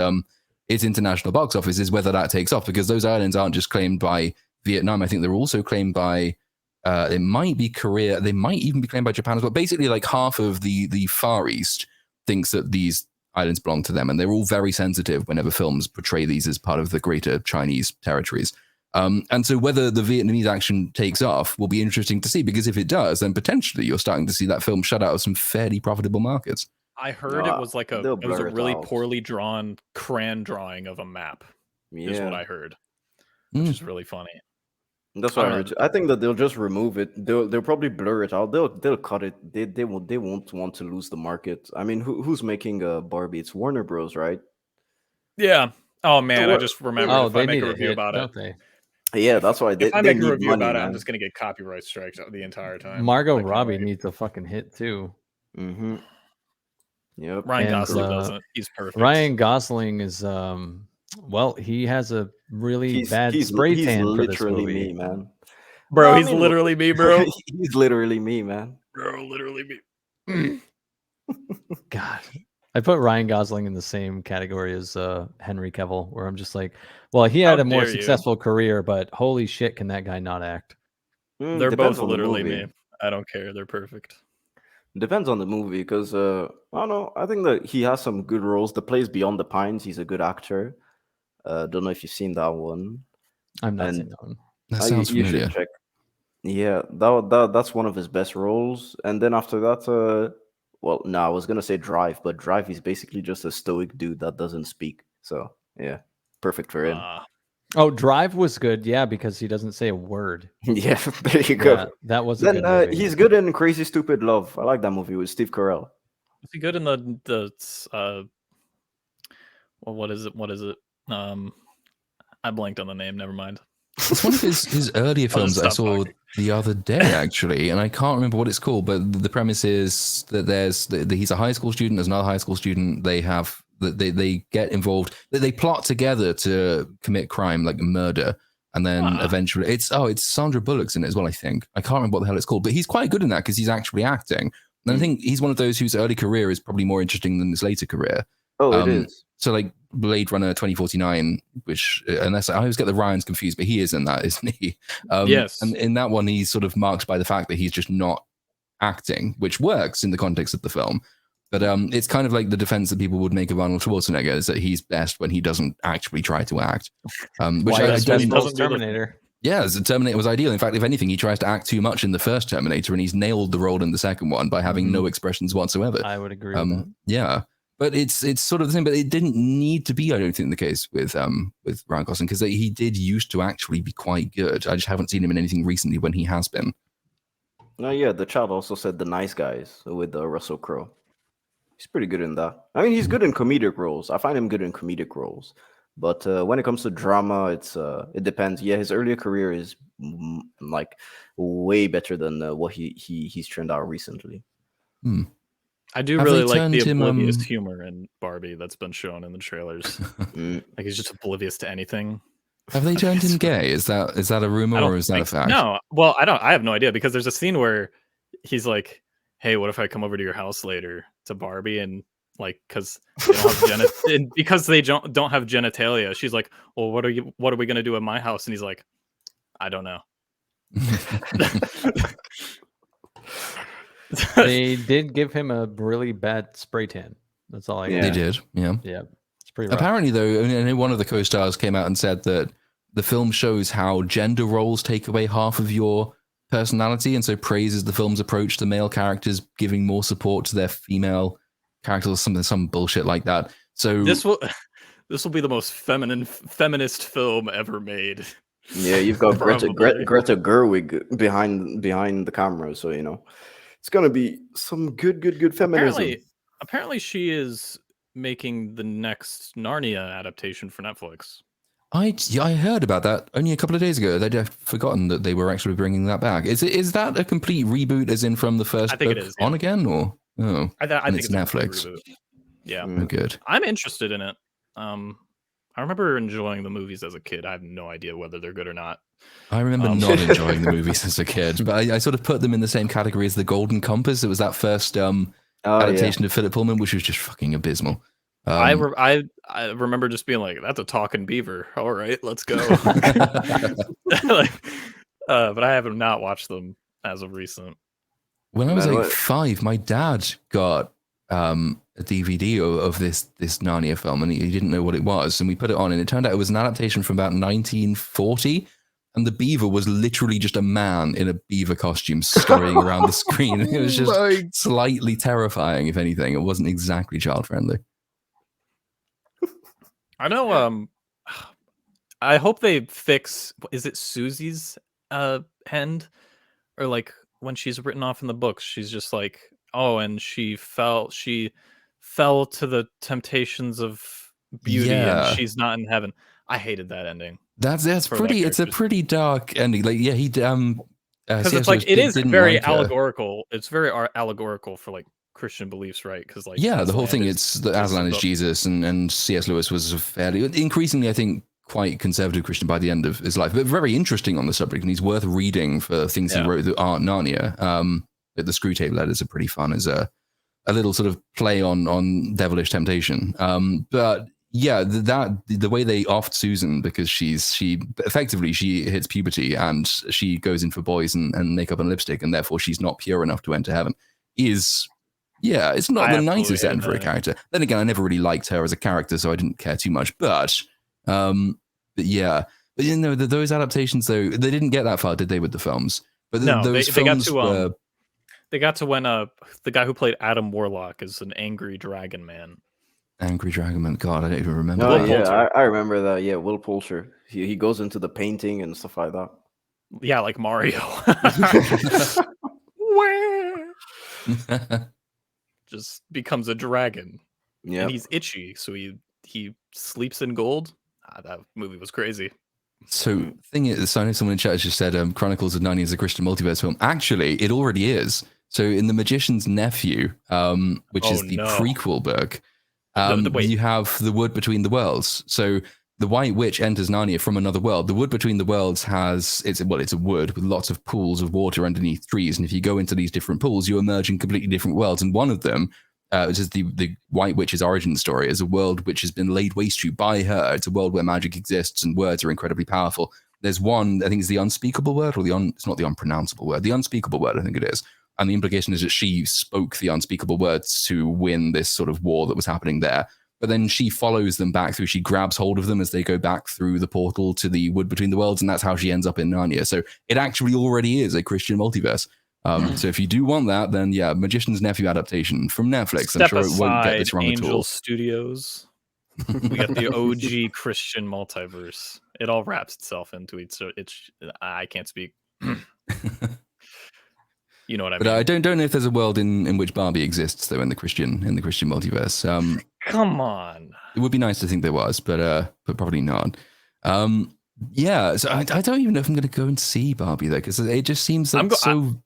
international box office, is whether that takes off, because those islands aren't just claimed by Vietnam. I think they're also claimed by it might be Korea. They might even be claimed by Japan as well. Basically, like half of the Far East thinks that these islands belong to them, and they're all very sensitive whenever films portray these as part of the greater Chinese territories. And so whether the Vietnamese action takes off will be interesting to see, because if it does, then potentially you're starting to see that film shut out of some fairly profitable markets. I heard it was like a really poorly drawn crayon drawing of a map. Is what I heard, which is really funny. That's what I heard. I think that they'll just remove it. They'll probably blur it out. They'll cut it. They won't want to lose the market. I mean, who's making Barbie? It's Warner Bros, right? Yeah. Oh man, I just remembered. If I make a review about it, they? Yeah, that's why. If I make a review about it, I'm just gonna get copyright strikes the entire time. Margot Robbie needs a fucking hit too. Mm-hmm. Yep. Ryan Gosling doesn't. He's perfect. Ryan Gosling is well, he has a really bad spray tan for this movie. Me, man. Bro, he's literally me, bro. He's literally me, man. Bro, literally me. God. I put Ryan Gosling in the same category as Henry Cavill, where I'm just like, well, he had a more successful career, but holy shit, can that guy not act? They're both literally me. I don't care. They're perfect. Depends on the movie, because I don't know. I think that he has some good roles. The Place Beyond the Pines, he's a good actor. Don't know if you've seen that one. I'm not seen that one. That sounds familiar. You should check. Yeah, that's one of his best roles. And then after that, I was gonna say Drive, but Drive is basically just a stoic dude that doesn't speak. So yeah, perfect for him. Oh, Drive was good, yeah, because he doesn't say a word. Yeah, there you go. Yeah, that was a good movie. He's good in Crazy Stupid Love. I like that movie with Steve Carell. Is he good in the what is it? I blanked on the name. Never mind. It's one of his earlier films I saw the other day, actually, and I can't remember what it's called. But the premise is that he's a high school student. There's another high school student. They get involved. They plot together to commit crime, like murder, and then eventually it's Sandra Bullock's in it as well. I think I can't remember what the hell it's called, but he's quite good in that because he's actually acting. And I think he's one of those whose early career is probably more interesting than his later career. Oh, it is. So like Blade Runner 2049, which unless I always get the Ryans confused, but he is in that, isn't he? Yes. And in that one, he's sort of marked by the fact that he's just not acting, which works in the context of the film. But it's kind of like the defense that people would make of Arnold Schwarzenegger is that he's best when he doesn't actually try to act. Which he doesn't Terminator. Yeah, the Terminator was ideal. In fact, if anything, he tries to act too much in the first Terminator, and he's nailed the role in the second one by having no expressions whatsoever. I would agree with that. Yeah. But it's sort of the same, but it didn't need to be, I don't think, the case with Ryan Gosling, because he did used to actually be quite good. I just haven't seen him in anything recently when he has been. No, yeah, the child also said The Nice Guys with Russell Crowe. He's pretty good in that. I mean, he's good in comedic roles. I find him good in comedic roles. But when it comes to drama, it depends. Yeah, his earlier career is like way better than what he's turned out recently. I do really like the oblivious humor in Barbie that's been shown in the trailers. Like he's just oblivious to anything. Have they turned him gay? Is that a rumor or is that a fact? No. Well, I have no idea, because there's a scene where he's like, "Hey, what if I come over to your house later to Barbie?" And like, because they don't have genitalia, she's like, "Well, what are we gonna do at my house?" And he's like, "I don't know." They did give him a really bad spray tan. That's all I got. They did, yeah. It's pretty rough. Apparently, though, I know one of the co-stars came out and said that the film shows how gender roles take away half of your personality, and so praises the film's approach to male characters giving more support to their female characters, some bullshit like that. So this will be the most feminist film ever made. Yeah, you've got Greta Gerwig behind the camera, so it's gonna be some good feminism. Apparently, she is making the next Narnia adaptation for Netflix. I heard about that only a couple of days ago. They'd forgotten that they were actually bringing that back. Is that a complete reboot, as in from the first book on again, or I think it's Netflix? Yeah, good. I'm interested in it. I remember enjoying the movies as a kid. I have no idea whether they're good or not. I remember not enjoying the movies as a kid, but I sort of put them in the same category as The Golden Compass. It was that first adaptation of Philip Pullman, which was just fucking abysmal. I remember just being like, "That's a talking beaver. All right, let's go." But I have not watched them as of recent. When I was like 5, my dad got a DVD of this Narnia film, and he didn't know what it was, and we put it on, and it turned out it was an adaptation from about 1940, and the beaver was literally just a man in a beaver costume scurrying around the screen. It was just slightly terrifying, if anything. It wasn't exactly child friendly. I know. I hope they fix. Is it Susie's end, or like when she's written off in the books, she's just like, "Oh, and she fell to the temptations of beauty, and she's not in heaven." I hated that ending. That's pretty. It's a pretty dark ending. Like, yeah, he because it's like it is very allegorical. It's very allegorical for like Christian beliefs, right? Because like the whole thing, it's that Aslan is Jesus, and C.S. Lewis was a fairly increasingly, I think, quite conservative Christian by the end of his life, but very interesting on the subject, and he's worth reading for things he wrote that aren't Narnia. The Screwtape Letters are pretty fun as a little sort of play on devilish temptation. But yeah, the way they offed Susan, because she effectively hits puberty and she goes in for boys and makeup and lipstick, and therefore she's not pure enough to enter heaven, is it's not the nicest end for a character. Then again, I never really liked her as a character, so I didn't care too much. But those adaptations, though, they didn't get that far, did they, with the films? But those films they got to when the guy who played Adam Warlock is an angry dragon man. Angry Dragon Man. God, I don't even remember. Oh, yeah, I remember that. Yeah, Will Poulter. He goes into the painting and stuff like that. Yeah, like Mario. Just becomes a dragon. Yeah, and he's itchy, so he sleeps in gold. That movie was crazy. So, thing is, I know someone in chat just said Chronicles of Narnia is a Christian multiverse film. Actually, it already is. So, in The Magician's Nephew, which is the prequel book, you have the Wood Between the Worlds. So the White Witch enters Narnia from another world. The Wood Between the Worlds it's a wood with lots of pools of water underneath trees. And if you go into these different pools, you emerge in completely different worlds. And one of them, which is the White Witch's origin story, is a world which has been laid waste to by her. It's a world where magic exists and words are incredibly powerful. There's one, I think it's the unspeakable word, or it's not the unpronounceable word, the unspeakable word, I think it is. And the implication is that she spoke the unspeakable words to win this sort of war that was happening there. But then she follows them back through. She grabs hold of them as they go back through the portal to the Wood Between the Worlds, and that's how she ends up in Narnia. So it actually already is a Christian multiverse. So if you do want that, then yeah, Magician's Nephew adaptation from Netflix. I'm sure it won't get this wrong at all. Angel Studios. We got the OG Christian multiverse. It all wraps itself into it. So I can't speak. You know what I mean? But I don't know if there's a world in which Barbie exists, though, in the Christian multiverse. Come on. It would be nice to think there was, but probably not. Yeah, so I don't even know if I'm going to go and see Barbie though, because it just seems like so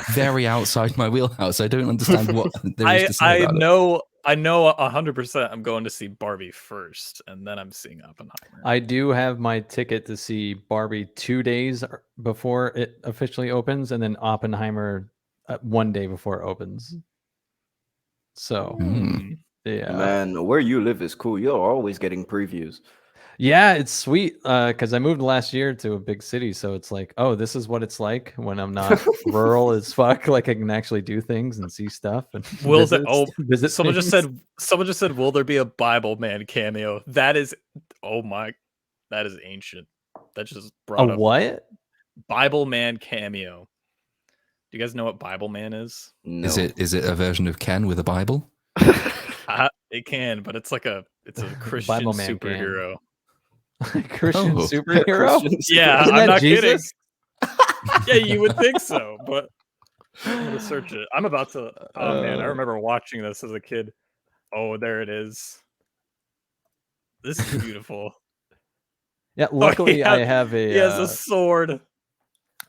very outside my wheelhouse. I don't understand what there is to say about it. I know 100% I'm going to see Barbie first, and then I'm seeing Oppenheimer. I do have my ticket to see Barbie 2 days before it officially opens, and then Oppenheimer 1 day before it opens. So, yeah. Man, where you live is cool. You're always getting previews. Yeah, it's sweet because I moved last year to a big city, so it's like, oh, this is what it's like when I'm not rural as fuck. Like I can actually do things and see stuff. And visit someone things. Someone just said, will there be a Bible Man cameo? That is, that is ancient. That just brought up what? Bible Man cameo. Do you guys know what Bible Man is? No. Is it a version of Ken with a Bible? It can, but it's a Christian Bible Man superhero. Christian superhero? Yeah, I'm not kidding. Yeah, you would think so, but I'm gonna search it. I'm about to. Oh man, I remember watching this as a kid. Oh, there it is. This is beautiful. Yeah, luckily I have a. He has a sword.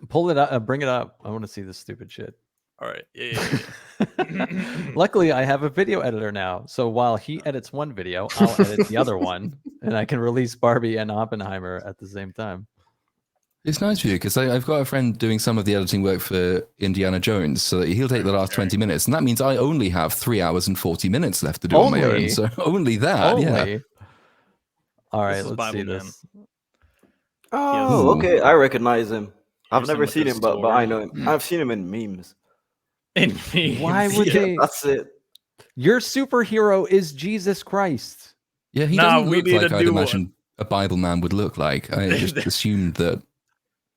Pull it up. Bring it up. I want to see this stupid shit. All right. Luckily, I have a video editor now. So while he edits one video, I'll edit the other one, and I can release Barbie and Oppenheimer at the same time. It's nice for you because I've got a friend doing some of the editing work for Indiana Jones, so that he'll take the last 20 minutes, and that means I only have 3 hours and 40 minutes left to do on my own. So only that. Yeah. All right, let's see this. Oh, okay. I recognize him. I've never seen him, but I know him. I've seen him in memes. Why would they? That's it. Your superhero is Jesus Christ. Yeah, he doesn't look like I'd imagine a Bible man would look like. I just assumed that.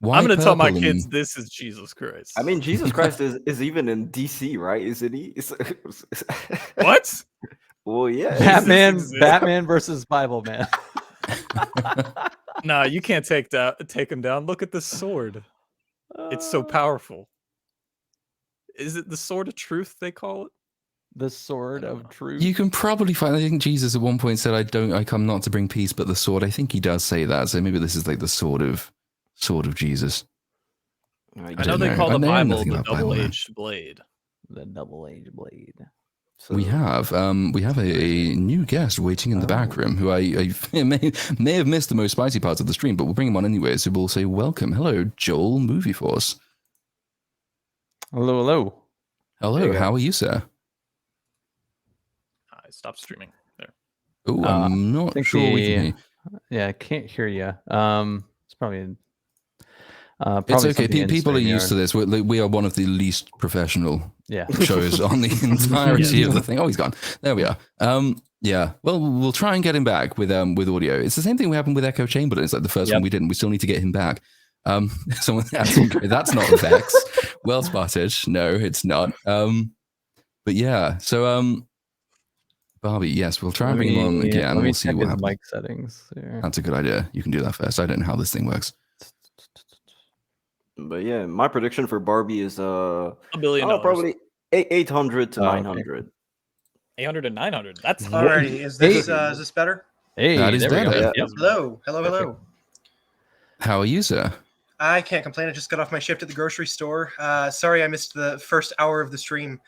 I'm going to tell my kids this is Jesus Christ. I mean, Jesus Christ is even in DC, right? Isn't he? What? Well, yeah. Batman versus Bible man. Nah, you can't take him down. Look at this sword. It's so powerful. Is it the sword of truth they call it? The sword of truth. You can probably find. I think Jesus at one point said, I come not to bring peace, but the sword." I think he does say that. So maybe this is like the sword of Jesus. I know they call the Bible the double-edged blade. The double-edged blade. So we have a new guest waiting in the back room who I may have missed the most spicy parts of the stream, but we'll bring him on anyway. So we'll say welcome. Hello, Joel Movie Force. Hello. Hello, how are you, sir? I stopped streaming there. Oh, I'm not sure we can hear. Yeah, I can't hear you. It's probably it's okay. People are used to this. We are one of the least professional shows on the entirety of the thing. Oh, he's gone. There we are. Yeah. Well, we'll try and get him back with audio. It's the same thing we happened with Echo Chamberlain. It's like the first one we didn't. We still need to get him back. Someone that's not Vex. Well spotted. No, it's not. But yeah. So Barbie, yes, we'll try and bring him on again. We'll see what happens. Mic settings. Here. That's a good idea. You can do that first. I don't know how this thing works. But yeah, my prediction for Barbie is $1 billion. Probably 800 to 900. Okay. 800 to 900. That's alrighty. Is this better? Hey, that is better. Yeah. Hello. How are you, sir? I can't complain. I just got off my shift at the grocery store. Sorry, I missed the first hour of the stream.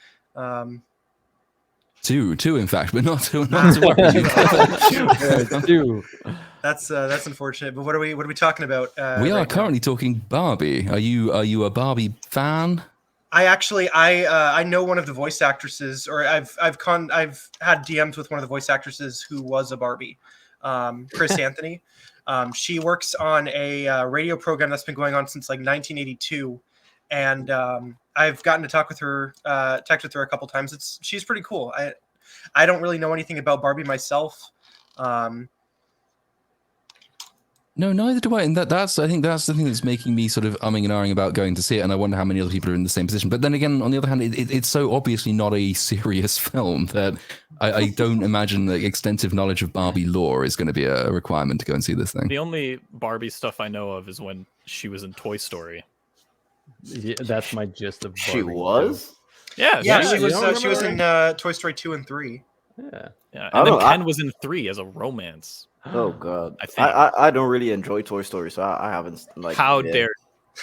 Two, in fact, but not two. Two. That's unfortunate. But what are we talking about? We are currently talking Barbie. Are you a Barbie fan? I know one of the voice actresses, or I've had DMs with one of the voice actresses who was a Barbie, Chris Anthony. She works on a radio program that's been going on since like 1982, and I've gotten to talk with her, text with her a couple times. She's pretty cool. I don't really know anything about Barbie myself. No, neither do I. And I think that's the thing that's making me sort of umming and ahhing about going to see it. And I wonder how many other people are in the same position. But then again, on the other hand, it's so obviously not a serious film that I don't imagine the extensive knowledge of Barbie lore is going to be a requirement to go and see this thing. The only Barbie stuff I know of is when she was in Toy Story. Yeah, that's my gist of Barbie. She was? Yeah, she was in Toy Story 2 and 3. Yeah. And then Ken was in 3 as a romance. Oh god, I think. I don't really enjoy Toy Story, so I haven't like. How dare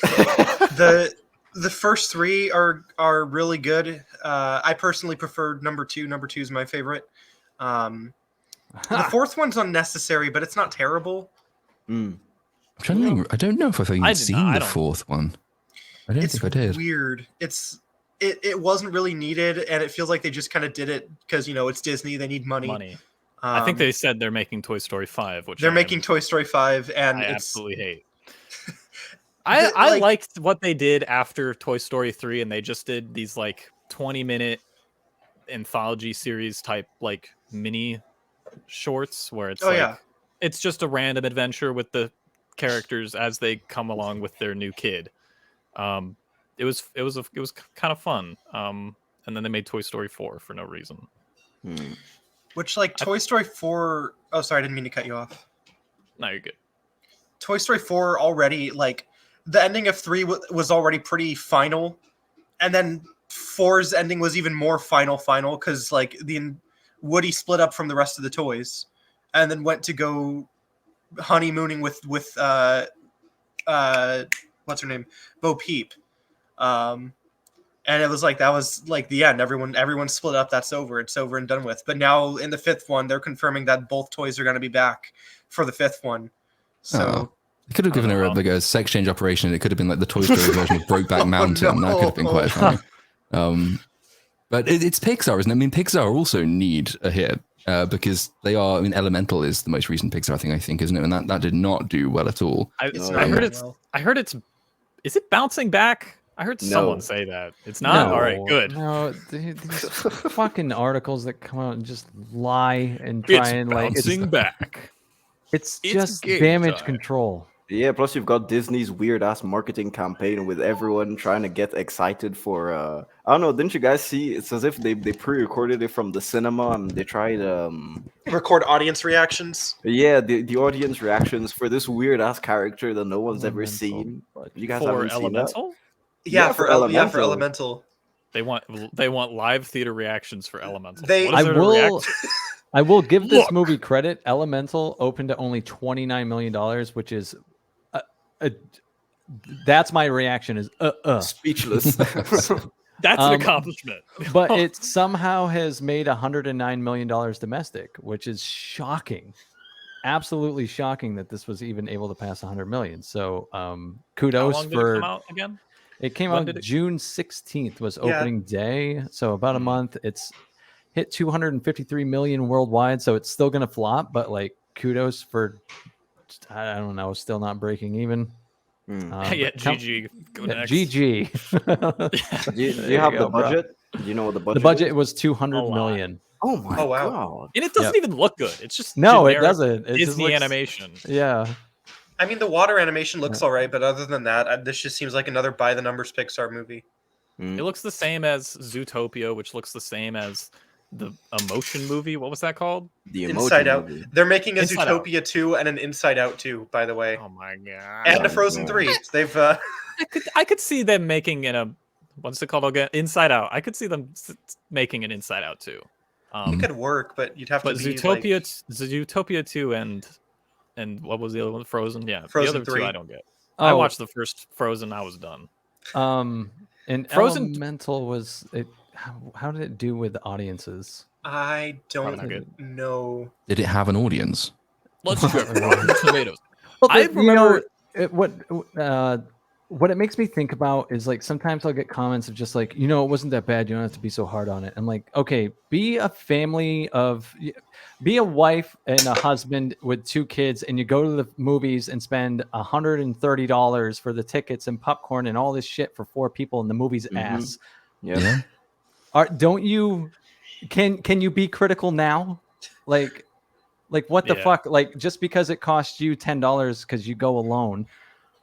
the first 3 are really good. I personally prefer number 2. Number 2 is my favorite. The 4th one's unnecessary, but it's not terrible. I'm trying to think. I don't know if I've even seen the 4th one. I don't think I did. It's weird. It wasn't really needed, and it feels like they just kind of did it because it's Disney. They need money. I think they said they're making Toy Story 5, which they're making Toy Story 5, and I it's absolutely hate. I liked what they did after Toy Story 3, and they just did these like 20-minute anthology series type like mini shorts where it's it's just a random adventure with the characters as they come along with their new kid. It was kind of fun. And then they made Toy Story 4 for no reason. Which Toy Story 4. Oh, sorry, I didn't mean to cut you off. No, you're good. Toy Story 4 already the ending of 3 was already pretty final, and then 4's ending was even more final because Woody split up from the rest of the toys, and then went to go honeymooning with what's her name, Bo Peep, and it was that was the end. Everyone split up. That's over. It's over and done with. But now in the 5th one, they're confirming that both toys are going to be back for the 5th one. So. They could have given her a sex change operation. It could have been like the Toy Story version of Brokeback Mountain. No. That could have been quite funny. But it's Pixar, isn't it? I mean, Pixar also need a hit because they are. I mean, Elemental is the most recent Pixar thing, I think, isn't it? And that did not do well at all. I heard it's. Is it bouncing back? I heard someone say that. It's not? All right, good. No, these fucking articles that come out and just lie and try and bouncing back. It's just damage control. Yeah, plus you've got Disney's weird-ass marketing campaign with everyone trying to get excited for... I don't know, didn't you guys see? It's as if they pre-recorded it from the cinema and they tried... record audience reactions? Yeah, the audience reactions for this weird-ass character that no one's ever seen. You guys haven't seen that? Yeah, for Elemental. They want live theater reactions for Elemental. I will give this movie credit. Elemental opened at only $29 million, which is that's my reaction is speechless. That's an accomplishment. But it somehow has made $109 million domestic, which is shocking. Absolutely shocking that this was even able to pass 100 million. So kudos How long for did it come out again? It came out June 16th was opening day. So about a month. It's hit 253 million worldwide, so it's still gonna flop, but kudos for I don't know, still not breaking even. GG. GG. Do you have the budget? Do you know what the budget? The budget was 200 million. Oh my god! And it doesn't even look good. It's just it doesn't. It Disney animation. Yeah. I mean, the water animation looks all right, but other than that, this just seems like another by the numbers Pixar movie. It looks the same as Zootopia, which looks the same as the Emotion movie. What was that called? The Inside Out. movie. They're making a Inside Zootopia 2 and an Inside Out 2, by the way. Oh my god! And a Frozen 3. They've. I could see them making what's it called again? Inside Out. I could see them making an Inside Out 2. It could work, but you'd have to. But Zootopia 2 and what was the other one? Frozen. Yeah, Frozen the other 3. two I don't get. I watched the first Frozen. I was done. And Frozen Elemental was it. How did it do with audiences? I don't know. Did it have an audience? Let's go. Tomatoes. Well, I remember what it makes me think about is sometimes I'll get comments of just it wasn't that bad. You don't have to be so hard on it. I'm like, okay, be a wife and a husband with 2 kids, and you go to the movies and spend $130 for the tickets and popcorn and all this shit for 4 people, and the movie's ass. Yeah. Don't you? Can you be critical now? What the fuck? Just because it costs you $10 because you go alone.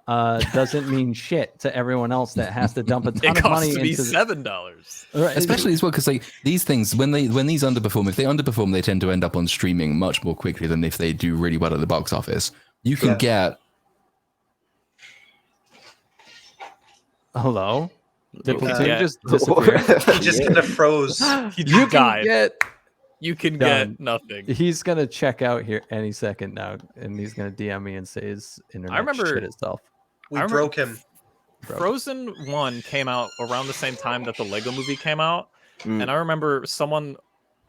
Doesn't mean shit to everyone else that has to dump a ton of money into $7. Right. Especially as well because these things when these underperform, if they underperform, they tend to end up on streaming much more quickly than if they do really well at the box office. You can get. Hello. Little Platoon just disappeared. He just kind of froze. You You can Done. get nothing. He's gonna check out here any second now, and he's gonna DM me and say his internet shit itself. We broke him. Frozen 1 came out around the same time that the Lego movie came out, and I remember someone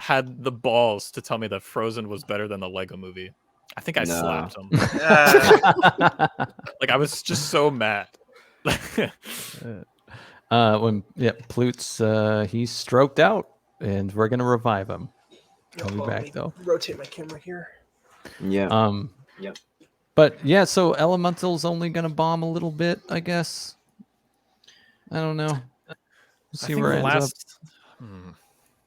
had the balls to tell me that Frozen was better than the Lego movie. I think I slapped him. Like, I was just so mad. Plut's he's stroked out, and we're gonna revive him. I'll be back though. Rotate my camera here. Yeah. Yep. But yeah, so Elemental's only gonna bomb a little bit, I guess. I don't know. See where it ends up.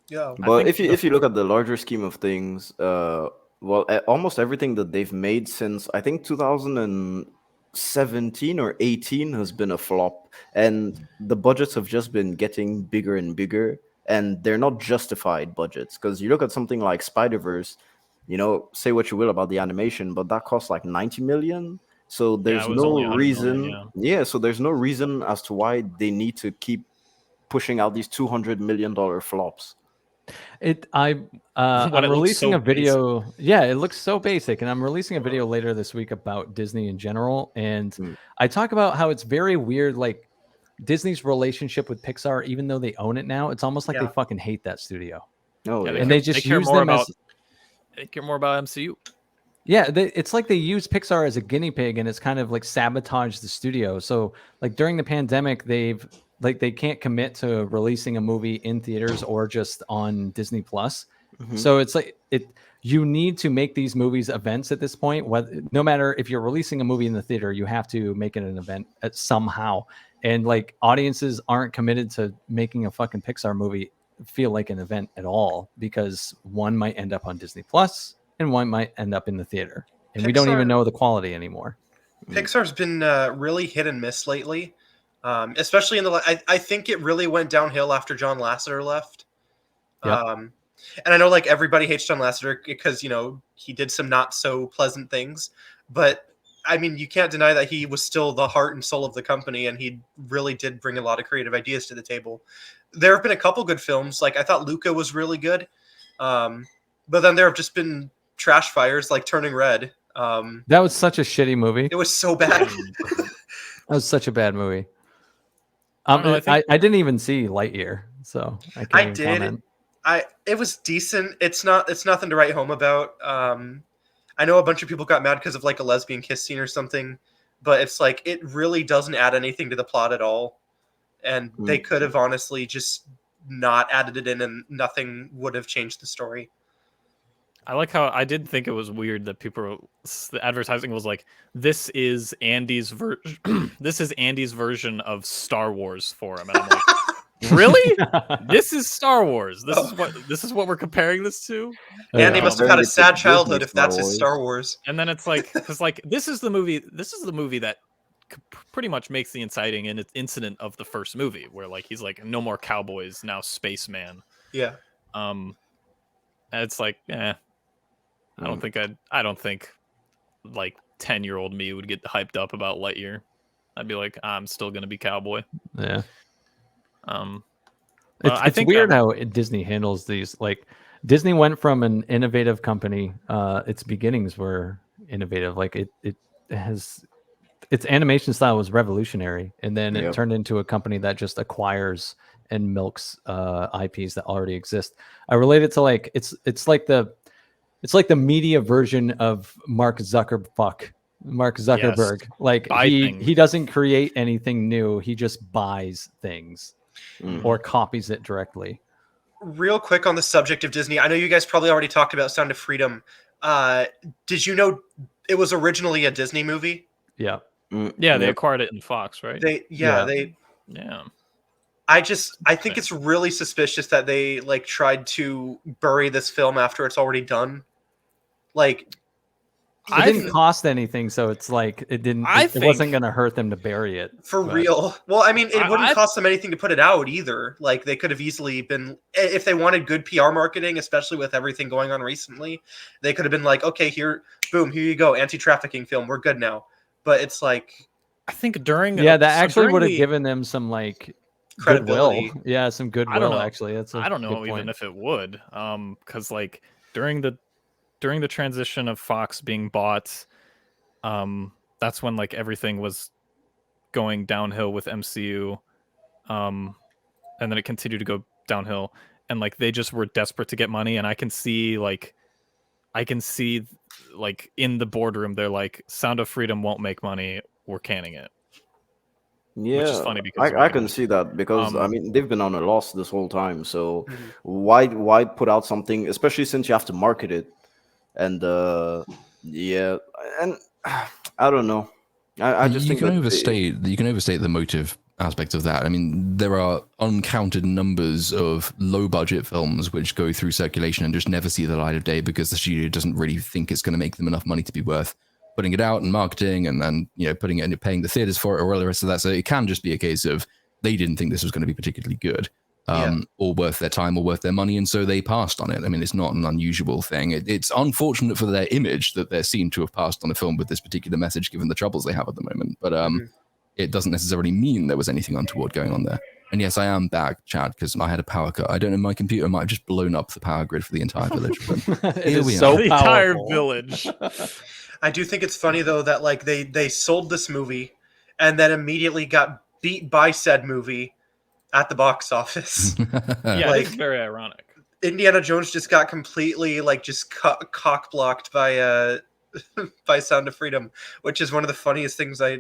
Yeah. But if you look at the larger scheme of things, almost everything that they've made since I think 2017 or 18 has been a flop, and the budgets have just been getting bigger and bigger, and they're not justified budgets. Because you look at something like Spider-Verse, say what you will about the animation, but that costs like 90 million. So there's no reason. So there's no reason as to why they need to keep pushing out these $200 million flops. I'm releasing a video. Yeah, it looks so basic, and I'm releasing a video later this week about Disney in general, and I talk about how it's very weird, like Disney's relationship with Pixar. Even though they own it now, it's almost like they fucking hate that studio. They just use them as. They care more about MCU. Yeah, it's like they use Pixar as a guinea pig, and it's kind of like sabotage the studio. So, like during the pandemic, they can't commit to releasing a movie in theaters or just on Disney Plus. So it's like you need to make these movies events at this point. No matter if you're releasing a movie in the theater, you have to make it an event somehow. And like audiences aren't committed to making a fucking Pixar movie feel like an event at all, because one might end up on Disney Plus and one might end up in the theater, and we don't even know the quality anymore. Pixar's been really hit and miss lately, especially in the. I think it really went downhill after John Lasseter left. Yep. And I know like everybody hates John Lasseter because he did some not so pleasant things, but I mean you can't deny that he was still the heart and soul of the company, and he really did bring a lot of creative ideas to the table. There have been a couple good films. Like I thought Luca was really good. But then there have just been trash fires like Turning Red. That was such a shitty movie. It was so bad. That was such a bad movie. I didn't even see Lightyear, so I can't even comment. It was decent. It's nothing to write home about. I know a bunch of people got mad because of like a lesbian kiss scene or something, but it's like it really doesn't add anything to the plot at all. And they could have honestly just not added it in, and nothing would have changed the story. I like how I did think it was weird that the advertising was like, this is Andy's version of Star Wars for him. And I'm like, really? This is Star Wars. This is what we're comparing this to? Andy must have had a sad childhood if that's his Star Wars. And then it's like, because like this is the movie that pretty much makes the inciting incident of the first movie, where like he's like, no more cowboys, now spaceman. Yeah. And it's like, I don't think like 10-year-old me would get hyped up about Lightyear. I'd be like, I'm still gonna be cowboy. Yeah. I think weird how Disney handles these. Like Disney went from an innovative company. Its beginnings were innovative. Like it has. Its animation style was revolutionary, and then it turned into a company that just acquires and milks IPs that already exist. I relate it to like it's like the media version of Mark Zuckerberg. Yes. Like he doesn't create anything new; he just buys things or copies it directly. Real quick on the subject of Disney, I know you guys probably already talked about Sound of Freedom. Did you know it was originally a Disney movie? Yeah. They acquired it in Fox, right? I think it's really suspicious that they like tried to bury this film after it's already done. Like it didn't cost anything, so it's like it wasn't going to hurt them to bury it. Real. Well, I mean, it wouldn't cost them anything to put it out either. Like they could have easily been, if they wanted good PR marketing, especially with everything going on recently, they could have been like, okay, here you go, anti-trafficking film, we're good now. But it's like, I think during that actually would have given them some like credibility. Goodwill. Yeah, some goodwill. I don't know. Actually, that's I don't know even if it would, because like during the transition of Fox being bought, that's when like everything was going downhill with MCU, and then it continued to go downhill, and like they just were desperate to get money, and I can see like in the boardroom they're like, Sound of Freedom won't make money, we're canning it. Yeah, which is funny because I can see that because I mean they've been on a loss this whole time. So why put out something, especially since you have to market it, and yeah, and I don't know. I just think you can overstate the motive aspect of that. I mean, there are uncounted numbers of low budget films which go through circulation and just never see the light of day because the studio doesn't really think it's going to make them enough money to be worth putting it out and marketing and then putting it and paying the theaters for it or all the rest of that. So it can just be a case of they didn't think this was going to be particularly good or worth their time or worth their money, and so they passed on it. I mean, it's not an unusual thing. It's unfortunate for their image that they're seen to have passed on a film with this particular message given the troubles they have at the moment, but it doesn't necessarily mean there was anything untoward going on there. And yes, I am back, Chad, because I had a power cut. I don't know, my computer might have just blown up the power grid for the entire village. But it is so the entire village. I do think it's funny though that like they sold this movie and then immediately got beat by said movie at the box office. Yeah, like, it's very ironic. Indiana Jones just got completely like just cock blocked by by Sound of Freedom, which is one of the funniest things I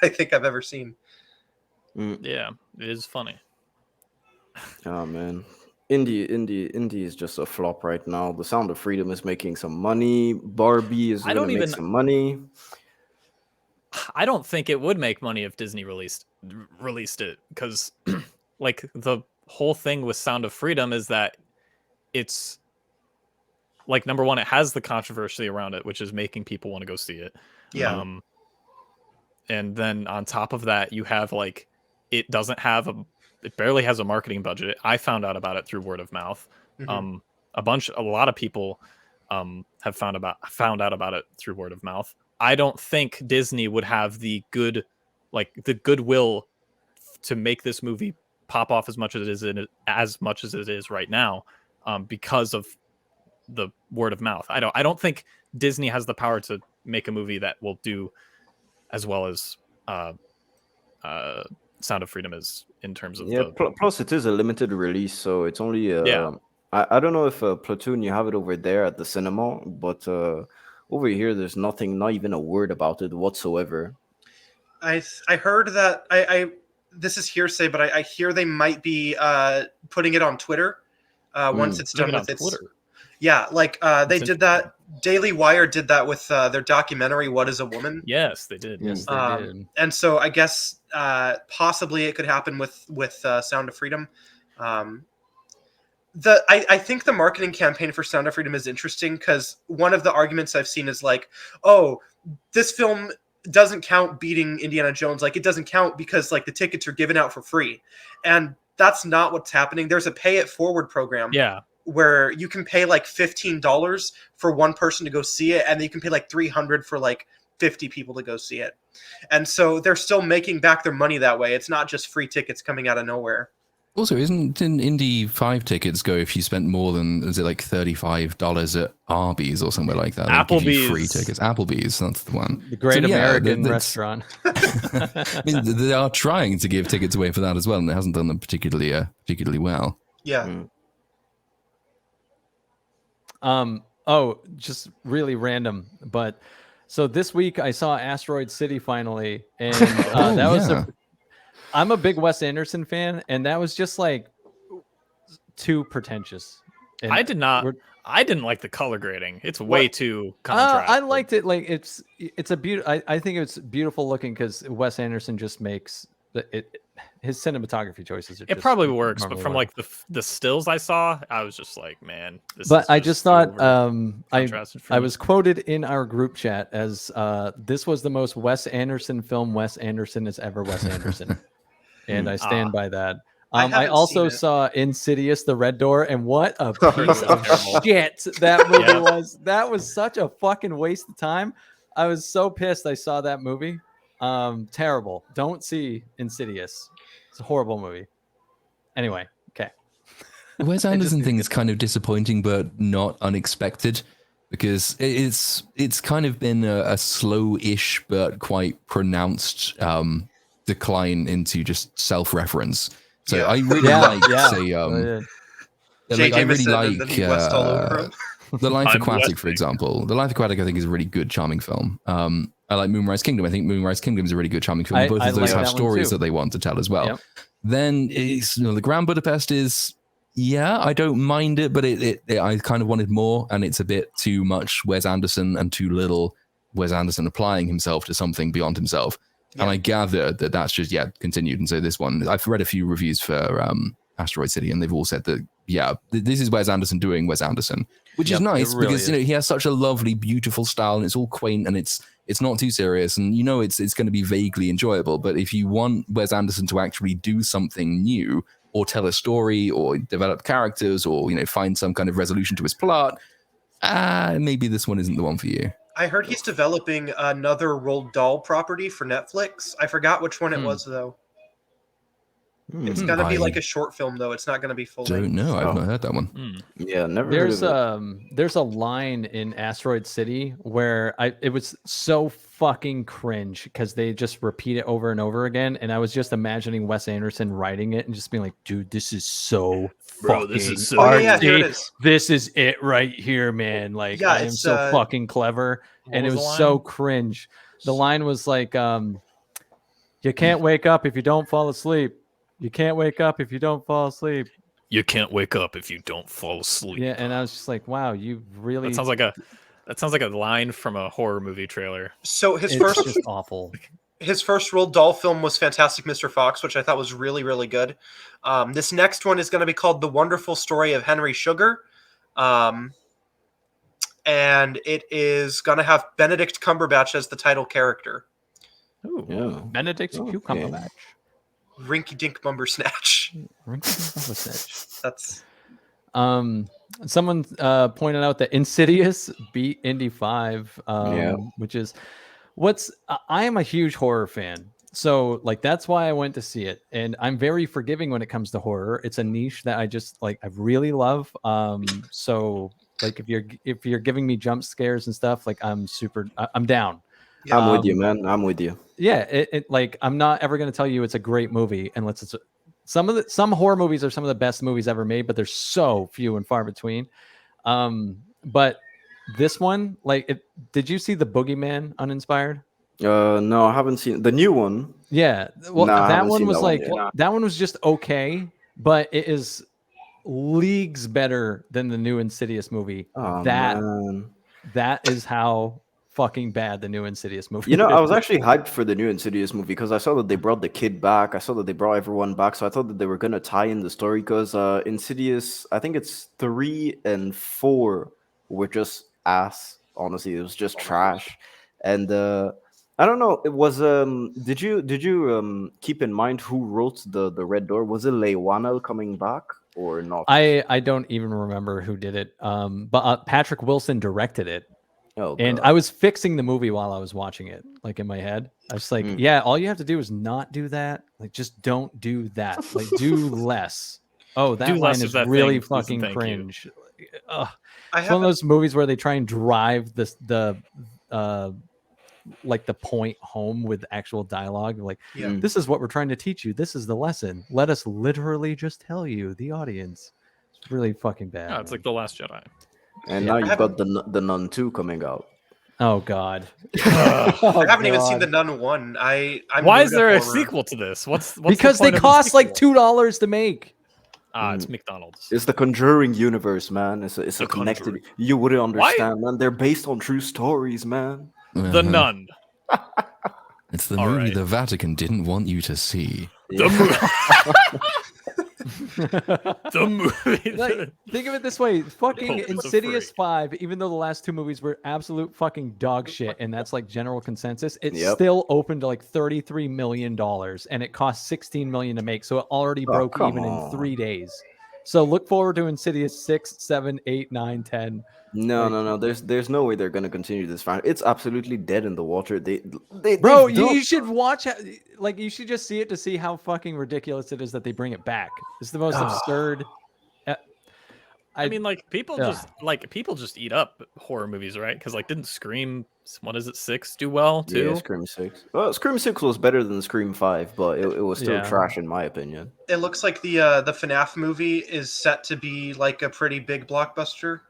think I've ever seen. Yeah, it is funny. Oh man. Indy is just a flop right now. The Sound of Freedom is making some money. Barbie is going to make some money. I don't think it would make money if Disney released it, because like the whole thing with Sound of Freedom is that it's like, number one, it has the controversy around it, which is making people want to go see it. Yeah. And then on top of that, you have like, it barely has a marketing budget. I found out about it through word of mouth. A lot of people have found out about it through word of mouth. I don't think Disney would have the goodwill to make this movie pop off as much as it is right now, because of the word of mouth. I don't think Disney has the power to make a movie that will do as well as Sound of Freedom is in terms of plus it is a limited release, so it's only I don't know if Platoon, you have it over there at the cinema, but over here there's nothing, not even a word about it whatsoever. I heard that I this is hearsay, but I hear they might be putting it on Twitter once it's done with its Twitter. Yeah, like they did that. Daily Wire did that with their documentary "What Is a Woman." Yes, they did. Yes, they did. And so I guess possibly it could happen with Sound of Freedom. I think the marketing campaign for Sound of Freedom is interesting because one of the arguments I've seen is like, oh, this film doesn't count beating Indiana Jones. Like, it doesn't count because like the tickets are given out for free, and that's not what's happening. There's a pay it forward program. Yeah. Where you can pay like $15 for one person to go see it, and then you can pay like $300 for like 50 people to go see it. And so they're still making back their money that way. It's not just free tickets coming out of nowhere. Also, didn't Indy 5 tickets go if you spent more than, is it like $35 at Arby's or somewhere like that? Applebee's. Free tickets. Applebee's, that's the one. The great American restaurant. I mean, they are trying to give tickets away for that as well, and it hasn't done them particularly well. Yeah. Just really random, but so this week I saw Asteroid City finally, and I'm a big Wes Anderson fan, and that was just like too pretentious. And I didn't like the color grading. It's way too contrast. I liked it. Like it's a beautiful. I think it's beautiful looking because Wes Anderson just makes his cinematography choices. It probably works, but from like the stills I saw, I was just like, man. I just thought I was quoted in our group chat as this was the most Wes Anderson film Wes Anderson has ever Wes Anderson, and I stand by that. I also saw Insidious: The Red Door, and what a piece of shit that movie was. That was such a fucking waste of time. I was so pissed I saw that movie. Terrible. Don't see Insidious. It's a horrible movie. Anyway, okay. The Wes Anderson thing is kind of disappointing, but not unexpected, because it's kind of been a slow-ish but quite pronounced decline into just self-reference. So I really like, say, like, I really like The Life Aquatic, for example. The Life Aquatic, I think, is a really good, charming film. I like Moonrise Kingdom. I think Moonrise Kingdom is a really good, charming film. Both of those have stories that they want to tell as well. Yep. Then the Grand Budapest is, I don't mind it, but I kind of wanted more, and it's a bit too much Wes Anderson and too little Wes Anderson applying himself to something beyond himself. Yeah. And I gather that that's just continued. And so this one, I've read a few reviews for Asteroid City, and they've all said that this is Wes Anderson doing Wes Anderson, which is nice because he has such a lovely, beautiful style, and it's all quaint, and it's not too serious, and it's going to be vaguely enjoyable. But if you want Wes Anderson to actually do something new, or tell a story, or develop characters, or find some kind of resolution to his plot, maybe this one isn't the one for you. I heard he's developing another Roald Dahl property for Netflix. I forgot which one it was, though. It's gonna be like a short film, though. It's not gonna be full. Don't know. I've not heard that one. Yeah, never. There's a line in Asteroid City where it was so fucking cringe because they just repeat it over and over again, and I was just imagining Wes Anderson writing it and just being like, "Dude, this is so fucking this is so artsy. Here it is. This is it right here, man. Like, I am so fucking clever." And it was so cringe. The line was like, "You can't wake up if you don't fall asleep. You can't wake up if you don't fall asleep. You can't wake up if you don't fall asleep." Yeah, and I was just like, "Wow, you really." That sounds like a line from a horror movie trailer. So it's just awful. His first Roald Dahl film was Fantastic Mr. Fox, which I thought was really, really good. This next one is going to be called The Wonderful Story of Henry Sugar. And it is going to have Benedict Cumberbatch as the title character. Ooh, yeah. Benedict Cumberbatch. Rinky Dink Bumper Snatch. That's someone pointed out that Insidious beat Indy 5, which is I am a huge horror fan. So like that's why I went to see it, and I'm very forgiving when it comes to horror. It's a niche that I just I really love. So like if you're giving me jump scares and stuff, like I'm down. Yeah. I'm with you, man. I'm with you. Yeah, it like I'm not ever going to tell you it's a great movie unless it's some horror movies are some of the best movies ever made, but they're so few and far between. But this one, did you see The Boogeyman Uninspired? No, I haven't seen the new one. Yeah, well, that one was that one was just okay, but it is leagues better than the new Insidious movie. Oh, man. That is how fucking bad the new Insidious movie is. I was actually hyped for the new Insidious movie because I saw that they brought the kid back. I saw that they brought everyone back. So I thought that they were going to tie in the story because Insidious, I think it's 3 and 4 were just ass. Honestly, it was just trash. And I don't know. It was did you keep in mind who wrote the Red Door? Was it Leigh Whannell coming back or not? I don't even remember who did it. But Patrick Wilson directed it. Oh, and I was fixing the movie while I was watching it, like in my head. I was like, all you have to do is not do that. Like, just don't do that. Like, do less. Oh, that line is really fucking cringe. It's one of those movies where they try and drive the point home with actual dialogue. Like, this is what we're trying to teach you. This is the lesson. Let us literally just tell you, the audience. It's really fucking bad. Yeah, it's like The Last Jedi. And now you've got the Nun 2 coming out. Oh God! I haven't even seen the Nun 1. Why is there a sequel to this? What's because they cost like $2 to make. It's McDonald's. It's the Conjuring universe, man. It's a connected. You wouldn't understand, man. They're based on true stories, man. The Nun. It's the movie the Vatican didn't want you to see. The movie. Think of it this way: fucking Insidious 5. Even though the last 2 movies were absolute fucking dog shit, and that's like general consensus, it still opened to like $33 million, and it cost $16 million to make. So it already broke even in 3 days. So look forward to Insidious 6, 7, 8, 9, 10. No. There's no way they're gonna continue this franchise. It's absolutely dead in the water. Bro, you should watch. Like, you should just see it to see how fucking ridiculous it is that they bring it back. It's the most absurd. I mean, like people just eat up horror movies, right? Because like, didn't Scream, what is it, 6 do well too? Yeah, Scream 6. Well, Scream 6 was better than Scream 5, but it was still trash in my opinion. It looks like the FNAF movie is set to be like a pretty big blockbuster.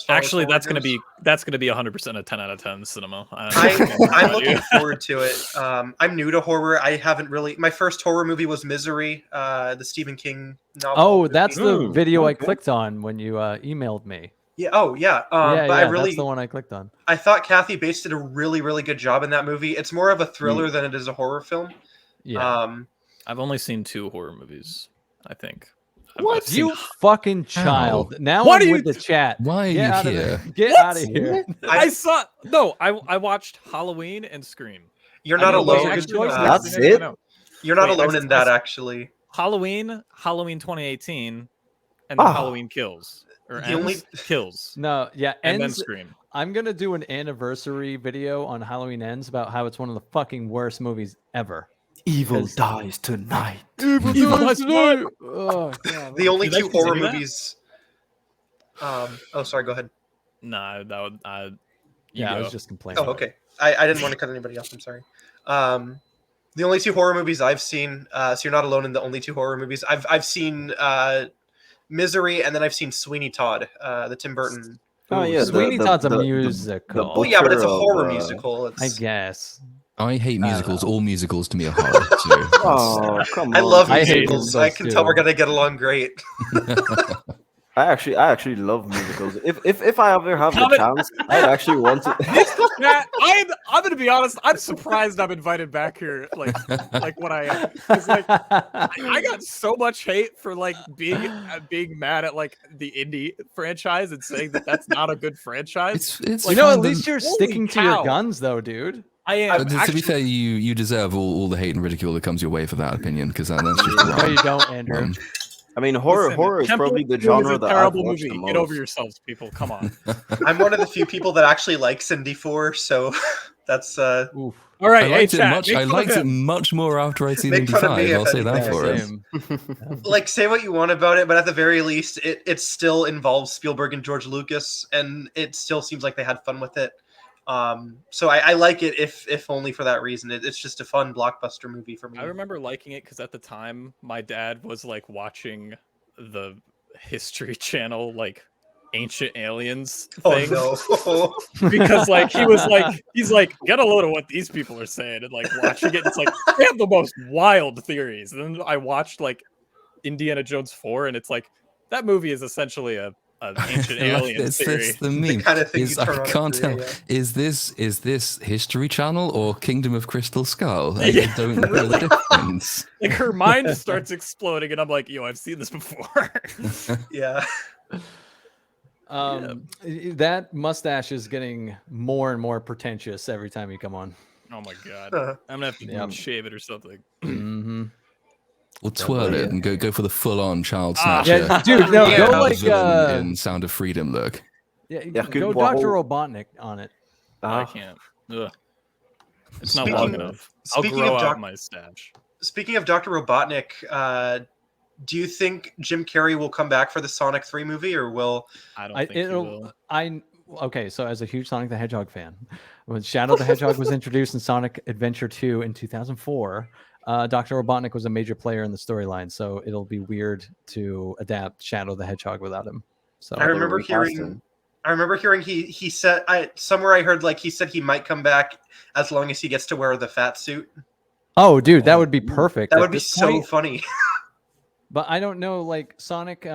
Actually, that's gonna be 100% a 10 out of 10 cinema. I'm looking forward to it. I'm new to horror. I haven't really. My first horror movie was Misery, the Stephen King novel. Oh, that's the video I clicked on when you emailed me. Yeah. Oh, yeah. But that's the one I clicked on. I thought Kathy Bates did a really, really good job in that movie. It's more of a thriller than it is a horror film. Yeah. I've only seen 2 horror movies, I think. What? You fucking child. Now what I'm are with the chat. Why are you here? Get out of here. I watched Halloween and Scream. You're not alone. That's it? You're not alone in that, actually. Halloween 2018, and then Halloween Kills. Or Kills. No, yeah, and then Scream. I'm gonna do an anniversary video on Halloween Ends about how it's one of the fucking worst movies ever. Evil dies tonight. Evil dies tonight. Oh, God. The only 2 horror movies. Sorry. Go ahead. Nah, that would. I was just complaining. Oh, okay. I didn't want to cut anybody off. I'm sorry. The only 2 horror movies I've seen. So you're not alone in the only 2 horror movies. I've seen Misery, and then I've seen Sweeney Todd, the Tim Burton. Oh yeah, Sweeney Todd's a musical. Well, yeah, but it's a horror musical. I guess. I hate musicals. All musicals to me are horror. So oh, come on. I love musicals. I can tell we're gonna get along great. I actually love musicals. If I ever have the chance, I actually want to. Matt, I'm gonna be honest. I'm surprised I'm invited back here. Like what I am. Because like I got so much hate for like being mad at like the Indy franchise and saying that that's not a good franchise. It's like, at least you're sticking to your guns, though, dude. I am. To be fair, you deserve all the hate and ridicule that comes your way for that opinion, because that's just wrong. No, you don't, Andrew. I mean, horror is probably the genre that I've watched the most. Get over yourselves, people. Come on. I'm one of the few people that actually likes Indy 4, so that's Oof. All right, I liked it much more after I'd seen Indy 5. I'll say that for it. Like, say what you want about it, but at the very least, it still involves Spielberg and George Lucas, and it still seems like they had fun with it. So I like it if only for that reason. It's just a fun blockbuster movie for me. I remember liking it because at the time my dad was like watching the History Channel like Ancient Aliens thing. Oh no. Because like he's like get a load of what these people are saying, and like watching it, it's like they have the most wild theories. And then I watched like Indiana Jones 4, and it's like that movie is essentially an ancient alien theory. That's the meme. The kind of thing I can't tell. Yeah. Is this History Channel or Kingdom of Crystal Skull? I don't know the difference. Like her mind starts exploding, and I'm like, yo, I've seen this before. Yeah. That mustache is getting more and more pretentious every time you come on. Oh my god. I'm gonna have to shave it or something. Mm-hmm. Or twirl it and go for the full-on child snatcher. Yeah, dude, no, go like in Sound of Freedom look. Yeah, go Dr. Robotnik on it. I can't. Ugh. It's not long enough. I'll grow out my stash. Speaking of Dr. Robotnik, do you think Jim Carrey will come back for the Sonic 3 movie, or will? I don't think he will. Okay, so as a huge Sonic the Hedgehog fan, when Shadow the Hedgehog was introduced in Sonic Adventure 2 in 2004, Dr. Robotnik was a major player in the storyline, so it'll be weird to adapt Shadow the Hedgehog without him. So I remember hearing he said somewhere I heard like he said he might come back as long as he gets to wear the fat suit. Oh, dude, that would be perfect. That would be so funny. But I don't know, like Sonic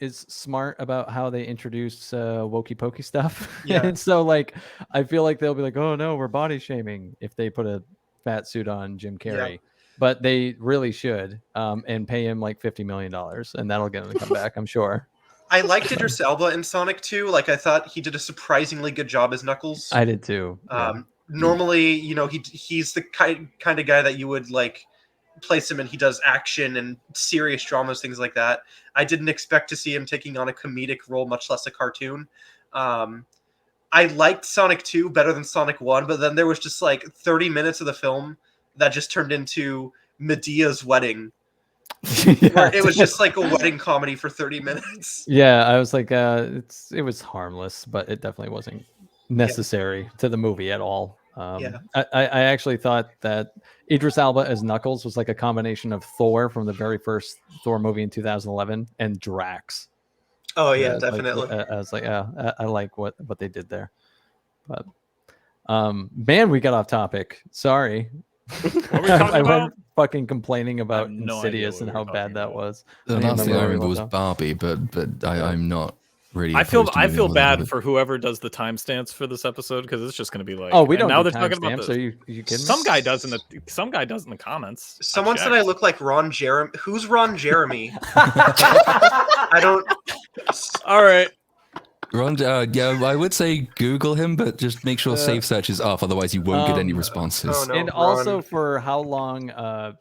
is smart about how they introduce wokey pokey stuff. Yeah. And so like I feel like they'll be like, oh no, we're body shaming if they put a fat suit on Jim Carrey. Yeah. But they really should and pay him like $50 million, and that'll get him to come back, I'm sure. I liked Idris Elba in Sonic 2. Like I thought he did a surprisingly good job as Knuckles. I did too. Yeah. Normally, you know, he's the kind of guy that you would like place him in. He does action and serious dramas, things like that. I didn't expect to see him taking on a comedic role, much less a cartoon. I liked Sonic 2 better than Sonic 1, but then there was just like 30 minutes of the film that just turned into Medea's wedding. Where it was just like a wedding comedy for 30 minutes. Yeah, I was like, it was harmless, but it definitely wasn't necessary to the movie at all. I actually thought that Idris Elba as Knuckles was like a combination of Thor from the very first Thor movie in 2011 and Drax. Oh yeah, definitely. I was like, I like what they did there. But man, we got off topic. Sorry. What were we talking about? Went fucking complaining about Insidious and how bad that was. The last thing I remember was Barbie, but I'm not really. I feel bad for whoever does the timestamps for this episode, because it's just going to be like, oh, we don't. Now do they're talking about. Are you kidding? Some guy does in the comments. Someone said I look like Ron Jeremy. Who's Ron Jeremy? I don't. All right. Ron, yeah, I would say Google him, but just make sure safe search is off, otherwise you won't get any responses. Oh, no, and Ron. Also, for how long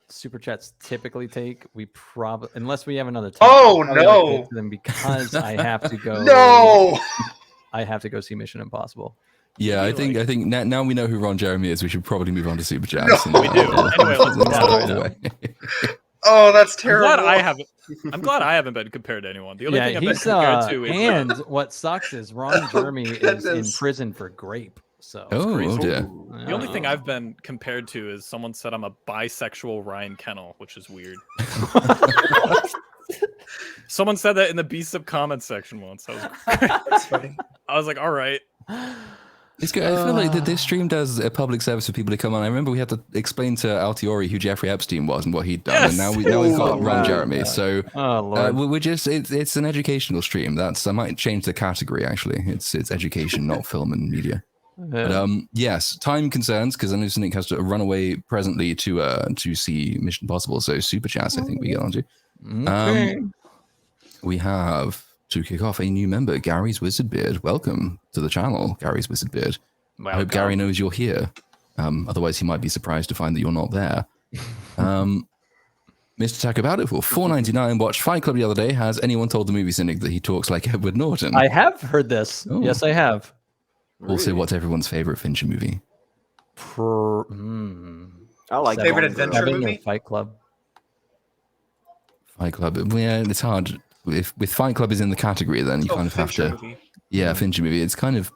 super chats typically take, we probably, unless we have another topic, oh no, get to them because I have to go. No, I have to go see Mission Impossible. Yeah, I think now we know who Ron Jeremy is. We should probably move on to super chats. No, we do. Anyway, let's move on. Oh, that's terrible. I'm glad I haven't been compared to anyone. The only thing I've been he's compared to is and what sucks is Ron Jeremy is in prison for grape. So oh dear. The only thing I've been compared to is someone said I'm a bisexual Ryan Kennel, which is weird. Someone said that in the BSUP comment section once. That's funny. I was like, all right. It's good. I feel like this stream does a public service for people to come on. I remember we had to explain to Altiori who Jeffrey Epstein was and what he'd done, and now we've got Ron Jeremy. So we're just it's an educational stream. I might change the category actually. It's education, not film and media. But yes, time concerns, because I know Cynic has to run away presently to see Mission Impossible. So super chats, I think we get onto. Okay. We have, to kick off, a new member, Gary's Wizard Beard. Welcome to the channel, Gary's Wizard Beard. I hope Gary knows you're here. Otherwise, he might be surprised to find that you're not there. Mr. Talk About It for $4.99. Watched Fight Club the other day. Has anyone told the Movie Cynic that he talks like Edward Norton? I have heard this. Oh. Yes, I have. Also, what's everyone's favorite Fincher movie? I like favorite adventure movie. Fight Club. Fight Club. Yeah, it's hard. If Fight Club is in the category, then you kind of have to. Movie. Yeah, Fincher movie. It's kind of.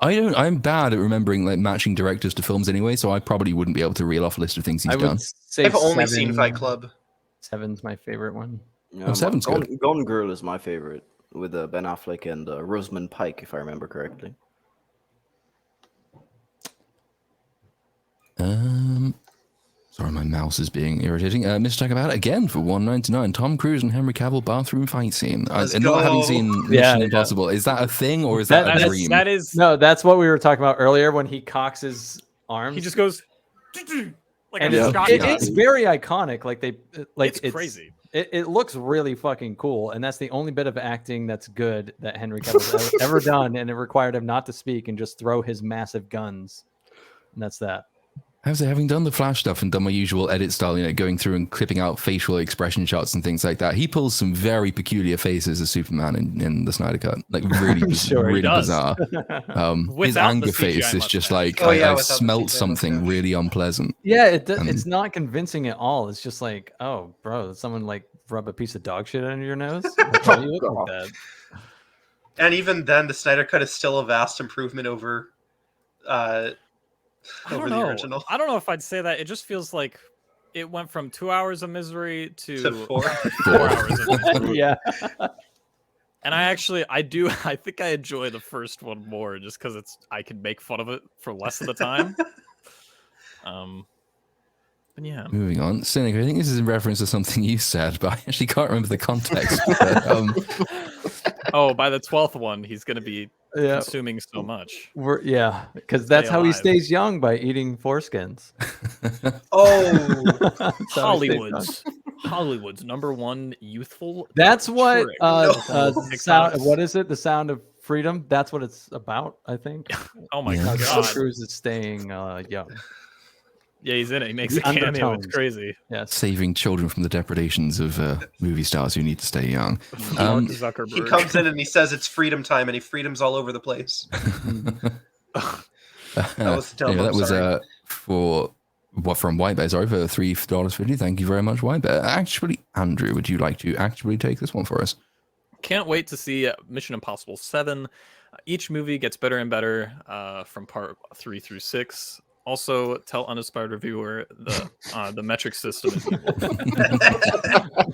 I'm bad at remembering like matching directors to films anyway, so I probably wouldn't be able to reel off a list of things he's done. I've only seen Fight Club. 7's my favorite one. Yeah, 7's good. Gone Girl is my favorite, with Ben Affleck and Rosamund Pike, if I remember correctly. Sorry, my mouse is being irritating. Mr. Talk About It again for $1.99. Tom Cruise and Henry Cavill bathroom fight scene. Not having seen Mission Impossible, is that a thing or is that a dream? No, that's what we were talking about earlier when he cocks his arms. He just goes like, and it's very iconic. It's crazy. It looks really fucking cool, and that's the only bit of acting that's good that Henry Cavill's ever done, and it required him not to speak and just throw his massive guns. And that's that. Having done the Flash stuff and done my usual edit style, going through and clipping out facial expression shots and things like that, he pulls some very peculiar faces as Superman in the Snyder Cut. Like really, really bizarre. His anger face is just like, I've smelt something really unpleasant. Yeah, it's not convincing at all. It's just like, oh, bro, did someone like rub a piece of dog shit under your nose? Why do you look like that? And even then, the Snyder Cut is still a vast improvement over I don't know if I'd say that. It just feels like it went from 2 hours of misery to 4 hours of misery. Yeah. And I think I enjoy the first one more just because I can make fun of it for less of the time. But yeah. Moving on. Cynic, I think this is in reference to something you said, but I actually can't remember the context. By the 12th one, he's going to be consuming so much. Because that's how he stays young, by eating foreskins. Hollywood's number one youthful. That's what sound. What is it? The Sound of Freedom. That's what it's about, I think. Oh my god! Tom Cruise is staying young. Yeah, he's in it. He makes a cameo. It's undertones. crazy. Yes. Saving children from the depredations of movie stars who need to stay young. Mark Zuckerberg. He comes in and he says it's freedom time, and he freedoms all over the place. That was dumb. Anyway, that was sorry. from Whitebear. Sorry, for $3.50. Thank you very much, Whitebear. Actually, Andrew, would you like to actually take this one for us? Can't wait to see Mission Impossible 7. Each movie gets better and better from part 3 through 6. Also, tell Uninspired Reviewer the metric system is evil.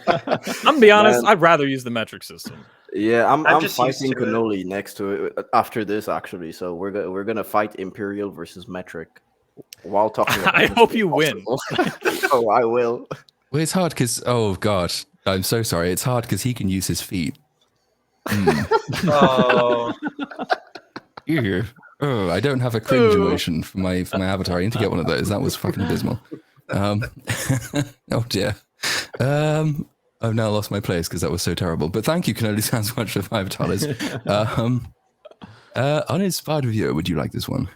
I'm gonna be honest, I'd rather use the metric system. Yeah, I'm just fighting used to it. Cannoli next to it after this, actually. So we're gonna fight Imperial versus Metric while talking about I hope you win. Oh, I will. Well, it's hard because, oh god, I'm so sorry. It's hard because he can use his feet. Oh, Ew. Oh, I don't have a cringe emotion for my avatar. I need to get one of those. That was fucking abysmal. Oh dear. I've now lost my place because that was so terrible. But thank you, Canoli Sounds much for $5. Uninspired Reviewer, would you like this one?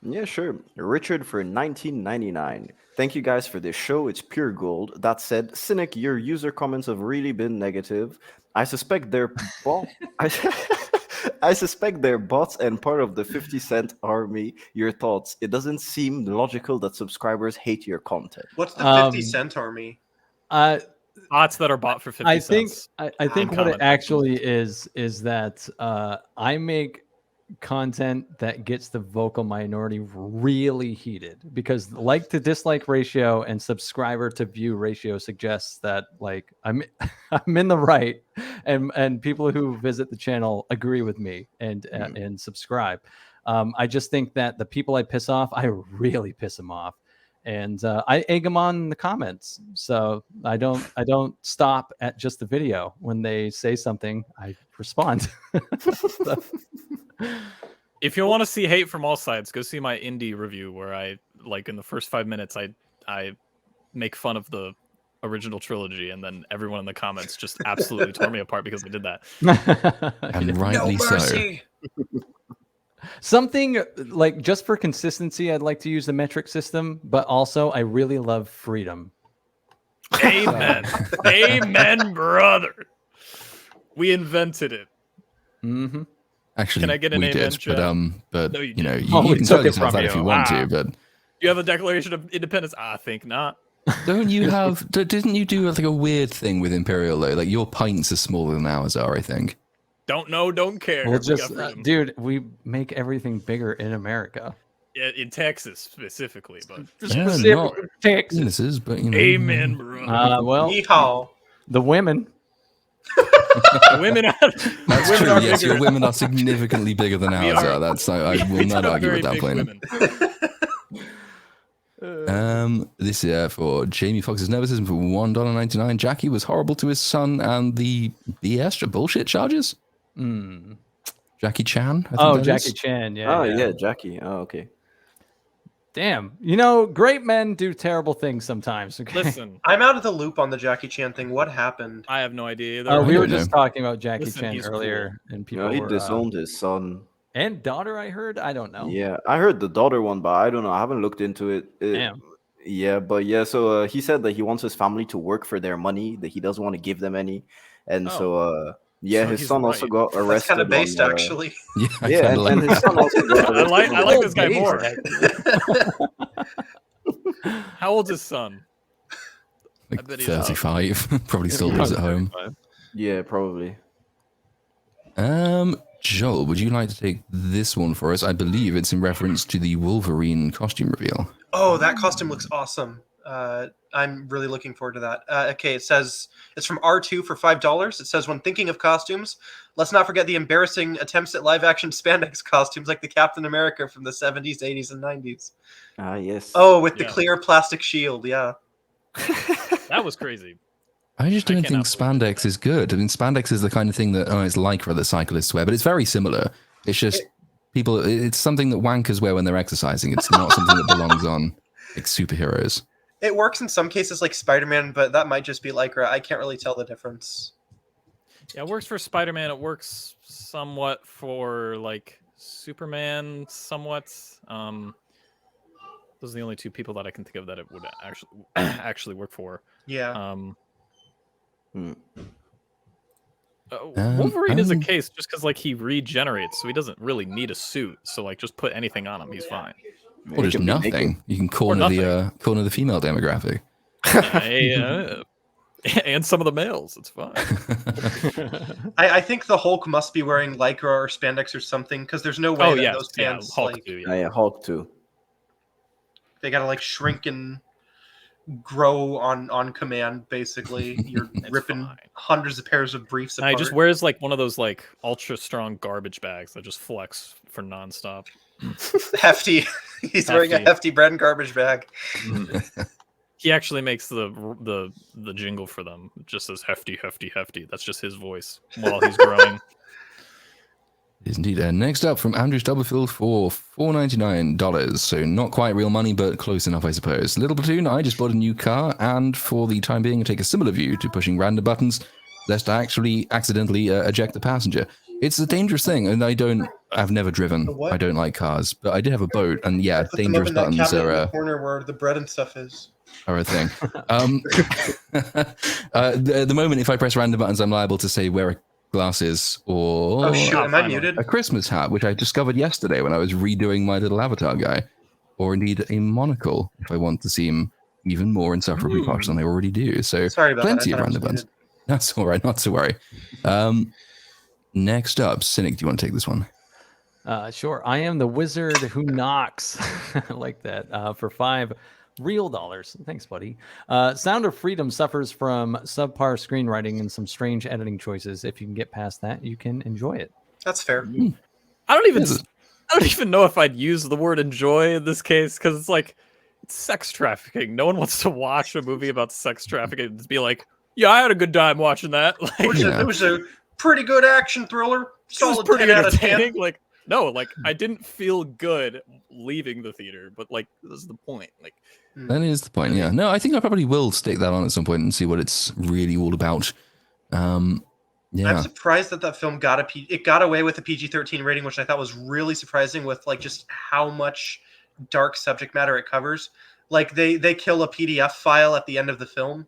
Yeah, sure. Richard for $19.99. Thank you guys for this show. It's pure gold. That said, Cynic, your user comments have really been negative. I suspect they're I suspect they're bots and part of the 50-cent army. Your thoughts? It doesn't seem logical that subscribers hate your content. what's the 50-cent army? Bots that are bought for 50 cents. I think what it actually is that I make content that gets the vocal minority really heated, because like to dislike ratio and subscriber to view ratio suggests that like I'm in the right, and people who visit the channel agree with me and subscribe. I just think that the people I piss off, I really piss them off, and I egg them on in the comments. So I don't stop at just the video. When they say something, I respond. So. If you want to see hate from all sides, go see my Indy review where I, like, in the first 5 minutes, I make fun of the original trilogy, and then everyone in the comments just absolutely tore me apart because I did that. And rightly so. Something like, just for consistency, I'd like to use the metric system, but also I really love freedom. Amen. Amen, brother. We invented it. Mm-hmm. Actually, can I get an amen, but no, you didn't. know, you can totally have that if you want to, but you have a Declaration of Independence? I think not. Don't you have? Didn't you do like a weird thing with Imperial though? Like your pints are smaller than ours are, I think. Don't know, don't care. Well, just dude, we make everything bigger in America. In Texas specifically, but not Texas, but you know. Amen, bro. Well, Yeehaw. The women. The women are, that's women true. are Yes, bigger. your women are significantly bigger than ours are. That's I will not argue with that point. This year for Jamie Foxx's Nervousism for $1.99. Jackie was horrible to his son and the BS bullshit charges. Jackie Chan. Oh, Jackie Chan. Yeah. Oh, yeah, Jackie. Oh, okay. Damn. You know, great men do terrible things sometimes. Okay? Listen, I'm out of the loop on the Jackie Chan thing. What happened? I have no idea either. We were just talking about Jackie Listen, Chan he's earlier, and people he were, disowned his son and daughter. I heard. I don't know. Yeah, I heard the daughter one, but I don't know. I haven't looked into it. Damn. Yeah, but yeah. So he said that he wants his family to work for their money. That he doesn't want to give them any, and yeah, So his he's son right. also got arrested. That's kind of based, actually. Yeah, and his son also got arrested. I like this guy more. How old's his son? Like I bet he's 35. Probably still lives at home. Yeah, probably. Joel, would you like to take this one for us? I believe it's in reference to the Wolverine costume reveal. Oh, that costume looks awesome. I'm really looking forward to that. Okay, it says it's from R2 for $5. It says, when thinking of costumes, let's not forget the embarrassing attempts at live-action spandex costumes like the Captain America from the 70s, 80s, and 90s. Yes. Oh, with the clear plastic shield, yeah. That was crazy. I just don't think spandex is good. I mean, spandex is the kind of thing that it's lycra that cyclists wear, but it's very similar. It's just it's something that wankers wear when they're exercising. It's not something that belongs on like superheroes. It works in some cases like Spider-Man, but that might just be lycra. I can't really tell the difference. Yeah, it works for Spider-Man. It works somewhat for like Superman, somewhat. Those are the only two people that I can think of that it would actually work for. Yeah. Wolverine is a case just because like he regenerates, so he doesn't really need a suit. So like just put anything on him, he's fine. Or just nothing. You can corner the female demographic. And some of the males, it's fine. I think the Hulk must be wearing lycra or spandex or something, because there's no way that those pants Hulk like too, Hulk too. They gotta like shrink and grow on command. Basically, you're ripping hundreds of pairs of briefs apart. He just wears like one of those like ultra strong garbage bags that just flex for nonstop. Hefty. He's wearing a hefty bread and garbage bag. He actually makes the jingle for them. It just says hefty, hefty, hefty. That's just his voice while he's growing. It is indeed. Next up from Andrew Stubblefield for $4.99. So not quite real money, but close enough, I suppose. Little Platoon, I just bought a new car, and for the time being, I take a similar view to pushing random buttons, lest I actually accidentally eject the passenger. It's a dangerous thing, and I've never driven. I don't like cars, but I did have a boat, and yeah, dangerous buttons are in the corner where the bread and stuff is. Are a thing. At the moment, if I press random buttons, I'm liable to say wear glasses or am I muted? A Christmas hat, which I discovered yesterday when I was redoing my little avatar guy, or indeed a monocle if I want to seem even more insufferably posh than I already do. So sorry about plenty that. of random buttons. That's all right, not to worry. Next up, Cynic, do you want to take this one? Sure. I am the wizard who knocks. I like that. For $5 real dollars. Thanks, buddy. Sound of Freedom suffers from subpar screenwriting and some strange editing choices. If you can get past that, you can enjoy it. That's fair. I don't even know if I'd use the word enjoy in this case, because it's like it's sex trafficking. No one wants to watch a movie about sex trafficking and be like, yeah, I had a good time watching that. Like, it was a pretty good action thriller. Solid 10 out of 10. Like, no, like I didn't feel good leaving the theater, but like this is the point. Like that is the point. Yeah. No, I think I probably will stick that on at some point and see what it's really all about. Yeah. I'm surprised that film got got away with a PG-13 rating, which I thought was really surprising with like just how much dark subject matter it covers. Like they kill a PDF file at the end of the film.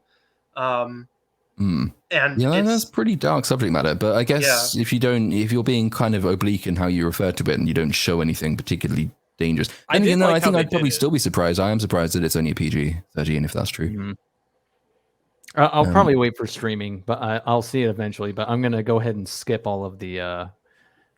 And yeah, that's pretty dark subject matter. But I guess if you're being kind of oblique in how you refer to it and you don't show anything particularly dangerous, I think I'd probably still be surprised. I am surprised that it's only a PG-13 if that's true. I'll probably wait for streaming, but I'll see it eventually. But I'm gonna go ahead and skip all of the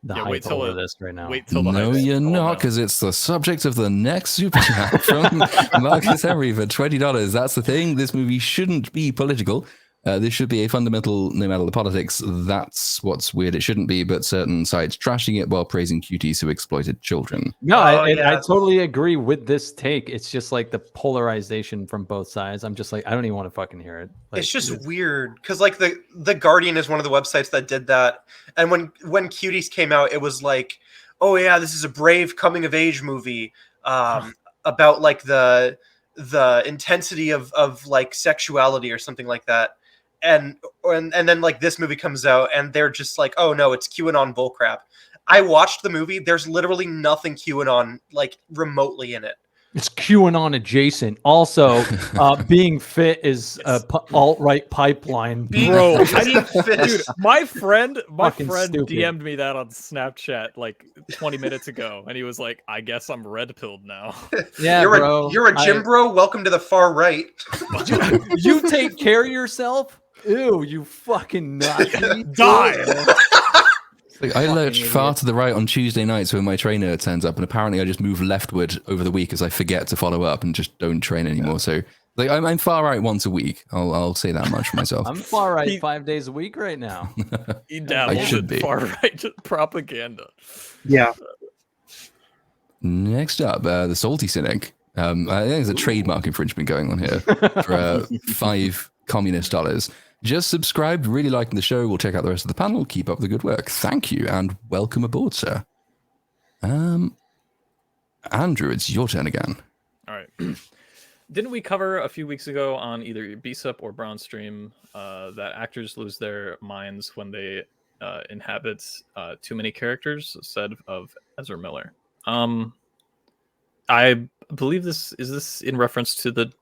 hype over this right now. Wait till the no, you're not, because it's the subject of the next super chat from Marcus Henry for $20. That's the thing. This movie shouldn't be political. This should be a fundamental, no matter the politics. That's what's weird. It shouldn't be, but certain sites trashing it while praising cuties who exploited children. No, I totally agree with this take. It's just like the polarization from both sides. I'm just like, I don't even want to fucking hear it. Like, it's just weird because like the Guardian is one of the websites that did that, and when Cuties came out, it was like, oh yeah, this is a brave coming of age movie about like the intensity of like sexuality or something like that. And then like this movie comes out and they're just like, oh no, it's QAnon bullcrap. I watched the movie. There's literally nothing QAnon like remotely in it. It's QAnon adjacent. Also, being fit is alt-right pipeline. Bro, being fit, dude. My friend DM'd me that on Snapchat like 20 minutes ago, and he was like, "I guess I'm red-pilled now." Yeah, bro. You're a gym bro. Welcome to the far right. You take care of yourself. Ew, you fucking Nazi. Die. Like, I lurch far to the right on Tuesday nights when my trainer turns up, and apparently I just move leftward over the week as I forget to follow up and just don't train anymore. So like I'm far right once a week. I'll say that much for myself. I'm far right 5 days a week right now. He dabbles in far right propaganda. Yeah. Next up, the Salty Cynic. I think there's a trademark infringement going on here for $5 communist dollars. Just subscribed, really liking the show. We'll check out the rest of the panel. Keep up the good work. Thank you, and welcome aboard, sir. Andrew, it's your turn again. All right. Didn't we cover a few weeks ago on either BSUP or Brown Stream that actors lose their minds when they inhabit too many characters, said of Ezra Miller? I believe this is in reference to the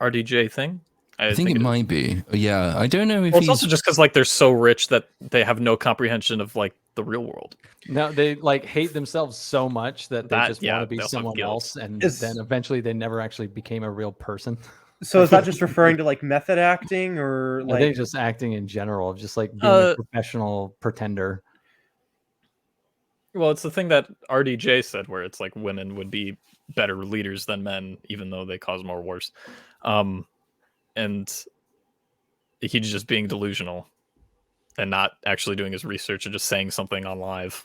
RDJ thing. I think it might be. Yeah, I don't know if it's also just because like they're so rich that they have no comprehension of like the real world. No, they like hate themselves so much that they just want to be someone else, and then eventually they never actually became a real person. So is that just referring to like method acting, or like I think just acting in general, just like being a professional pretender? Well, it's the thing that RDJ said, where it's like women would be better leaders than men, even though they cause more wars. And he's just being delusional and not actually doing his research and just saying something on live.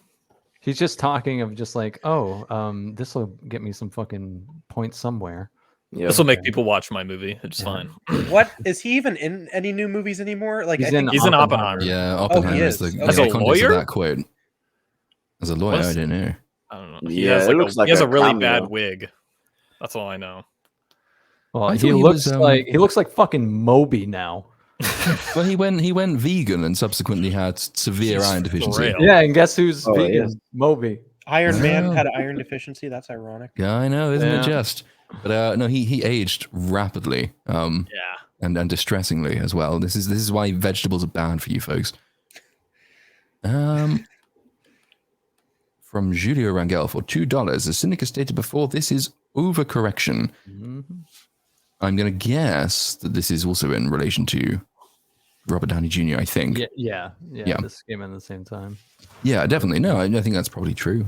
He's just talking of just like, oh, this will get me some fucking points somewhere. Yeah. This will make people watch my movie. It's fine. What is he even in any new movies anymore? Like he's in Oppenheimer. Yeah, Oppenheimer is the as a lawyer. That quote. As a lawyer, I don't know. I don't know. He has he has a really bad wig. That's all I know. Well, he looks like fucking Moby now. Well, he went vegan and subsequently had severe iron deficiency. Yeah, and guess who's vegan? Yeah. Moby. Iron Man had an iron deficiency. That's ironic. Yeah, I know, isn't it just? But no, he aged rapidly. And distressingly as well. This is why vegetables are bad for you folks. From Julio Rangel for $2. As Cynic has stated before, this is overcorrection. Mm-hmm. I'm going to guess that this is also in relation to Robert Downey Jr., I think. Yeah. This came in at the same time. Yeah, definitely. No, I think that's probably true.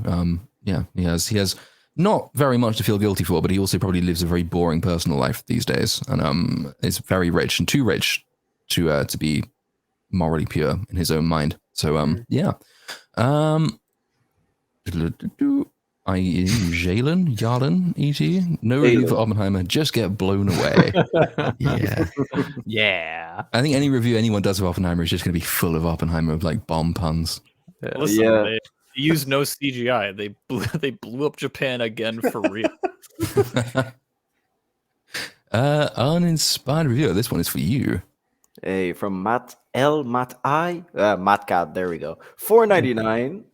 Yeah, he has not very much to feel guilty for, but he also probably lives a very boring personal life these days, and is very rich and too rich to be morally pure in his own mind. So, yeah. Jalen, E.T. No review for Oppenheimer. Just get blown away. Yeah. I think any review anyone does of Oppenheimer is just going to be full of Oppenheimer with like bomb puns. Listen, they used no CGI. They blew up Japan again for real. Uninspired Reviewer. This one is for you. Hey, from Matt Cat. There we go. $4.99.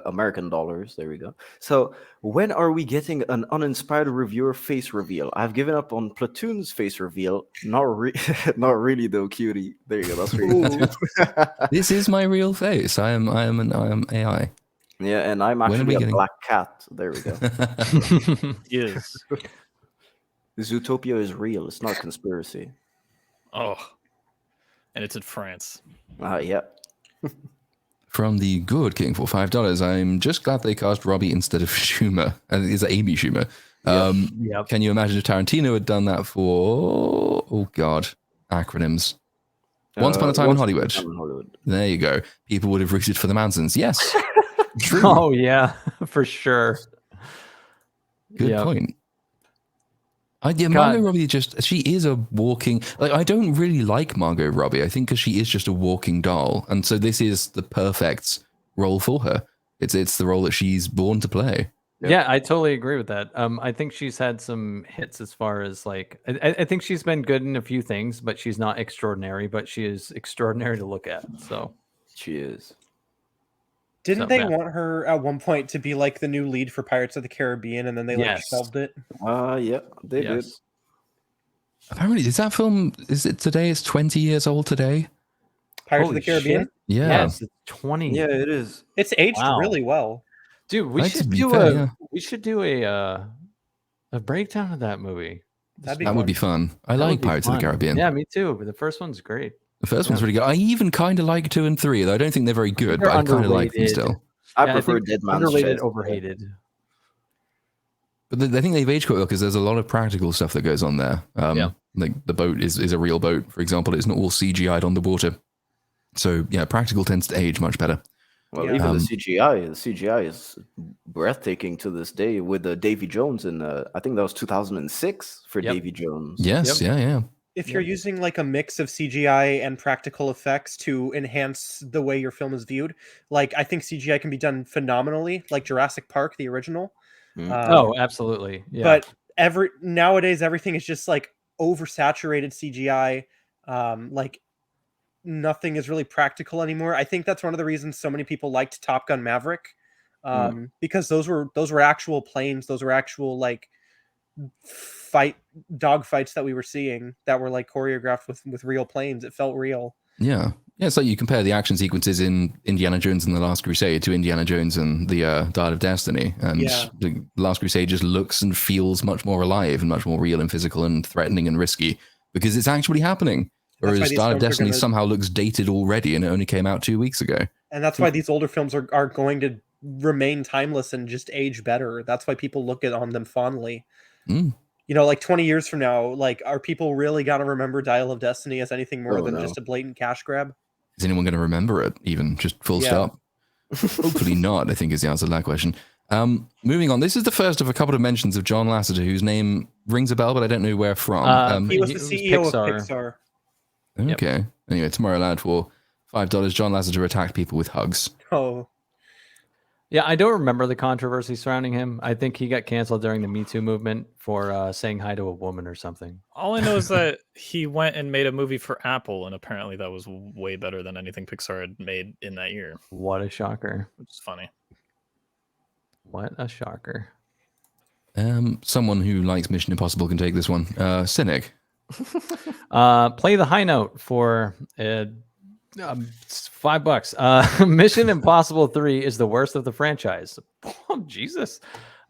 American dollars. There we go. So, when are we getting an Uninspired Reviewer face reveal? I've given up on Platoon's face reveal. Not really though, cutie. There you go. That's really This is my real face. I am AI. Yeah, and I'm actually a black cat. There we go. Yes. Zootopia is real. It's not conspiracy. Oh, and it's in France. Yeah. From the Good King for $5. I'm just glad they cast Robbie instead of Schumer. Is that Amy Schumer? Yep. Can you imagine if Tarantino had done that for, oh God, acronyms? Once Upon a Time in Hollywood. There you go. People would have rooted for the Mansons. Yes. True. Oh, yeah, for sure. Good point. Margot Robbie she is a walking, like, I don't really like Margot Robbie, I think, because she is just a walking doll. And so this is the perfect role for her. It's the role that she's born to play. Yeah, I totally agree with that. I think she's had some hits as far as like, I think she's been good in a few things, but she's not extraordinary, but she is extraordinary to look at. So she is. Didn't they want her at one point to be like the new lead for Pirates of the Caribbean, and then they like shelved it? Yeah, they did. Apparently, is that film? Is it today? It's 20 years old today. Pirates of the Caribbean. Shit. Yeah, yes, it's 20. Yeah, it is. It's aged really well, dude. We should do a breakdown of that movie. That would be fun. I like Pirates of the Caribbean. Yeah, me too. But the first one's great. The first one's really good. I even kind of like 2 and 3, though I don't think they're very good, but I kind of like them still. I prefer Dead Man's Underrated, overhated. But I think they've aged quite well because there's a lot of practical stuff that goes on there. Like the boat is a real boat, for example. It's not all CGI'd on the water. So yeah, practical tends to age much better. Well, even the CGI is breathtaking to this day with Davy Jones in I think that was 2006 for Davy Jones. Yes, yeah. If you're using like a mix of CGI and practical effects to enhance the way your film is viewed, like I think CGI can be done phenomenally, like Jurassic Park, the original. Oh, absolutely. Yeah. But nowadays everything is just like oversaturated CGI. Like nothing is really practical anymore. I think that's one of the reasons so many people liked Top Gun Maverick. because those were actual planes. Those were actual like dog fights that we were seeing that were like choreographed with real planes. It felt real. Yeah. Yeah, it's like you compare the action sequences in Indiana Jones and the Last Crusade to Indiana Jones and the Dial of Destiny. And the Last Crusade just looks and feels much more alive and much more real and physical and threatening and risky because it's actually happening. Whereas Dial of Destiny somehow looks dated already and it only came out 2 weeks ago. And that's why these older films are going to remain timeless and just age better. That's why people look on them fondly. You know, like 20 years from now, like, are people really going to remember Dial of Destiny as anything more than just a blatant cash grab? Is anyone going to remember it, even just full stop? Hopefully not, I think is the answer to that question. Moving on, this is the first of a couple of mentions of John Lasseter, whose name rings a bell, but I don't know where from. He was the CEO of Pixar. Okay. Yep. Anyway, Tomorrowland for $5. John Lasseter attacked people with hugs. Oh. Yeah, I don't remember the controversy surrounding him. I think he got canceled during the Me Too movement for saying hi to a woman or something. All I know is that he went and made a movie for Apple, and apparently that was way better than anything Pixar had made in that year. What a shocker. Which is funny. What a shocker. Someone who likes Mission Impossible can take this one. Cynic. Play the high note for... $5. Mission Impossible 3 is the worst of the franchise. Oh, Jesus.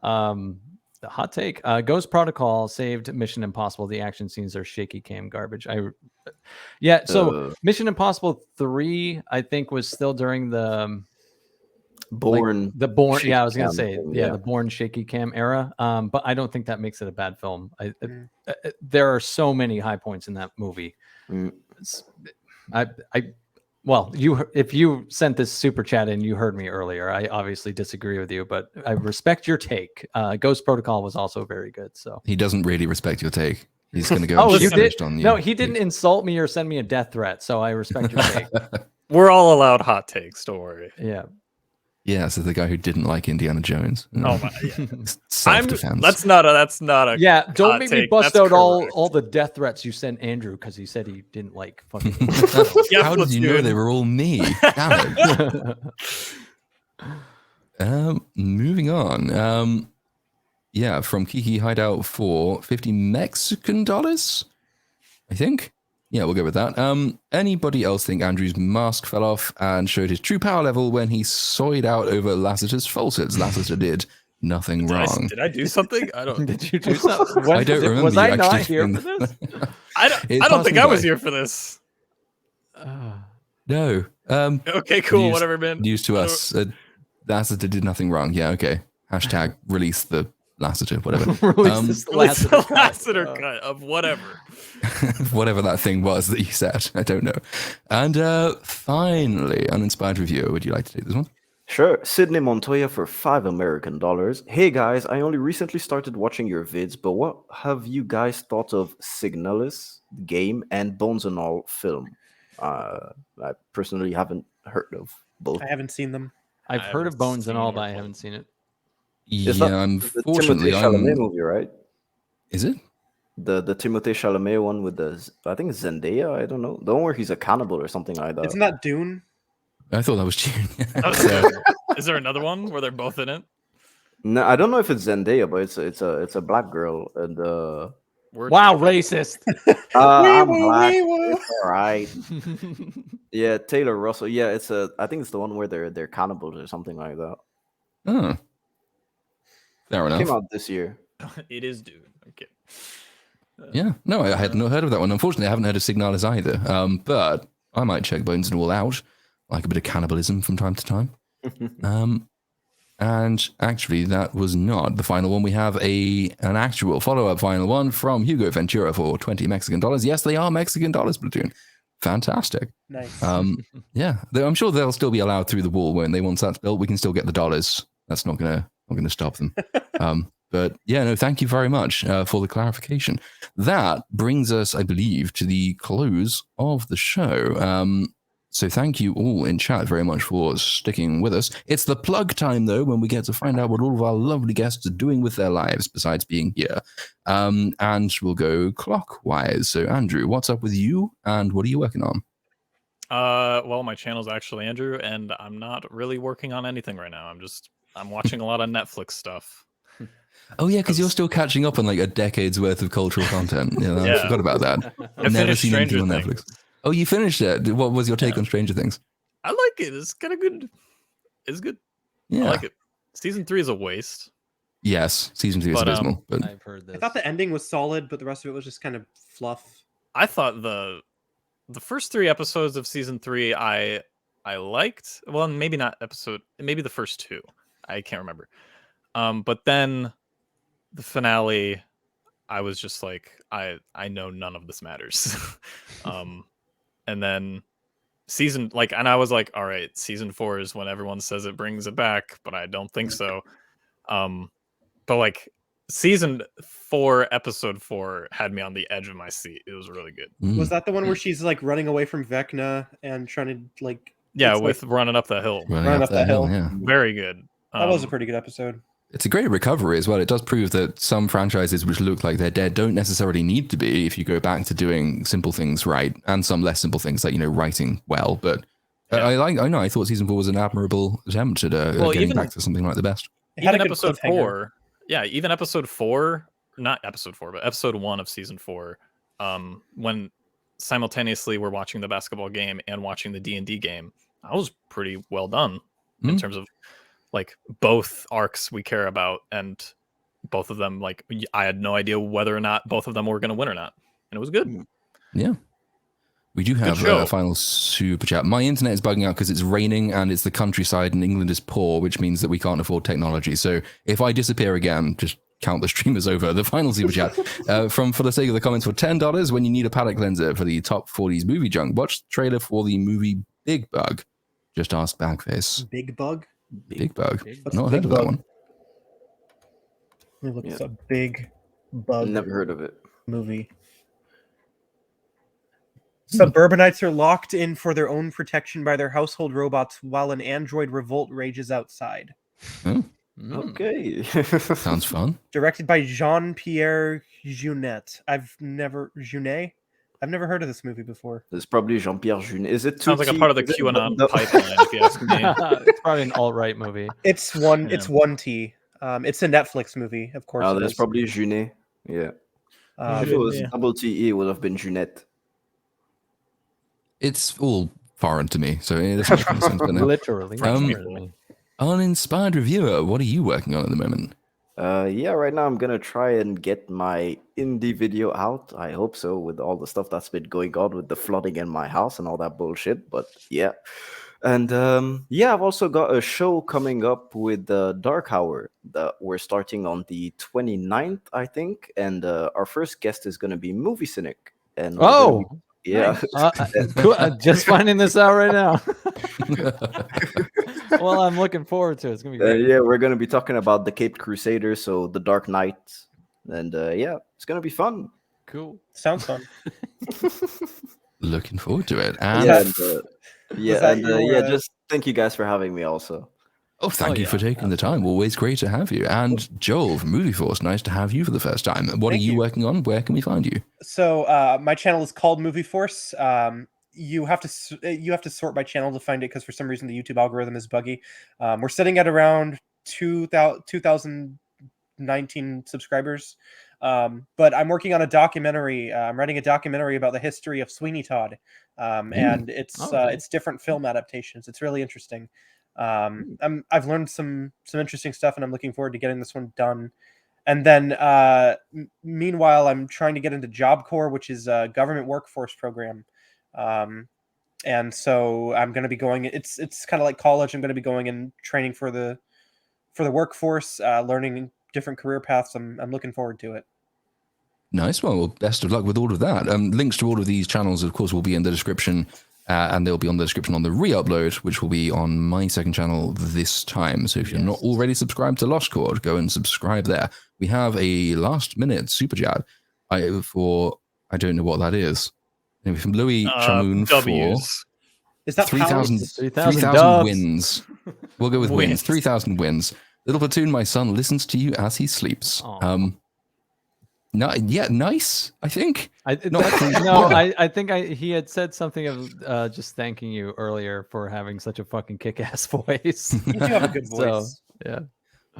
The hot take. Ghost Protocol saved Mission Impossible. The action scenes are shaky cam garbage. Mission Impossible 3, I think, was still during the Bourne. The Bourne shaky cam era. But I don't think that makes it a bad film. There are so many high points in that movie. Well, if you sent this super chat in, you heard me earlier. I obviously disagree with you, but I respect your take. Ghost Protocol was also very good. So he doesn't really respect your take. He's going to go. You did? On you. No, he didn't insult me or send me a death threat. So I respect your take. We're all allowed hot takes. Don't worry. Yeah. Yeah, so the guy who didn't like Indiana Jones. Oh my! Yeah. Self-defense. That's not a. Yeah, don't make me bust out all the death threats you sent Andrew because he said he didn't like fucking. How did you know they were all me? Damn it. Moving on. From Kiki Hideout for $50 Mexican, I think. Yeah, we'll go with that. Anybody else think Andrew's mask fell off and showed his true power level when he soyed out over Lasseter's falsehoods? Lasseter did nothing wrong. Did I do something? I don't. Did you do something? I don't remember. Was I not here for this? I don't think I was here for this. No. Okay, cool. Whatever, man. News to us. Lasseter did nothing wrong. Yeah, okay. Hashtag release the Lasseter, whatever. Release the Lasseter cut of whatever. Whatever that thing was that you said. I don't know. And finally, Uninspired Reviewer, would you like to take this one? Sure. Sydney Montoya for $5 American. Hey guys, I only recently started watching your vids, but what have you guys thought of Signalis, game, and Bones and All film? I personally haven't heard of both. I haven't seen them. I've heard of Bones and All, but I haven't seen it. Yeah, unfortunately, the Timothée Chalamet movie, right? Is it? The Timothée Chalamet one with I think it's Zendaya. I don't know. The one where he's a cannibal or something like that. Isn't that Dune? I thought that was Dune. Is there another one where they're both in it? No, I don't know if it's Zendaya, but it's a black girl and wow, racist. I'm black. It's all right. Yeah, Taylor Russell. Yeah, I think it's the one where they're cannibals or something like that. Oh. Fair enough. Came out this year. It is Dune. Okay. Yeah, no, I had not heard of that one. Unfortunately, I haven't heard of Signalis either. But I might check Bones and All out. Like a bit of cannibalism from time to time. And actually, that was not the final one. We have an actual follow-up final one from Hugo Ventura for $20 Mexican. Yes, they are Mexican dollars, Platoon. Fantastic. Nice. Yeah, I'm sure they'll still be allowed through the wall, won't they? Once that's built, we can still get the dollars. That's not gonna stop them. But yeah, no, thank you very much for the clarification. That brings us, I believe, to the close of the show. So thank you all in chat very much for sticking with us. It's the plug time, though, when we get to find out what all of our lovely guests are doing with their lives besides being here. And we'll go clockwise. So, Andrew, what's up with you and what are you working on? Well, my channel's actually Andrew, and I'm not really working on anything right now. I'm just I'm watching a lot of Netflix stuff. Oh yeah, because you're still catching up on like a decade's worth of cultural content. I forgot about that. I Never finished seen anything Stranger on Things. Netflix. Oh, you finished it. What was your take on Stranger Things? I like it. It's kind of good. It's good. Yeah. I like it. Season 3 is a waste. Yes, season 2 is abysmal. But I've heard this. I thought the ending was solid, but the rest of it was just kind of fluff. I thought the first 3 episodes of season 3 I liked. Well, maybe not maybe the first 2. I can't remember. But then the finale, I was just like, I know none of this matters. And then and I was like, all right, season 4 is when everyone says it brings it back, but I don't think so. But like season 4, episode 4 had me on the edge of my seat. It was really good. Was that the one where she's like running away from Vecna and trying to like? Yeah, with running up the hill. Running up that hill. Yeah. Very good. That was a pretty good episode. It's a great recovery as well. It does prove that some franchises which look like they're dead don't necessarily need to be if you go back to doing simple things right, and some less simple things like writing well. But I thought season 4 was an admirable attempt at getting back to something like the best. Even episode 4, even episode 4, not episode 4, but episode 1 of season 4, when simultaneously we're watching the basketball game and watching the D&D game, I was pretty well done in terms of like both arcs we care about, and both of them, like I had no idea whether or not both of them were going to win or not, and it was good. Yeah. We do have a final super chat. My internet is bugging out because it's raining and it's the countryside and England is poor, which means that we can't afford technology. So if I disappear again, just count the stream as over. The final super chat from For the Sake of the Comments for $10 when you need a palate cleanser for the top 40s movie junk. Watch the trailer for the movie Big Bug. Just ask Backface. Big Bug? Big Bug. What's Not heard of that one. Let me look this up. Big Bug. Never heard of it. Movie. Suburbanites are locked in for their own protection by their household robots while an android revolt rages outside. Oh, Okay. sounds fun. Directed by Jean-Pierre Jeunet. I've never heard of this movie before. It's probably Jean-Pierre Jeunet. Is it Sounds like a part of the QAnon pipeline, if you ask me. It's probably an alt-right movie. It's one T. It's a Netflix movie, of course. Oh, that's probably Jeunet. Yeah. If it was double T-E, it would have been Jeunet. It's all foreign to me, so it doesn't make any sense. But no. Literally. Uninspired Reviewer, what are you working on at the moment? Right now I'm gonna try and get my Indy video out. I hope so, with all the stuff that's been going on with the flooding in my house and all that bullshit. But yeah. And I've also got a show coming up with Dark Hour that we're starting on the 29th, I think. And our first guest is gonna be Movie Cynic. And yeah. Cool. I'm just finding this out right now. Well, I'm looking forward to it. It's gonna be great. We're gonna be talking about the Caped Crusaders, so the Dark Knight, and it's gonna be fun. Cool. Sounds fun. Looking forward to it. Just thank you guys for having me. Also, thank you for taking the time. Always great to have you. And Joel from Movie Force, nice to have you for the first time. What are you working on? Where can we find you? So my channel is called Movie Force. You have to sort by channel to find it because for some reason the YouTube algorithm is buggy. We're sitting at around 2019 subscribers. But I'm working on a documentary. I'm writing a documentary about the history of Sweeney Todd, and it's different film adaptations. It's really interesting. I've learned some interesting stuff, and I'm looking forward to getting this one done. And then meanwhile, I'm trying to get into Job Corps, which is a government workforce program. And so I'm going to be going. It's kind of like college. I'm going to be going and training for the workforce, learning different career paths. I'm looking forward to it. Nice. Well, best of luck with all of that. Links to all of these channels, of course, will be in the description, and they'll be on the description on the re-upload, which will be on my second channel this time. So if you're not already subscribed to LostChord, go and subscribe there. We have a last-minute super chat I don't know what that is. Anyway, from Louis Chamoun for is that 3,000 wins. We'll go with wins. 3,000 wins. Little Platoon, my son listens to you as he sleeps. nice. I think. I think he had said something of just thanking you earlier for having such a fucking kick-ass voice. You do have a good voice. So, yeah.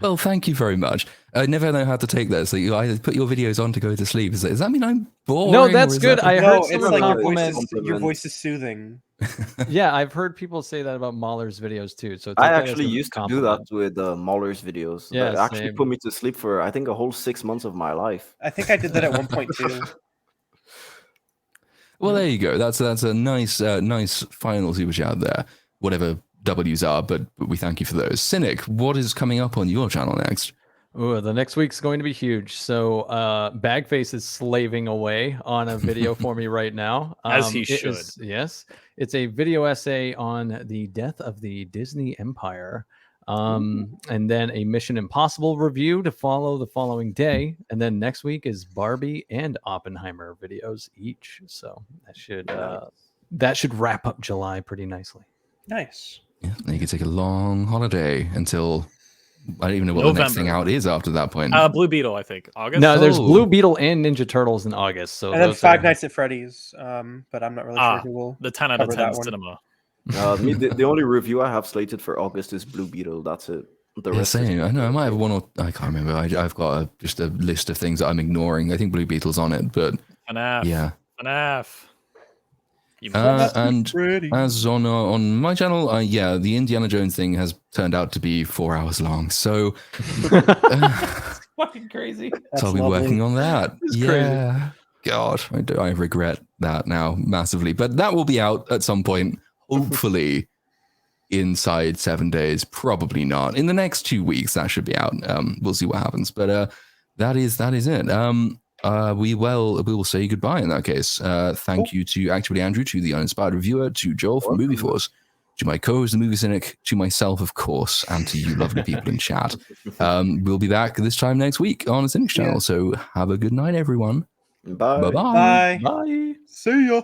Well, thank you very much. I never know how to take that. So I put your videos on to go to sleep. Does that mean I'm boring? No, that's good. I heard someone like compliment. your voice is soothing. Yeah, I've heard people say that about Mahler's videos too. So I actually used to do that with Mahler's videos. Yeah, that actually put me to sleep for I think a whole 6 months of my life. I think I did that at one point too. Well, there you go. That's a nice final super chat there. Whatever W's are, but we thank you for those. Cynic, what is coming up on your channel next? Oh, the next week's going to be huge. So Bagface is slaving away on a video for me right now. As he should. Yes. It's a video essay on the death of the Disney Empire. And then a Mission Impossible review to follow the following day. And then next week is Barbie and Oppenheimer videos each. So that should wrap up July pretty nicely. Nice. Yeah, then you can take a long holiday until I don't even know what the next thing out is after that point. Blue Beetle, I think. August? No, there's Blue Beetle and Ninja Turtles in August. So and then Five Nights at Freddy's. But I'm not really sure who will. The 10 out of 10 cinema. The only review I have slated for August is Blue Beetle. That's it. The rest same. I know I might have one or I can't remember. I've got just a list of things that I'm ignoring. I think Blue Beetle's on it, but FNAF. Yeah. FNAF. And as on my channel, the Indiana Jones thing has turned out to be 4 hours long. So it's fucking crazy. So I'll be working on that. Yeah. God, I regret that now massively. But that will be out at some point, hopefully inside 7 days. Probably not. In the next 2 weeks, that should be out. We'll see what happens. But that is it. We will say goodbye in that case. Thank you to actually Andrew, to the Uninspired Reviewer, to Joel from Movie Force, to my co-host, the Movie Cynic, to myself, of course, and to you lovely people in chat. We'll be back this time next week on the Cynic channel. So have a good night, everyone. Bye. Bye-bye. Bye. See ya.